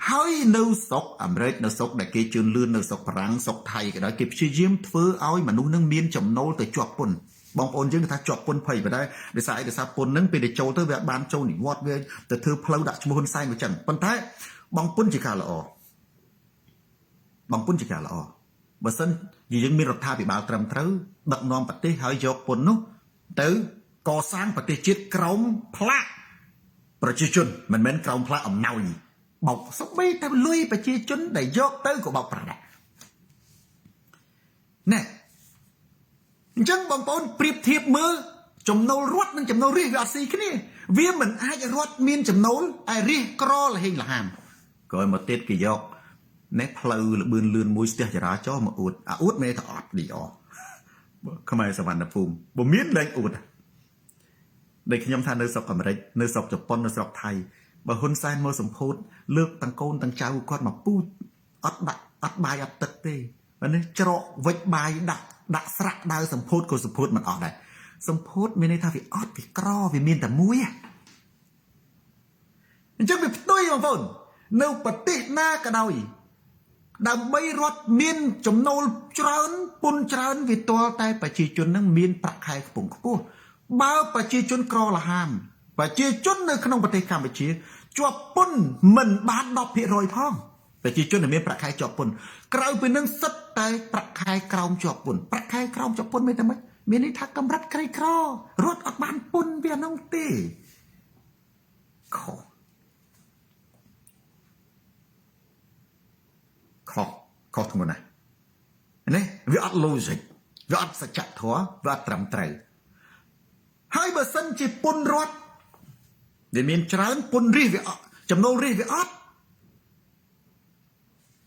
ហើយនៅស្រុកអាមេរិកនៅស្រុកដែលគេជឿនលឿននៅស្រុកបារាំងស្រុកថៃក៏ដោយគេព្យាយាមធ្វើឲ្យមនុស្សនឹងមានចំណូលទៅជាប់ពន្ធបងប្អូនយើងគេថាជាប់ពន្ធភ័យបណ្ដោយដោយសារអីដោយសារពន្ធនឹងពេលទៅចូលទៅវាបានចូលនិវត្តន៍វាទៅធ្វើផ្លូវដាក់ឈ្មោះហ៊ុនសែនមកចឹងប៉ុន្តែបងពន្ធជាការល្អបងពន្ធជាការល្អបើសិនជាយើងមានរដ្ឋាភិបាលត្រឹមត្រូវដឹកនាំប្រទេសហើយយកពន្ធនោះទៅកសាងប្រទេសជាតិក្រោមផ្លាកប្រជាជនមិនមែនក្រោមផ្លាកអំណោយបោកសុបីតែលុយប្រជាជនដែលយកទៅក៏បោកប្រាក់ដែរណែអញ្ចឹងបងប្អូនប្រៀបធៀបមើលចំណូលរដ្ឋនិងចំណូលរាជវាអត់ស៊ីគ្នាវាមិនអាចរដ្ឋមានចំណូលឯរាជក្រលហេងលហាមក្រោយមកទៀតគេយកណែផ្លូវលបឿនលឿនមួយស្ទះចរាចរណ៍មកអួតអួតមែនថាអត់ឌីអខ្មែរសវណ្ណភូមិបើមានលែងអួតដែលខ្ញុំថានៅស្រុកអាមេរិកនៅស្រុកជប៉ុននៅស្រុកថៃបើហ៊ុនសែនមកសម្ពោធលើកទាំងកូនទាំងចៅគាត់មកពូជអត់ដាក់អត់បាយអត់ទឹកទេបើនេះច្រកវិចបាយដាក់ស្រាក់ដើរសម្ពោធក៏សម្ពោធមិនអស់ដែរសម្ពោធមានន័យថាវាអត់វាក្រវាមានតែមួយអញ្ចឹងវាផ្ទុយបងប្អូននៅប្រទេសណាក៏ដោយដើម្បីរដ្ឋមានចំណូលច្រើនពន្ធច្រើនវាទាល់តែប្រជាជននឹងមានប្រាក់ខែខ្ពង់ខ្ពស់បើប្រជាជនក្រលហាមប្រជាជននៅក្នុងប្រទេសកម្ពុជាជាប់ពន្ធមិនបាន 10% ផងប្រជាជនដែលមានប្រាក់ខែជាប់ពន្ធក្រៅពីនឹងសិតតែប្រាក់ខែក្រោមជាប់ពន្ធប្រាក់ខែក្រោមជាប់ពន្ធមានតែម៉េចមានន័យថាកម្រិតក្រីក្ររដ្ឋអត់បានពន្ធវានោះទេខុសធ្ងន់ណាស់នេះវាអត់ logic វាអត់សច្ចធម៌វាអត់ត្រឹមត្រូវហើយបើសិនជាពន្ធរដ្ឋវាមានច្រើនពន្ធរាជវាអត់ចំណូលរាជវាអត់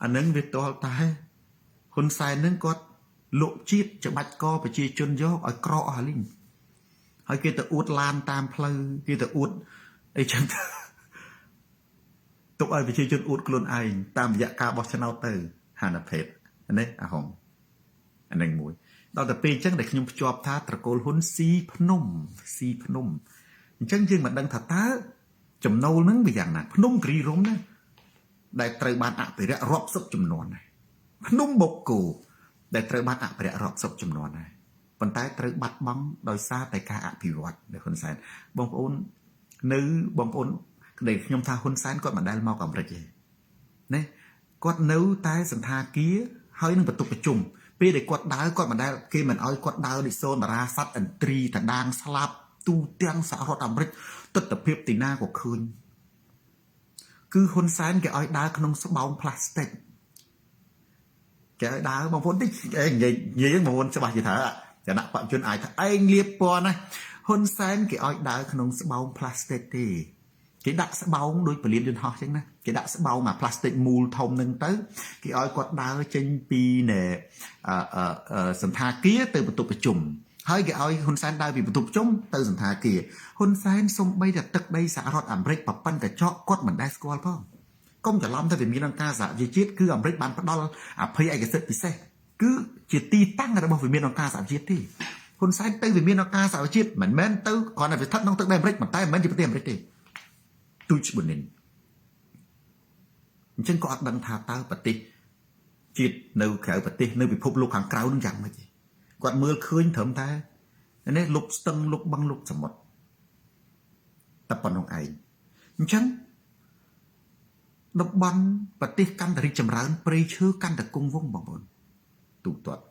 អានឹងវាទាល់តែហ៊ុនសែននឹងគាត់លក់ជាតិច្បាច់កប្រជាជនយកឲ្យក្រអស់លីងហើយគេទៅអួតឡានតាមផ្លូវគេទៅអួតអីចឹងទុកឲ្យប្រជាជនអួតខ្លួនឯងតាមរយៈការបោះឆ្នោតទៅហានភេទនេះអាហុងអានឹងមួយដល់តែពេលអញ្ចឹងដែលខ្ញុំភ្ជាប់ថាត្រកូលហ៊ុនស៊ីភ្នំអញ្ចឹងយើងមិនដឹងថាតើចំណូលនឹងវាយ៉ាងណាភ្នំគិរីរម្យណាដែលត្រូវបានអភិរក្សរាប់សិបចំនួនដែរភ្នំបូកគោដែលត្រូវបានអភិរក្សរាប់សិបចំនួនដែរប៉ុន្តែត្រូវបាត់បង់ដោយសារតែការអភិវឌ្ឍនៃហ៊ុនសែនបងប្អូនដែលខ្ញុំថាហ៊ុនសែនគាត់មិនដែលមកអាមេរិកទេណាគាត់នៅតែសន្តាគារហើយនឹងបន្ទប់ប្រជុំពេលដែលគាត់ដើរគាត់មិនដែលគេមិនអោយគាត់ដើរដូចសូនតារាស័ព្ទឥន្ទ្រីតដាងស្លាប់ទូទាំងសហរដ្ឋអាមេរិកទស្សនភាពទីណាក៏ឃើញគឺហ៊ុនសែនគេឲ្យដើរក្នុងស្បោងផ្លាស្ទិកគេឲ្យដើរបងប្អូនតិចនិយាយបងប្អូនច្បាស់យល់ថាគណៈបព្វជិជនអាចថាឯងលៀបពណ៌ណាហ៊ុនសែនគេឲ្យដើរក្នុងស្បោងផ្លាស្ទិកទេគេដាក់ស្បោងដូចពលានយន្តហោះចឹងណាគេដាក់ស្បោងអាផ្លាស្ទិកមូលធំនឹងទៅគេឲ្យគាត់ដើរចេញពីសន្តាគារទៅបន្ទប់ប្រជុំហើយគេឲ្យហ៊ុនសែនដើរពីបន្ទប់ប្រជុំទៅសន្តាគារហ៊ុនសែនសំបីតែទឹកដីសហរដ្ឋអាមេរិកប៉ប៉ិនកញ្ចក់គាត់មិនដែលស្គាល់ផង កុំច្រឡំទៅវាមានអង្គការសហជីវជាតិគឺអាមេរិកបានផ្ដល់អភ័យឯកសិទ្ធិពិសេសគឺជាទីតាំងរបស់វិមានអង្គការសហជីវជាតិទេហ៊ុនសែនទៅវិមានអង្គការសហជីវជាតិមិនមែនទៅគ្រាន់តែវាស្ថិតក្នុងទឹកដីអាមេរិកប៉ុន្តែមិនមែនជាប្រទេសអាមេរិកទេទូចប៊ុននិនអញ្ចឹងក៏អត់ដឹងថាតើប្រទេសជាតិនៅក្រៅប្រទេសនៅពិភពលោកខាងក្រៅនឹងយ៉ាងម៉េចទេគាត់មើលឃើញត្រឹមតែនេះលុបស្ទឹងលុបបឹងលុបសមុទ្រតែប៉ុណ្្នឹងឯងអញ្ចឹងតំបន់ប្រទេសកាន់តែរីកចម្រើនព្រៃឈើកាន់តែគង់វង្សបងប្អូនទូទាត់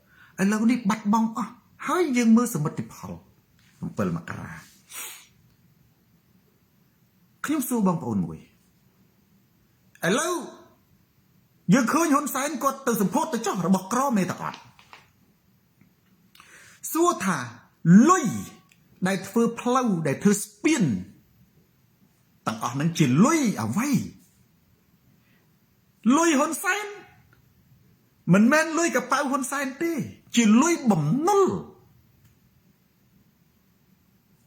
ឥឡូវនេះបាត់បង់អស់ហើយយើងមើលសមិទ្ធផល7មករាខ្ញុំសួរបងប្អូនមួយឥឡូវយើងឃើញហ៊ុនសែនគាត់ទៅសម្ពោធទៅចោះរបស់ក្រមេតអត់សួរថាលុយដែលធ្វើផ្លូវដែលធ្វើស្ពានទាំងអស់ហ្នឹងជាលុយអ្វីលុយហ៊ុនសែនមិនមែនលុយកប៉ៅហ៊ុនសែនទេជាលុយបំណុល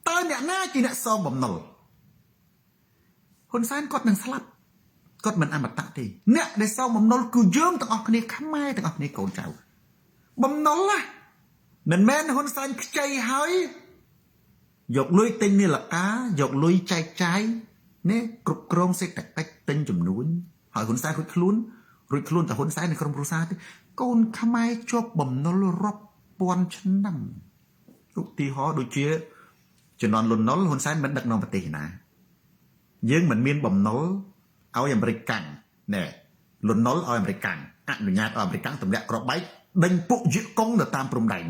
តើអ្នកណាជាអ្នកសងបំណុលហ៊ុនសែនគាត់នឹងស្លាប់គាត់មិនអមតៈទេអ្នកដែលសងបំណុលគឺយើងទាំងអស់គ្នាខ្មែរទាំងអស់គ្នាកូនចៅបំណុលណាមិនមែនហ៊ុនសែនខ្ចីហើយយកលុយទិញនាឡិកាយកលុយចែកចាយនេះគ្រប់គ្រងសេដ្ឋកិច្ចទិញចំនួនហើយហ៊ុនសែនរួចខ្លួនតែហ៊ុនសែននៅក្រុមគ្រួសារទេកូនខ្មែរជាប់បំណុលរាប់ពាន់ឆ្នាំឧទាហរណ៍ដូចជាជំនាន់លន់នល់ហ៊ុនសែនមិនដឹកនាំប្រទេសណាយើងមិនមានបំណុលឲ្យអាមេរិកកាំងណែលន់នល់ឲ្យអាមេរិកកាំងអនុញ្ញាតឲ្យអាមេរិកកាំងទម្លាក់ក្របបែកដេញពួកយកុងទៅតាមព្រំដែន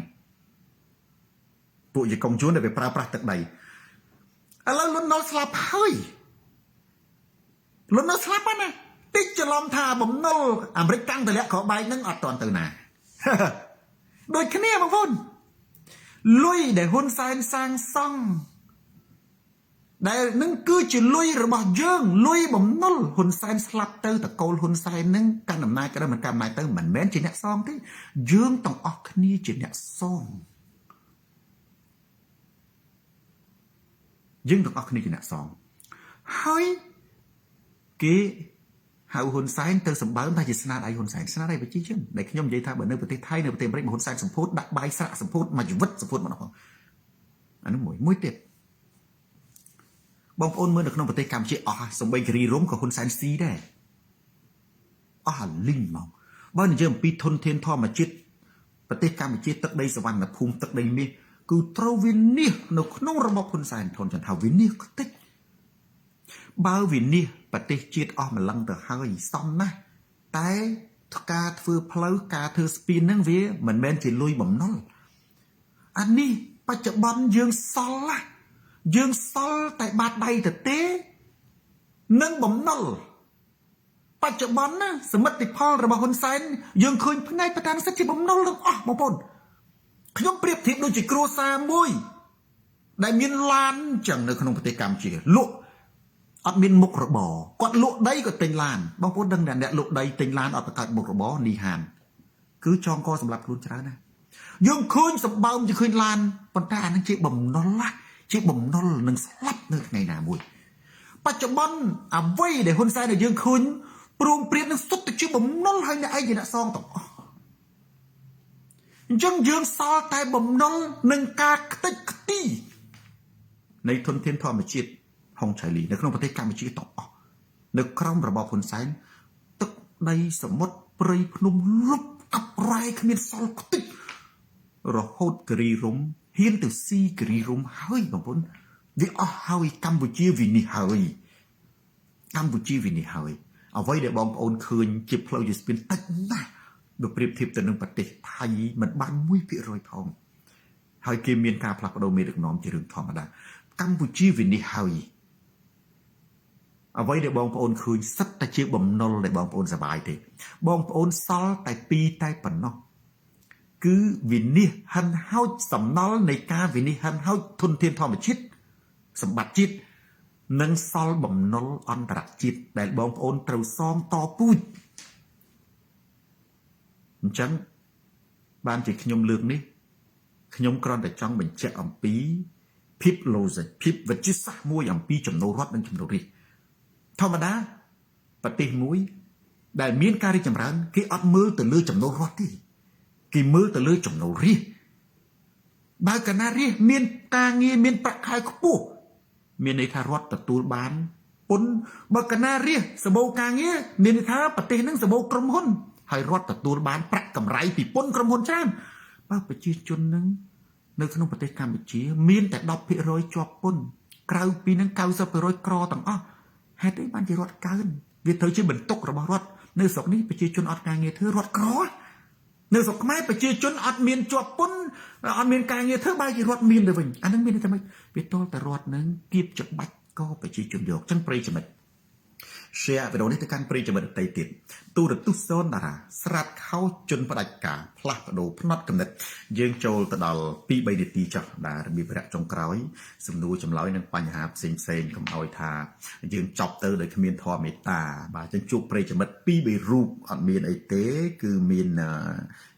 ពួកយកុងជួនដែលវាប្រើប្រាស់ទឹកដីឥឡូវលន់នល់ស្លាប់ហើយលន់នល់ស្លាប់ហើយណាតិចច្រឡំថាបំណុលអាមេរិកកាំងទម្លាក់ក្របបែកហ្នឹងអត់ទាន់ទៅណាដូចគ្នាបងប្អូនលុយដែលហ៊ុនសែនសាងសង់ដែលនឹងគឺជាលុយរបស់យើងលុយបំណុលហ៊ុនសែនស្លាប់ទៅតកូលហ៊ុនសែននឹងកាន់អំណាចក៏មិនកាន់អំណាចទៅមិនមែនជាអ្នកសងទេយើងទាំងអស់គ្នាជាអ្នកសងយើងទាំងអស់គ្នាជាអ្នកសងហើយគេហៅហ៊ុនសែនទៅសម្បើមថាជាស្នាដៃហ៊ុនសែនស្នាដៃប្រជាជនដែលខ្ញុំនិយាយថាបើនៅប្រទេសថៃនៅប្រទេសអាមេរិកហ៊ុនសែនសម្ពោធដាក់បាយស្រាក់សម្ពោធមួយជីវិតសម្ពោធមកនោះអានោះមួយទៀតបងប្អូនមើលនៅក្នុងប្រទេសកម្ពុជាអស់សំបីគិរីរំក៏ហ៊ុនសែនស៊ីដែរអស់លីងមកបើនិយាយអំពីធនធានធម្មជាតិប្រទេសកម្ពុជាទឹកដីសវណ្ណភូមិទឹកដីមាសគឺត្រូវវិនិច្ឆ័យនៅក្នុងរបបហ៊ុនសែនធនចន្ទថាវិនិច្ឆ័យខ្ទេចបើវិនិច្ឆ័យប្រទេសជាតិអស់ម្លឹងទៅហើយសំណាស់តែការធ្វើផ្លូវការធ្វើស្ពានហ្នឹងវាមិនមែនជាលុយបំណុលអានេះបច្ចុប្បន្នយើងសល់ណាយើងសល់តែបាតដៃទៅទេនឹងបំណុលបច្ចុប្បន្នណាសមិទ្ធផលរបស់ហ៊ុនសែនយើងឃើញផ្នែកប្រធានសិទ្ធិជាបំណុលទាំងអស់បងប្អូនខ្ញុំប្រៀបធៀបដូចជាគ្រួសារមួយដែលមានឡានចឹងនៅក្នុងប្រទេសកម្ពុជាលក់អត់មានមុខរបរគាត់លក់ដីក៏ទិញឡានបងប្អូនដឹងតែអ្នកលក់ដីទិញឡានអត់បង្កើតមុខរបរនីហានគឺចងកសម្រាប់ខ្លួនច្រើនណាយើងឃើញសម្បើមជាឃើញឡានប៉ុន្តែអានឹងជាបំណុលណាជាបំណុលនឹងស្លាប់នៅថ្ងៃណាមួយបច្ចុប្បន្នអ្វីដែលហ៊ុនសែនដែលយើងឃើញព្រមព្រៀងនឹងសុទ្ធតែជាបំណុលហើយអ្នកឯងជាអ្នកសងទាំងអស់អញ្ចឹងយើងសល់តែបំណុលនឹងការខ្ទេចខ្ទីនៃធនធានធម្មជាតិហុងឆៃលីនៅក្នុងប្រទេសកម្ពុជាទាំងអស់នៅក្រោមរបបហ៊ុនសែនទឹកដីសមុទ្រព្រៃភ្នំលុបកាប់រ៉ែគ្មានសល់ខ្ទេចរហូតគិរីរំហ៊ានទៅស៊ីគិរីរំហើយបងប្អូនវាអស់ហើយកម្ពុជាវិនិច្ឆ័យហើយកម្ពុជាវិនិច្ឆ័យហើយអ្វីដែលបងប្អូនឃើញជាផ្លូវជាស្ពានតិចណាស់បើប្រៀបធៀបទៅនឹងប្រទេសថៃមិនបាន 1% ផងហើយគេមានការផ្លាស់ប្ដូរមេដឹកនាំជារឿងធម្មតាកម្ពុជាវិនិច្ឆ័យហើយអ្វីដែលបងប្អូនឃើញសិតតែជាបំណុលដែលបងប្អូនសប្បាយទេបងប្អូនសល់តែ2តែប៉ុណ្ណោះគឺវិនិច្ឆ័យហិនហោចសំណល់នៃការវិនិច្ឆ័យហិនហោចធនធានធម្មជាតិសម្បត្តិជាតិនិងសល់បំណុលអន្តរជាតិដែលបងប្អូនត្រូវសងតពូជអញ្ចឹងបានជាខ្ញុំលើកនេះខ្ញុំគ្រាន់តែចង់បញ្ជាក់អំពីភាព logic ភាពវិទ្យាសាស្ត្រមួយអំពីចំណូលរដ្ឋនិងចំណូលរាស្ត្រធម្មតា ប្រទេសមួយដែលមានការរីកចម្រើនគេអត់មើលទៅលើចំណូលរដ្ឋទេគេមើលទៅលើចំណូលរាជបើកាលណារាជមានការងារមានប្រាក់ខែខ្ពស់មានន័យថារដ្ឋទទួលបានពន្ធបើកាលណារាជសម្បូរការងារមានន័យថាប្រទេសនឹងសម្បូរក្រុមហ៊ុនហើយរដ្ឋទទួលបានប្រាក់កម្រៃពីពន្ធក្រុមហ៊ុនច្រើនបើប្រជាជននឹងនៅក្នុងប្រទេសកម្ពុជាមានតែ 10% ជាប់ពន្ធក្រៅពីនឹង 90% ក្រទាំងអស់ហេតុអីបានជារដ្ឋកើនវាត្រូវជាបន្ទុករបស់រដ្ឋនៅស្រុកនេះប្រជាជនអត់ការងារធ្វើរដ្ឋក្រនៅស្រុកខ្មែរប្រជាជនអត់មានជាប់ពន្ធអត់មានការងារធ្វើបើជារដ្ឋមានទៅវិញអានឹងមានតែមិនវាតលតែរដ្ឋនឹងគៀបច្បាច់ក៏ប្រជាជនយកចឹងប្រិយមិត្ត share វីដេអូនេះទៅកាន់ប្រិយមិត្តដទៃទៀតទូរទស្សន៍សូនតារាស្រាត់ខោជន់ផ្ដាច់ការផ្លាស់ប្ដូរផ្នត់កំណត់យើងចូលទៅដល់ 2-3 នាទីចុះដែលរបៀបរយៈចុងក្រោយសំណួរចម្លើយនឹងបញ្ហាផ្សេងកុំឲ្យថាយើងចប់ទៅដោយគ្មានធម៌មេត្តាបាទចឹងជួបប្រិយមិត្ត2-3រូបអត់មានអីទេគឺមាន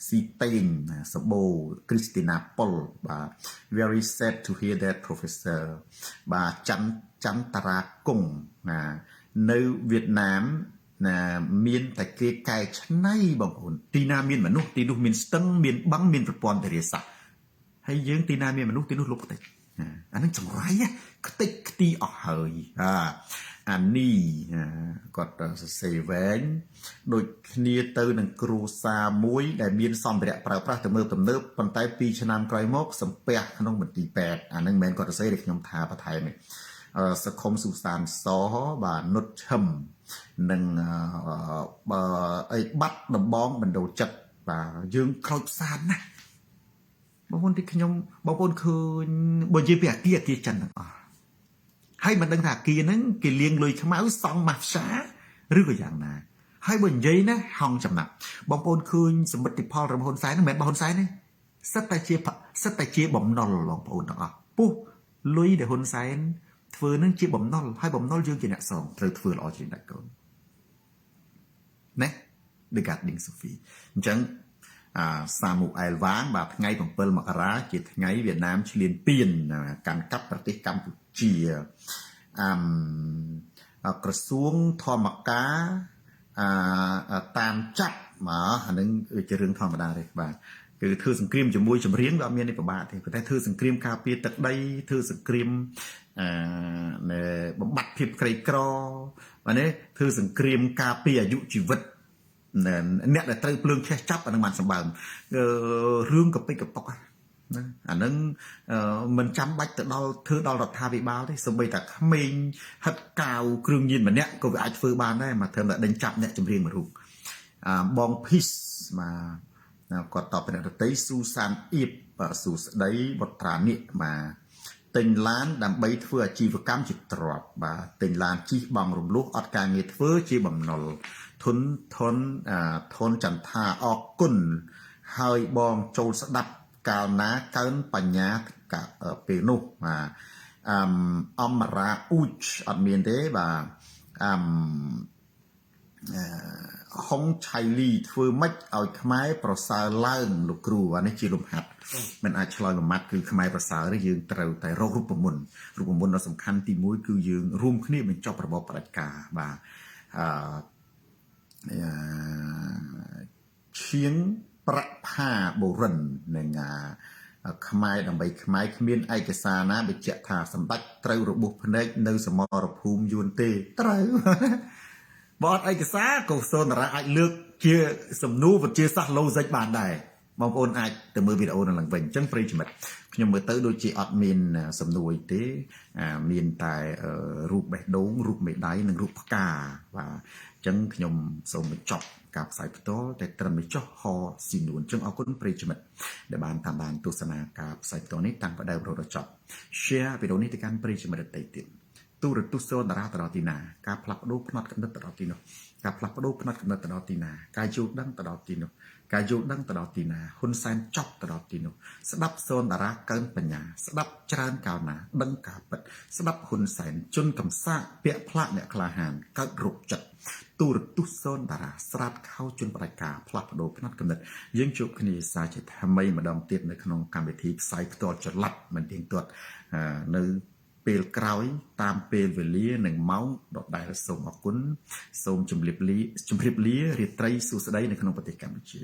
ស៊ីតេងសបូ Christina Pol បាទ very sad to hear that professor បាទចន្ទតារាគង់ណានៅវៀតណាមណាមានតែគេកែច្នៃបងប្អូនទីណាមានមនុស្សទីនោះមានស្ទឹងមានបឹងមានប្រព័ន្ធធារាសាស្ត្រហើយយើងទីណាមានមនុស្សទីនោះលុបខ្ទេចអានឹងចង្រៃខ្ទេចខ្ទីអស់ហើយអានេះគាត់សរសេរវែងដូចគ្នាទៅនឹងគ្រួសារមួយដែលមានសម្ភារៈប្រើប្រាស់ទំនើបប៉ុន្តែ2ឆ្នាំក្រោយមកសំពះក្នុងមន្ទីរពេទ្យអានឹងមិនមែនគាត់សរសេរទេខ្ញុំថាបន្ថែមនេះសខុមសុសានសបាទនុតឈឹមនិងអីបាត់ដំបងបណ្ដូលចិត្តបាទយើងក្រោយផ្សានណាបងប្អូនទីខ្ញុំបងប្អូនឃើញបើនិយាយពីអាគារចិនទាំងអស់ហើយមិនដឹងថាអាគារហ្នឹងគេលាងលុយខ្មៅសង់ម៉ាហ្វ្យាឬក៏យ៉ាងណាហើយបើនិយាយណាហងចំណាប់បងប្អូនឃើញសមិទ្ធផលរបស់ហ៊ុនសែនហ្នឹងមិនមែនរបស់ហ៊ុនសែនទេសិតតែជាបំណុលបងប្អូនទាំងអស់ពុះលុយដែលហ៊ុនសែនធ្វើនឹងជាបំណុលហើយបំណុលយើងជាអ្នកសងត្រូវធ្វើល្អជាងដាច់កូនណា The Gardening Sophie អញ្ចឹងសាមូអែលវ៉ាងបាទថ្ងៃ7មករាជាថ្ងៃវៀតណាមឈ្លានពានកាន់កាប់ប្រទេសកម្ពុជាក្រសួងធម្មការតាមចាប់អានឹងជារឿងធម្មតាទេបាទគឺធ្វើសង្គ្រាមជាមួយចម្រៀងវាអត់មាននេះពិបាកទេប៉ុន្តែធ្វើសង្គ្រាមការពារទឹកដីធ្វើសង្គ្រាមបំបត្តិភាពក្រីក្របាទនេះធ្វើសង្គ្រាមការពារអាយុជីវិតអ្នកដែលត្រូវភ្លើងឆេះចាប់អានឹងបានសម្បើមរឿងកពិកកប៉ុកណាអានឹងមិនចាំបាច់ទៅដល់ធ្វើដល់រដ្ឋាភិបាលទេសូម្បីតែក្មេងហិតកាវគ្រឿងញៀនម្នាក់ក៏វាអាចធ្វើបានដែរមកធ្វើតែដេញចាប់អ្នកចម្រៀងមួយរូបបងភីសបាទគាត់តបពីអ្នកដតីស៊ូសានអៀបស៊ូស្ដីវត្រានិកបាទទិញឡានដើម្បីធ្វើអាជីវកម្មជាទ្រព្យបាទទិញឡានជិះបងរំលោះអត់ការងារធ្វើជាបំណុលធនចន្ទថាអរគុណហើយបងចូលស្ដាប់កាលណាកើនបញ្ញាពេលនោះបាទអមរាអ៊ូចអត់មានទេបាទហុងឆៃលីធ្វើម៉េចឲ្យខ្មែរប្រសើរឡើងលោកគ្រូអានេះជាលំហាត់មិនអាចឆ្លើយមួយម៉ាត់គឺខ្មែរប្រសើរទេយើងត្រូវតែរករូបមន្តដ៏សំខាន់ទី1គឺយើងរួមគ្នាបញ្ចប់របបផ្ដាច់ការបាទឈៀងប្រផាបូរិននឹងខ្មែរដើម្បីខ្មែរគ្មានឯកសារណាបញ្ជាក់ថាសម្ដេចត្រូវរបួសភ្នែកនៅសមរភូមិយួនទេត្រូវបើអត់ឯកសារក៏សូនតារាអាចលើកជាសំណួរវិទ្យាសាស្ត្រ logic បានដែរបងប្អូនអាចទៅមើលវីដេអូនឹងឡើងវិញអញ្ចឹងប្រិយមិត្តខ្ញុំមើលទៅដូចជាអត់មានសំណួរអីទេមានតែរូបបេះដូងរូបមេដៃនិងរូបផ្កាបាទអញ្ចឹងខ្ញុំសូមបញ្ចប់ការផ្សាយផ្ទាល់តែត្រឹមនេះចុះហស៊ីនួនអញ្ចឹងអរគុណប្រិយមិត្តដែលបានតាមដានទស្សនាការផ្សាយផ្ទាល់នេះតាំងពីដើមរហូតដល់ចប់ share វីដេអូនេះទៅកាន់ប្រិយមិត្តដទៃទៀតទូរទស្សន៍សូនតារាទៅដល់ទីណាការផ្លាស់ប្ដូរផ្នត់គំនិតទៅដល់ទីនោះការផ្លាស់ប្ដូរផ្នត់គំនិតទៅដល់ទីណាការយល់ដឹងទៅដល់ទីនោះការយល់ដឹងទៅដល់ទីណាហ៊ុនសែនចប់ទៅដល់ទីនោះស្ដាប់សូនតារាកើនបញ្ញាស្ដាប់ច្រើនកោណាដឹងការពិតស្ដាប់ហ៊ុនសែនជន់កំសាកពាក់ផ្លាកអ្នកក្លាហានកើតរោគចិត្តទូរទស្សន៍សូនតារាស្រាតខោជន់បដិការផ្លាស់ប្ដូរផ្នត់គំនិតយើងជួបគ្នាសាជាថ្មីម្ដងទៀតនៅក្នុងកម្មវិធីផ្សាយផ្ទាល់ចល័តមិនទៀងទាត់នៅ ពេលក្រោយតាមពេលវេលានិងម៉ោងដដែលសូមអរគុណសូមជម្រាបលារាត្រីសួស្តីនៅក្នុងប្រទេសកម្ពុជា